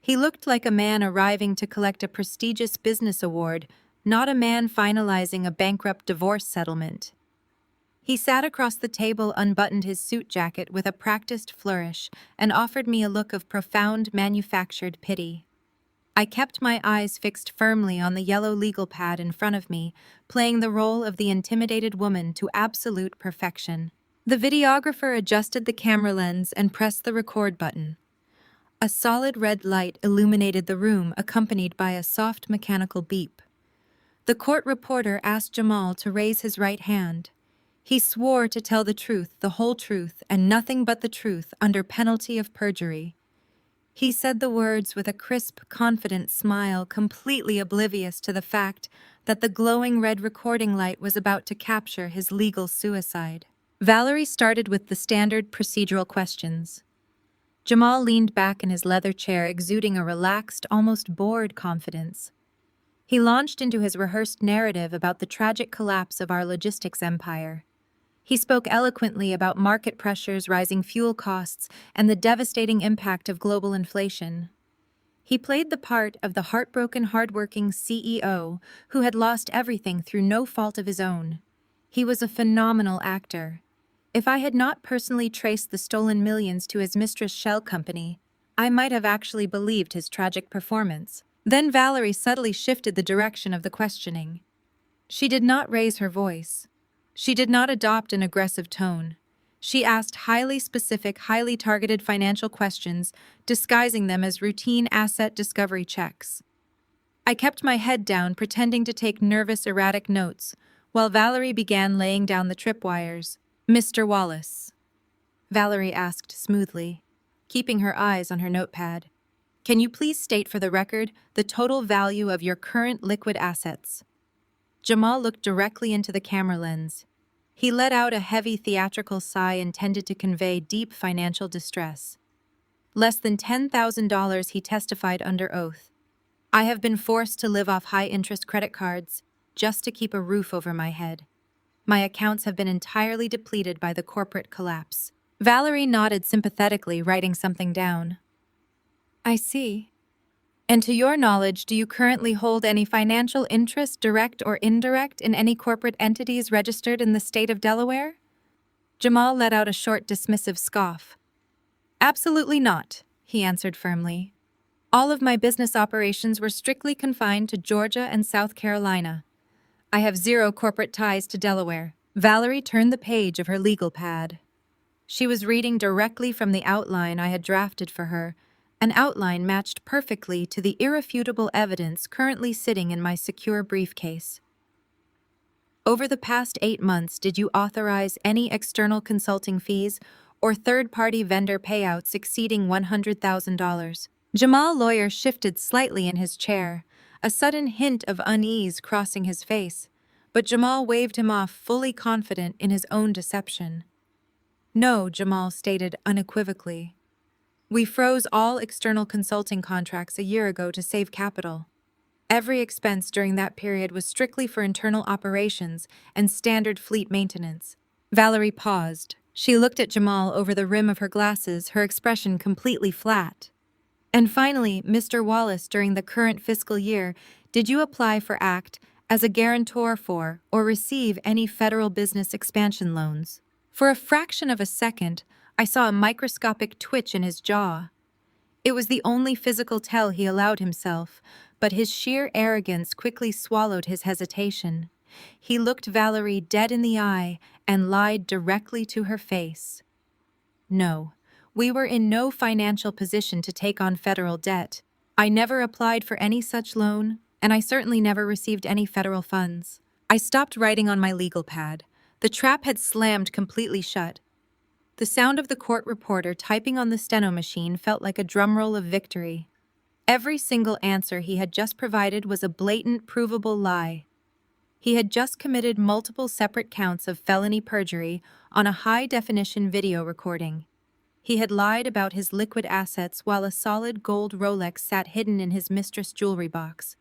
He looked like a man arriving to collect a prestigious business award, not a man finalizing a bankrupt divorce settlement. He sat across the table, unbuttoned his suit jacket with a practiced flourish, and offered me a look of profound, manufactured pity. I kept my eyes fixed firmly on the yellow legal pad in front of me, playing the role of the intimidated woman to absolute perfection. The videographer adjusted the camera lens and pressed the record button. A solid red light illuminated the room, accompanied by a soft mechanical beep. The court reporter asked Jamal to raise his right hand. He swore to tell the truth, the whole truth, and nothing but the truth under penalty of perjury. He said the words with a crisp, confident smile, completely oblivious to the fact that the glowing red recording light was about to capture his legal suicide. Valerie started with the standard procedural questions. Jamal leaned back in his leather chair, exuding a relaxed, almost bored confidence. He launched into his rehearsed narrative about the tragic collapse of our logistics empire. He spoke eloquently about market pressures, rising fuel costs, and the devastating impact of global inflation. He played the part of the heartbroken, hardworking CEO who had lost everything through no fault of his own. He was a phenomenal actor. If I had not personally traced the stolen millions to his mistress shell company, I might have actually believed his tragic performance. Then Valerie subtly shifted the direction of the questioning. She did not raise her voice. She did not adopt an aggressive tone. She asked highly specific, highly targeted financial questions, disguising them as routine asset discovery checks. I kept my head down, pretending to take nervous, erratic notes, while Valerie began laying down the tripwires. "Mr. Wallace," Valerie asked smoothly, keeping her eyes on her notepad, "can you please state for the record the total value of your current liquid assets?" Jamal looked directly into the camera lens. He let out a heavy theatrical sigh intended to convey deep financial distress. "Less than $10,000, he testified under oath. "I have been forced to live off high-interest credit cards just to keep a roof over my head. My accounts have been entirely depleted by the corporate collapse." Valerie nodded sympathetically, writing something down. "I see. And to your knowledge, do you currently hold any financial interest, direct or indirect, in any corporate entities registered in the state of Delaware?" Jamal let out a short, dismissive scoff. "Absolutely not," he answered firmly. "All of my business operations were strictly confined to Georgia and South Carolina. I have zero corporate ties to Delaware." Valerie turned the page of her legal pad. She was reading directly from the outline I had drafted for her, an outline matched perfectly to the irrefutable evidence currently sitting in my secure briefcase. "Over the past 8 months, did you authorize any external consulting fees or third-party vendor payouts exceeding $100,000? Jamal lawyer shifted slightly in his chair, a sudden hint of unease crossing his face, but Jamal waved him off, fully confident in his own deception. "No," Jamal stated unequivocally. "We froze all external consulting contracts a year ago to save capital. Every expense during that period was strictly for internal operations and standard fleet maintenance." Valerie paused. She looked at Jamal over the rim of her glasses, her expression completely flat. "And finally, Mr. Wallace, during the current fiscal year, did you apply for ACT as a guarantor for or receive any federal business expansion loans?" For a fraction of a second, I saw a microscopic twitch in his jaw. It was the only physical tell he allowed himself, but his sheer arrogance quickly swallowed his hesitation. He looked Valerie dead in the eye and lied directly to her face. No, we were in no financial position to take on federal debt. I never applied for any such loan, and I certainly never received any federal funds. I stopped writing on my legal pad. The trap had slammed completely shut. The sound of the court reporter typing on the steno machine felt like a drumroll of victory. Every single answer he had just provided was a blatant, provable lie. He had just committed multiple separate counts of felony perjury on a high-definition video recording. He had lied about his liquid assets while a solid gold Rolex sat hidden in his mistress' jewelry box.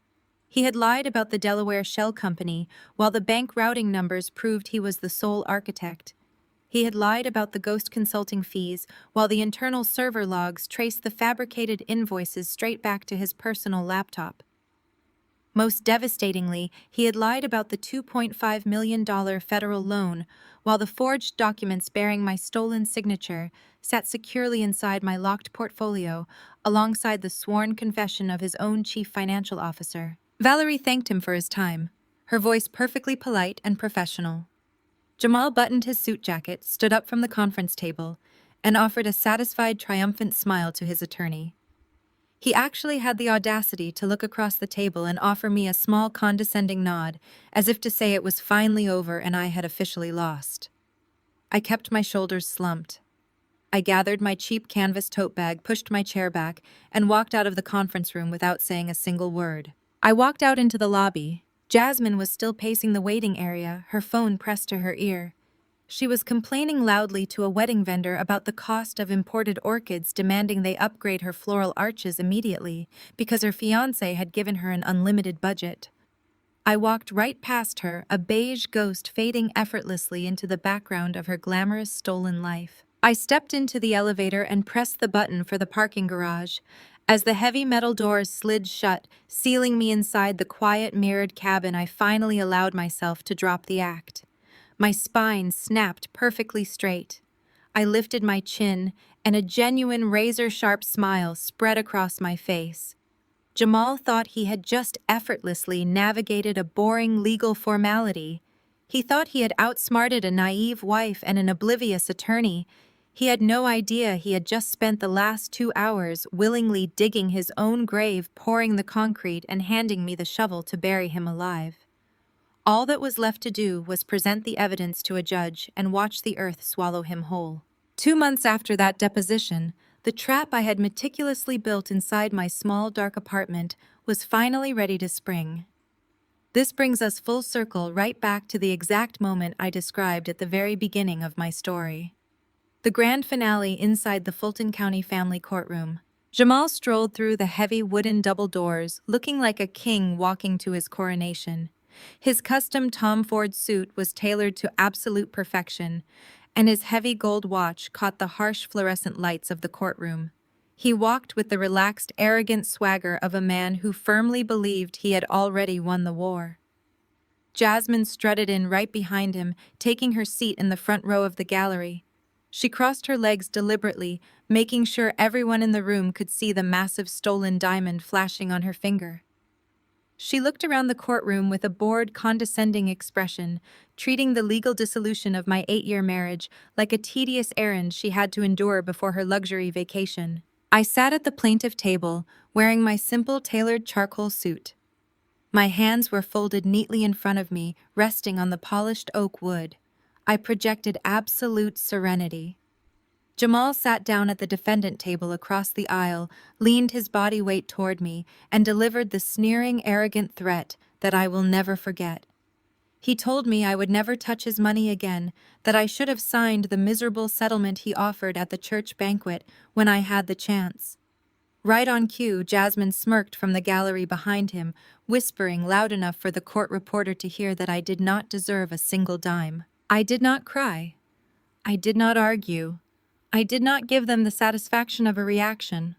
He had lied about the Delaware Shell Company while the bank routing numbers proved he was the sole architect. He had lied about the ghost consulting fees while the internal server logs traced the fabricated invoices straight back to his personal laptop. Most devastatingly, he had lied about the $2.5 million federal loan, while the forged documents bearing my stolen signature sat securely inside my locked portfolio, alongside the sworn confession of his own chief financial officer. Valerie thanked him for his time, her voice perfectly polite and professional. Jamal buttoned his suit jacket, stood up from the conference table, and offered a satisfied, triumphant smile to his attorney. He actually had the audacity to look across the table and offer me a small condescending nod, as if to say it was finally over and I had officially lost. I kept my shoulders slumped. I gathered my cheap canvas tote bag, pushed my chair back, and walked out of the conference room without saying a single word. I walked out into the lobby. Jasmine was still pacing the waiting area, her phone pressed to her ear. She was complaining loudly to a wedding vendor about the cost of imported orchids, demanding they upgrade her floral arches immediately because her fiancé had given her an unlimited budget. I walked right past her, a beige ghost fading effortlessly into the background of her glamorous stolen life. I stepped into the elevator and pressed the button for the parking garage. As the heavy metal doors slid shut, sealing me inside the quiet, mirrored cabin, I finally allowed myself to drop the act. My spine snapped perfectly straight. I lifted my chin, and a genuine razor-sharp smile spread across my face. Jamal thought he had just effortlessly navigated a boring legal formality. He thought he had outsmarted a naive wife and an oblivious attorney. He had no idea he had just spent the last 2 hours willingly digging his own grave, pouring the concrete, and handing me the shovel to bury him alive. All that was left to do was present the evidence to a judge and watch the earth swallow him whole. 2 months after that deposition, the trap I had meticulously built inside my small, dark apartment was finally ready to spring. This brings us full circle right back to the exact moment I described at the very beginning of my story. The grand finale inside the Fulton County family courtroom. Jamal strolled through the heavy wooden double doors, looking like a king walking to his coronation. His custom Tom Ford suit was tailored to absolute perfection, and his heavy gold watch caught the harsh fluorescent lights of the courtroom. He walked with the relaxed, arrogant swagger of a man who firmly believed he had already won the war. Jasmine strutted in right behind him, taking her seat in the front row of the gallery. She crossed her legs deliberately, making sure everyone in the room could see the massive stolen diamond flashing on her finger. She looked around the courtroom with a bored, condescending expression, treating the legal dissolution of my 8-year marriage like a tedious errand she had to endure before her luxury vacation. I sat at the plaintiff table, wearing my simple tailored charcoal suit. My hands were folded neatly in front of me, resting on the polished oak wood. I projected absolute serenity. Jamal sat down at the defendant table across the aisle, leaned his body weight toward me, and delivered the sneering, arrogant threat that I will never forget. He told me I would never touch his money again, that I should have signed the miserable settlement he offered at the church banquet when I had the chance. Right on cue, Jasmine smirked from the gallery behind him, whispering loud enough for the court reporter to hear that I did not deserve a single dime. I did not cry. I did not argue. I did not give them the satisfaction of a reaction.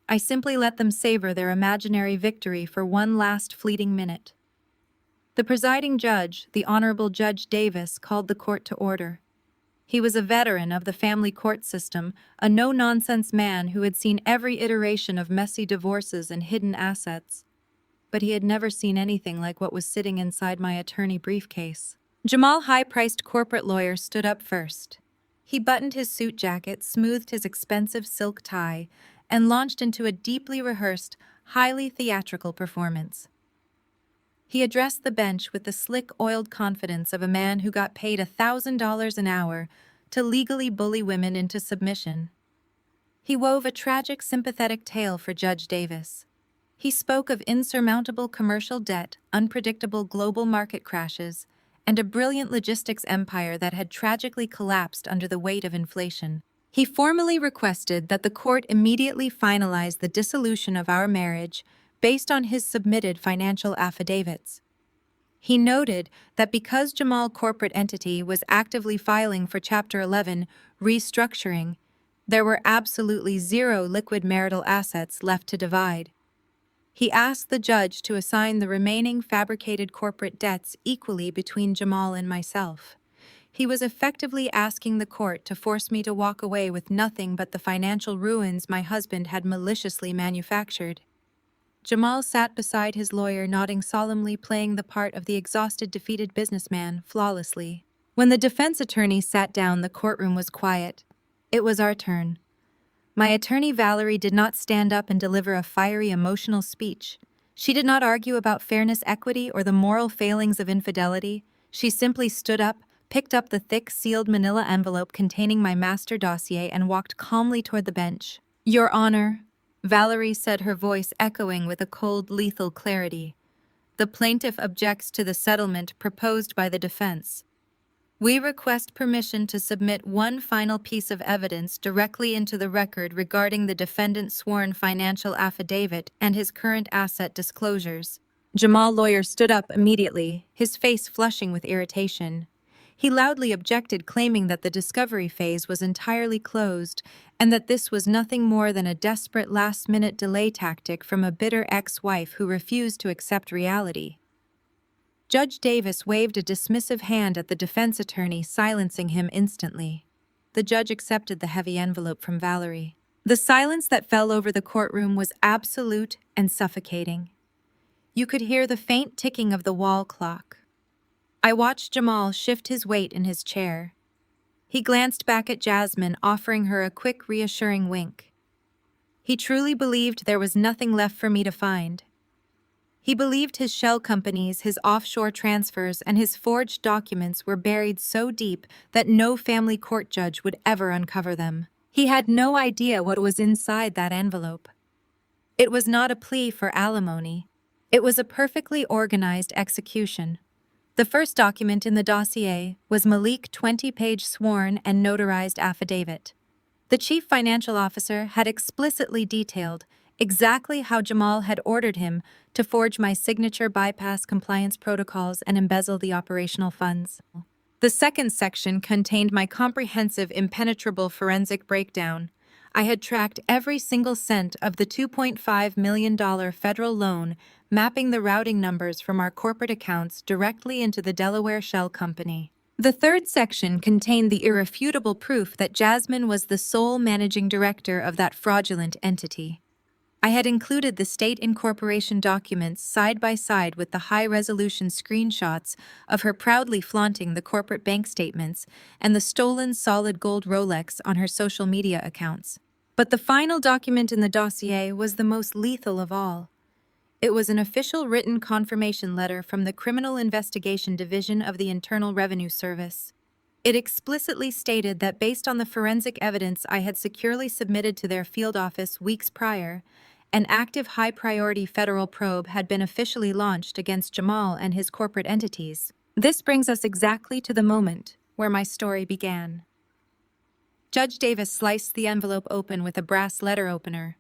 I simply let them savor their imaginary victory for one last fleeting minute. The presiding judge, the Honorable Judge Davis, called the court to order. He was a veteran of the family court system, a no-nonsense man who had seen every iteration of messy divorces and hidden assets. but he had never seen anything like what was sitting inside my attorney briefcase. Jamal, high-priced corporate lawyer, stood up first. He buttoned his suit jacket, smoothed his expensive silk tie, and launched into a deeply rehearsed, highly theatrical performance. He addressed the bench with the slick, oiled confidence of a man who got paid $1,000 an hour to legally bully women into submission. He wove a tragic, sympathetic tale for Judge Davis. He spoke of insurmountable commercial debt, unpredictable global market crashes, and a brilliant logistics empire that had tragically collapsed under the weight of inflation. He formally requested that the court immediately finalize the dissolution of our marriage based on his submitted financial affidavits. He noted that because Jamal corporate entity was actively filing for Chapter 11 restructuring, there were absolutely zero liquid marital assets left to divide. He asked the judge to assign the remaining fabricated corporate debts equally between Jamal and myself. He was effectively asking the court to force me to walk away with nothing but the financial ruins my husband had maliciously manufactured. Jamal sat beside his lawyer, nodding solemnly, playing the part of the exhausted, defeated businessman flawlessly. When the defense attorney sat down, the courtroom was quiet. It was our turn. My attorney Valerie did not stand up and deliver a fiery, emotional speech. She did not argue about fairness, equity, or the moral failings of infidelity. She simply stood up, picked up the thick, sealed manila envelope containing my master dossier, and walked calmly toward the bench. "Your Honor," Valerie said, her voice echoing with a cold, lethal clarity, "the plaintiff objects to the settlement proposed by the defense. We request permission to submit one final piece of evidence directly into the record regarding the defendant's sworn financial affidavit and his current asset disclosures." Jamal lawyer stood up immediately, his face flushing with irritation. He loudly objected, claiming that the discovery phase was entirely closed and that this was nothing more than a desperate last-minute delay tactic from a bitter ex-wife who refused to accept reality. Judge Davis waved a dismissive hand at the defense attorney, silencing him instantly. The judge accepted the heavy envelope from Valerie. The silence that fell over the courtroom was absolute and suffocating. You could hear the faint ticking of the wall clock. I watched Jamal shift his weight in his chair. He glanced back at Jasmine, offering her a quick, reassuring wink. He truly believed there was nothing left for me to find. He believed his shell companies, his offshore transfers, and his forged documents were buried so deep that no family court judge would ever uncover them. He had no idea what was inside that envelope. It was not a plea for alimony. It was a perfectly organized execution. The first document in the dossier was Malik's 20-page sworn and notarized affidavit. The chief financial officer had explicitly detailed exactly how Jamal had ordered him to forge my signature, bypass compliance protocols, and embezzle the operational funds. The second section contained my comprehensive, impenetrable forensic breakdown. I had tracked every single cent of the $2.5 million federal loan, mapping the routing numbers from our corporate accounts directly into the Delaware Shell Company. The third section contained the irrefutable proof that Jasmine was the sole managing director of that fraudulent entity. I had included the state incorporation documents side by side with the high-resolution screenshots of her proudly flaunting the corporate bank statements and the stolen solid gold Rolex on her social media accounts. But the final document in the dossier was the most lethal of all. It was an official written confirmation letter from the Criminal Investigation Division of the Internal Revenue Service. It explicitly stated that based on the forensic evidence I had securely submitted to their field office weeks prior, an active high-priority federal probe had been officially launched against Jamal and his corporate entities. This brings us exactly to the moment where my story began. Judge Davis sliced the envelope open with a brass letter opener.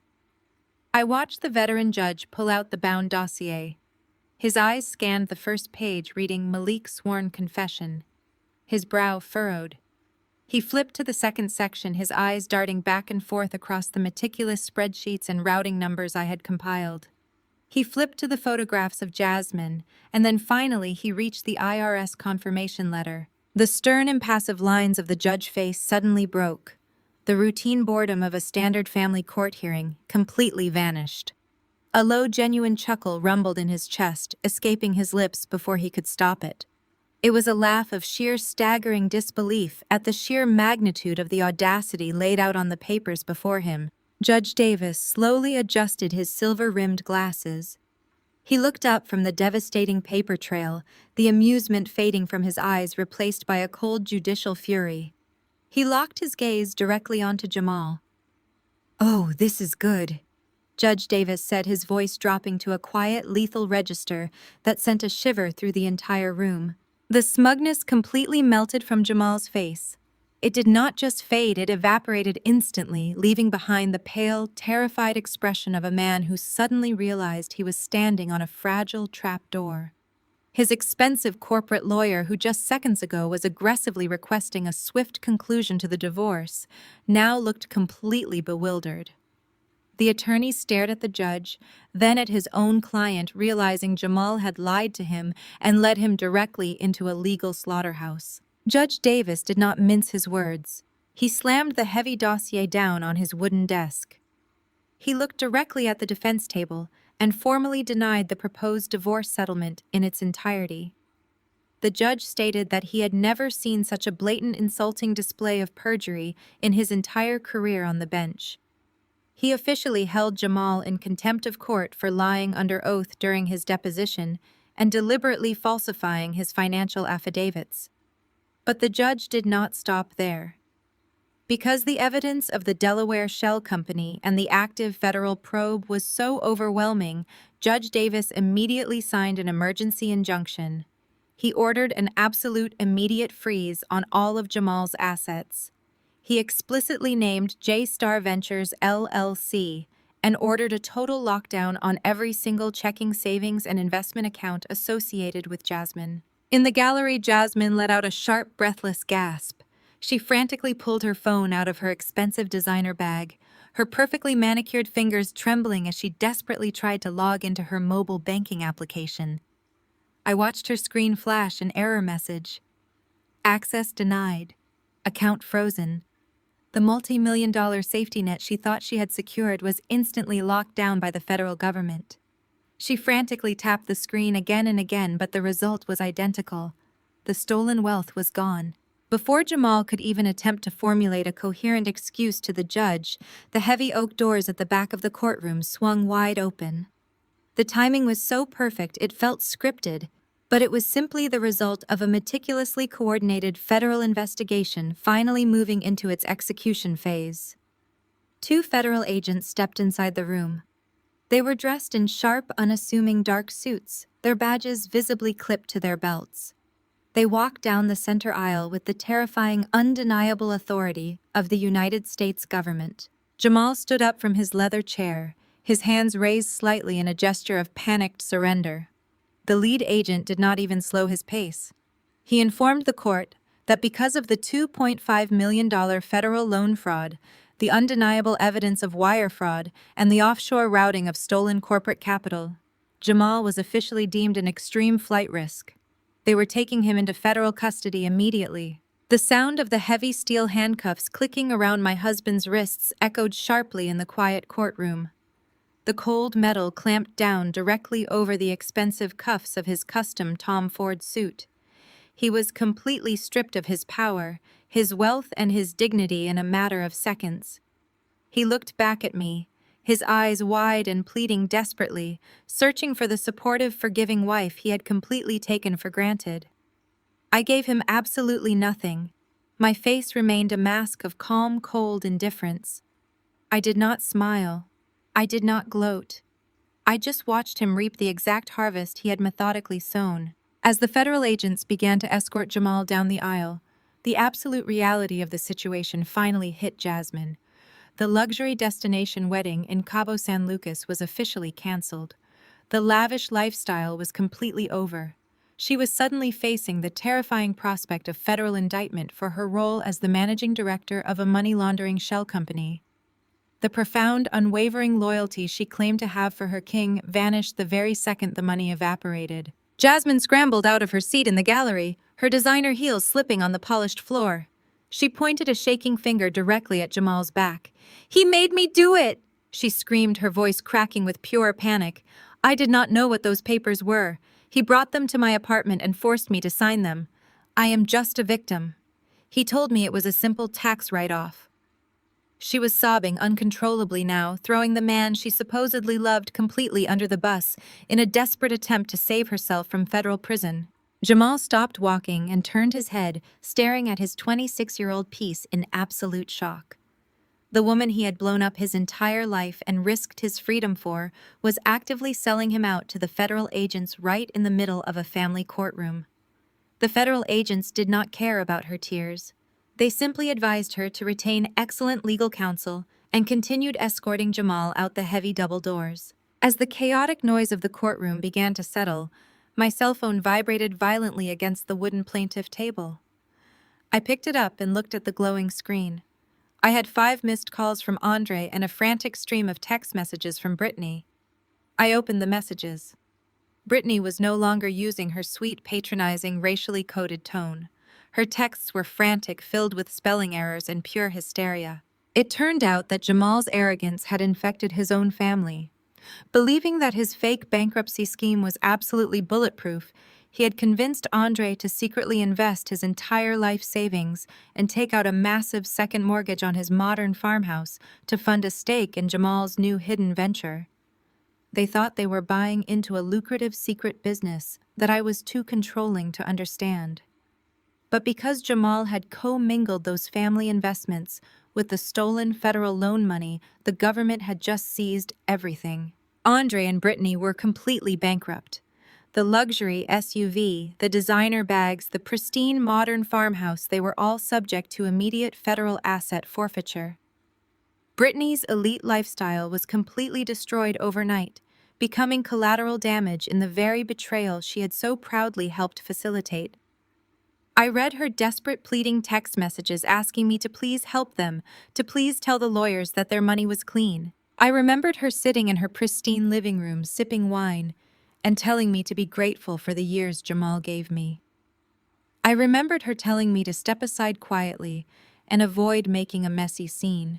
I watched the veteran judge pull out the bound dossier. His eyes scanned the first page, reading Malik's sworn confession. His brow furrowed. He flipped to the second section, his eyes darting back and forth across the meticulous spreadsheets and routing numbers I had compiled. He flipped to the photographs of Jasmine, and then finally he reached the IRS confirmation letter. The stern, impassive lines of the judge's face suddenly broke. The routine boredom of a standard family court hearing completely vanished. A low, genuine chuckle rumbled in his chest, escaping his lips before he could stop it. It was a laugh of sheer staggering disbelief at the sheer magnitude of the audacity laid out on the papers before him. Judge Davis slowly adjusted his silver-rimmed glasses. He looked up from the devastating paper trail, the amusement fading from his eyes replaced by a cold judicial fury. He locked his gaze directly onto Jamal. "Oh, this is good," Judge Davis said, his voice dropping to a quiet, lethal register that sent a shiver through the entire room. The smugness completely melted from Jamal's face. It did not just fade, it evaporated instantly, leaving behind the pale, terrified expression of a man who suddenly realized he was standing on a fragile trapdoor. His expensive corporate lawyer, who just seconds ago was aggressively requesting a swift conclusion to the divorce, now looked completely bewildered. The attorney stared at the judge, then at his own client, realizing Jamal had lied to him and led him directly into a legal slaughterhouse. Judge Davis did not mince his words. He slammed the heavy dossier down on his wooden desk. He looked directly at the defense table and formally denied the proposed divorce settlement in its entirety. The judge stated that he had never seen such a blatant, insulting display of perjury in his entire career on the bench. He officially held Jamal in contempt of court for lying under oath during his deposition and deliberately falsifying his financial affidavits. But the judge did not stop there. Because the evidence of the Delaware Shell Company and the active federal probe was so overwhelming, Judge Davis immediately signed an emergency injunction. He ordered an absolute immediate freeze on all of Jamal's assets. He explicitly named J-Star Ventures LLC and ordered a total lockdown on every single checking, savings, and investment account associated with Jasmine. In the gallery, Jasmine let out a sharp, breathless gasp. She frantically pulled her phone out of her expensive designer bag, her perfectly manicured fingers trembling as she desperately tried to log into her mobile banking application. I watched her screen flash an error message. Access denied. Account frozen. The multi-million-dollar safety net she thought she had secured was instantly locked down by the federal government. She frantically tapped the screen again and again, but the result was identical. The stolen wealth was gone. Before Jamal could even attempt to formulate a coherent excuse to the judge, the heavy oak doors at the back of the courtroom swung wide open. The timing was so perfect it felt scripted, but it was simply the result of a meticulously coordinated federal investigation finally moving into its execution phase. 2 federal agents stepped inside the room. They were dressed in sharp, unassuming dark suits, their badges visibly clipped to their belts. They walked down the center aisle with the terrifying, undeniable authority of the United States government. Jamal stood up from his leather chair, his hands raised slightly in a gesture of panicked surrender. The lead agent did not even slow his pace. He informed the court that because of the $2.5 million federal loan fraud, the undeniable evidence of wire fraud, and the offshore routing of stolen corporate capital, Jamal was officially deemed an extreme flight risk. They were taking him into federal custody immediately. The sound of the heavy steel handcuffs clicking around my husband's wrists echoed sharply in the quiet courtroom. The cold metal clamped down directly over the expensive cuffs of his custom Tom Ford suit. He was completely stripped of his power, his wealth, and his dignity in a matter of seconds. He looked back at me, his eyes wide and pleading desperately, searching for the supportive, forgiving wife he had completely taken for granted. I gave him absolutely nothing. My face remained a mask of calm, cold indifference. I did not smile. I did not gloat. I just watched him reap the exact harvest he had methodically sown. As the federal agents began to escort Jamal down the aisle, the absolute reality of the situation finally hit Jasmine. The luxury destination wedding in Cabo San Lucas was officially canceled. The lavish lifestyle was completely over. She was suddenly facing the terrifying prospect of federal indictment for her role as the managing director of a money-laundering shell company. The profound, unwavering loyalty she claimed to have for her king vanished the very second the money evaporated. Jasmine scrambled out of her seat in the gallery, her designer heels slipping on the polished floor. She pointed a shaking finger directly at Jamal's back. "He made me do it!" she screamed, her voice cracking with pure panic. "I did not know what those papers were. He brought them to my apartment and forced me to sign them. I am just a victim. He told me it was a simple tax write-off." She was sobbing uncontrollably now, throwing the man she supposedly loved completely under the bus in a desperate attempt to save herself from federal prison. Jamal stopped walking and turned his head, staring at his 26-year-old piece in absolute shock. The woman he had blown up his entire life and risked his freedom for was actively selling him out to the federal agents right in the middle of a family courtroom. The federal agents did not care about her tears. They simply advised her to retain excellent legal counsel and continued escorting Jamal out the heavy double doors. As the chaotic noise of the courtroom began to settle, my cell phone vibrated violently against the wooden plaintiff table. I picked it up and looked at the glowing screen. I had 5 missed calls from Andre and a frantic stream of text messages from Brittany. I opened the messages. Brittany was no longer using her sweet, patronizing, racially coded tone. Her texts were frantic, filled with spelling errors and pure hysteria. It turned out that Jamal's arrogance had infected his own family. Believing that his fake bankruptcy scheme was absolutely bulletproof, he had convinced Andre to secretly invest his entire life savings and take out a massive second mortgage on his modern farmhouse to fund a stake in Jamal's new hidden venture. They thought they were buying into a lucrative secret business that I was too controlling to understand. But because Jamal had co-mingled those family investments with the stolen federal loan money, the government had just seized everything. Andre and Brittany were completely bankrupt. The luxury SUV, the designer bags, the pristine modern farmhouse, they were all subject to immediate federal asset forfeiture. Brittany's elite lifestyle was completely destroyed overnight, becoming collateral damage in the very betrayal she had so proudly helped facilitate. I read her desperate pleading text messages asking me to please help them, to please tell the lawyers that their money was clean. I remembered her sitting in her pristine living room sipping wine and telling me to be grateful for the years Jamal gave me. I remembered her telling me to step aside quietly and avoid making a messy scene.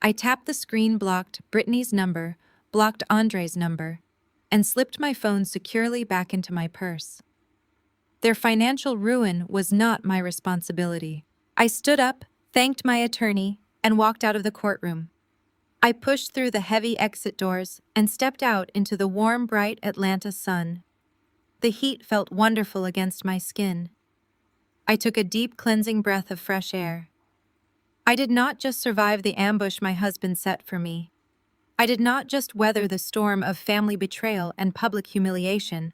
I tapped the screen, blocked Brittany's number, blocked Andre's number, and slipped my phone securely back into my purse. Their financial ruin was not my responsibility. I stood up, thanked my attorney, and walked out of the courtroom. I pushed through the heavy exit doors and stepped out into the warm, bright Atlanta sun. The heat felt wonderful against my skin. I took a deep, cleansing breath of fresh air. I did not just survive the ambush my husband set for me. I did not just weather the storm of family betrayal and public humiliation.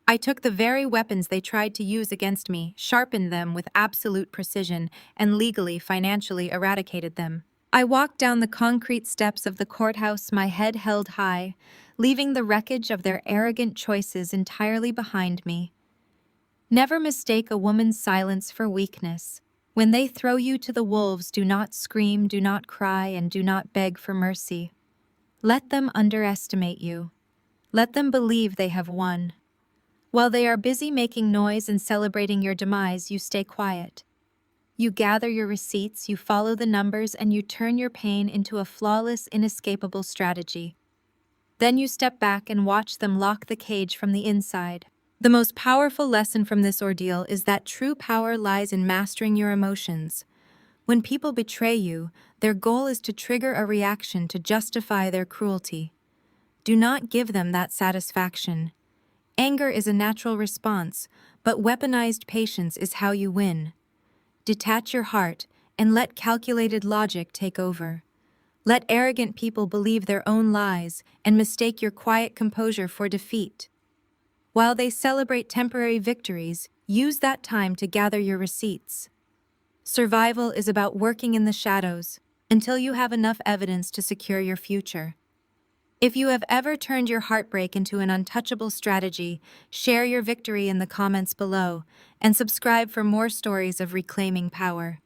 I took the very weapons they tried to use against me, sharpened them with absolute precision, and legally, financially eradicated them. I walked down the concrete steps of the courthouse, my head held high, leaving the wreckage of their arrogant choices entirely behind me. Never mistake a woman's silence for weakness. When they throw you to the wolves, do not scream, do not cry, and do not beg for mercy. Let them underestimate you. Let them believe they have won. While they are busy making noise and celebrating your demise, you stay quiet. You gather your receipts, you follow the numbers, and you turn your pain into a flawless, inescapable strategy. Then you step back and watch them lock the cage from the inside. The most powerful lesson from this ordeal is that true power lies in mastering your emotions. When people betray you, their goal is to trigger a reaction to justify their cruelty. Do not give them that satisfaction. Anger is a natural response, but weaponized patience is how you win. Detach your heart and let calculated logic take over. Let arrogant people believe their own lies and mistake your quiet composure for defeat. While they celebrate temporary victories, use that time to gather your receipts. Survival is about working in the shadows until you have enough evidence to secure your future. If you have ever turned your heartbreak into an untouchable strategy, share your victory in the comments below and subscribe for more stories of reclaiming power.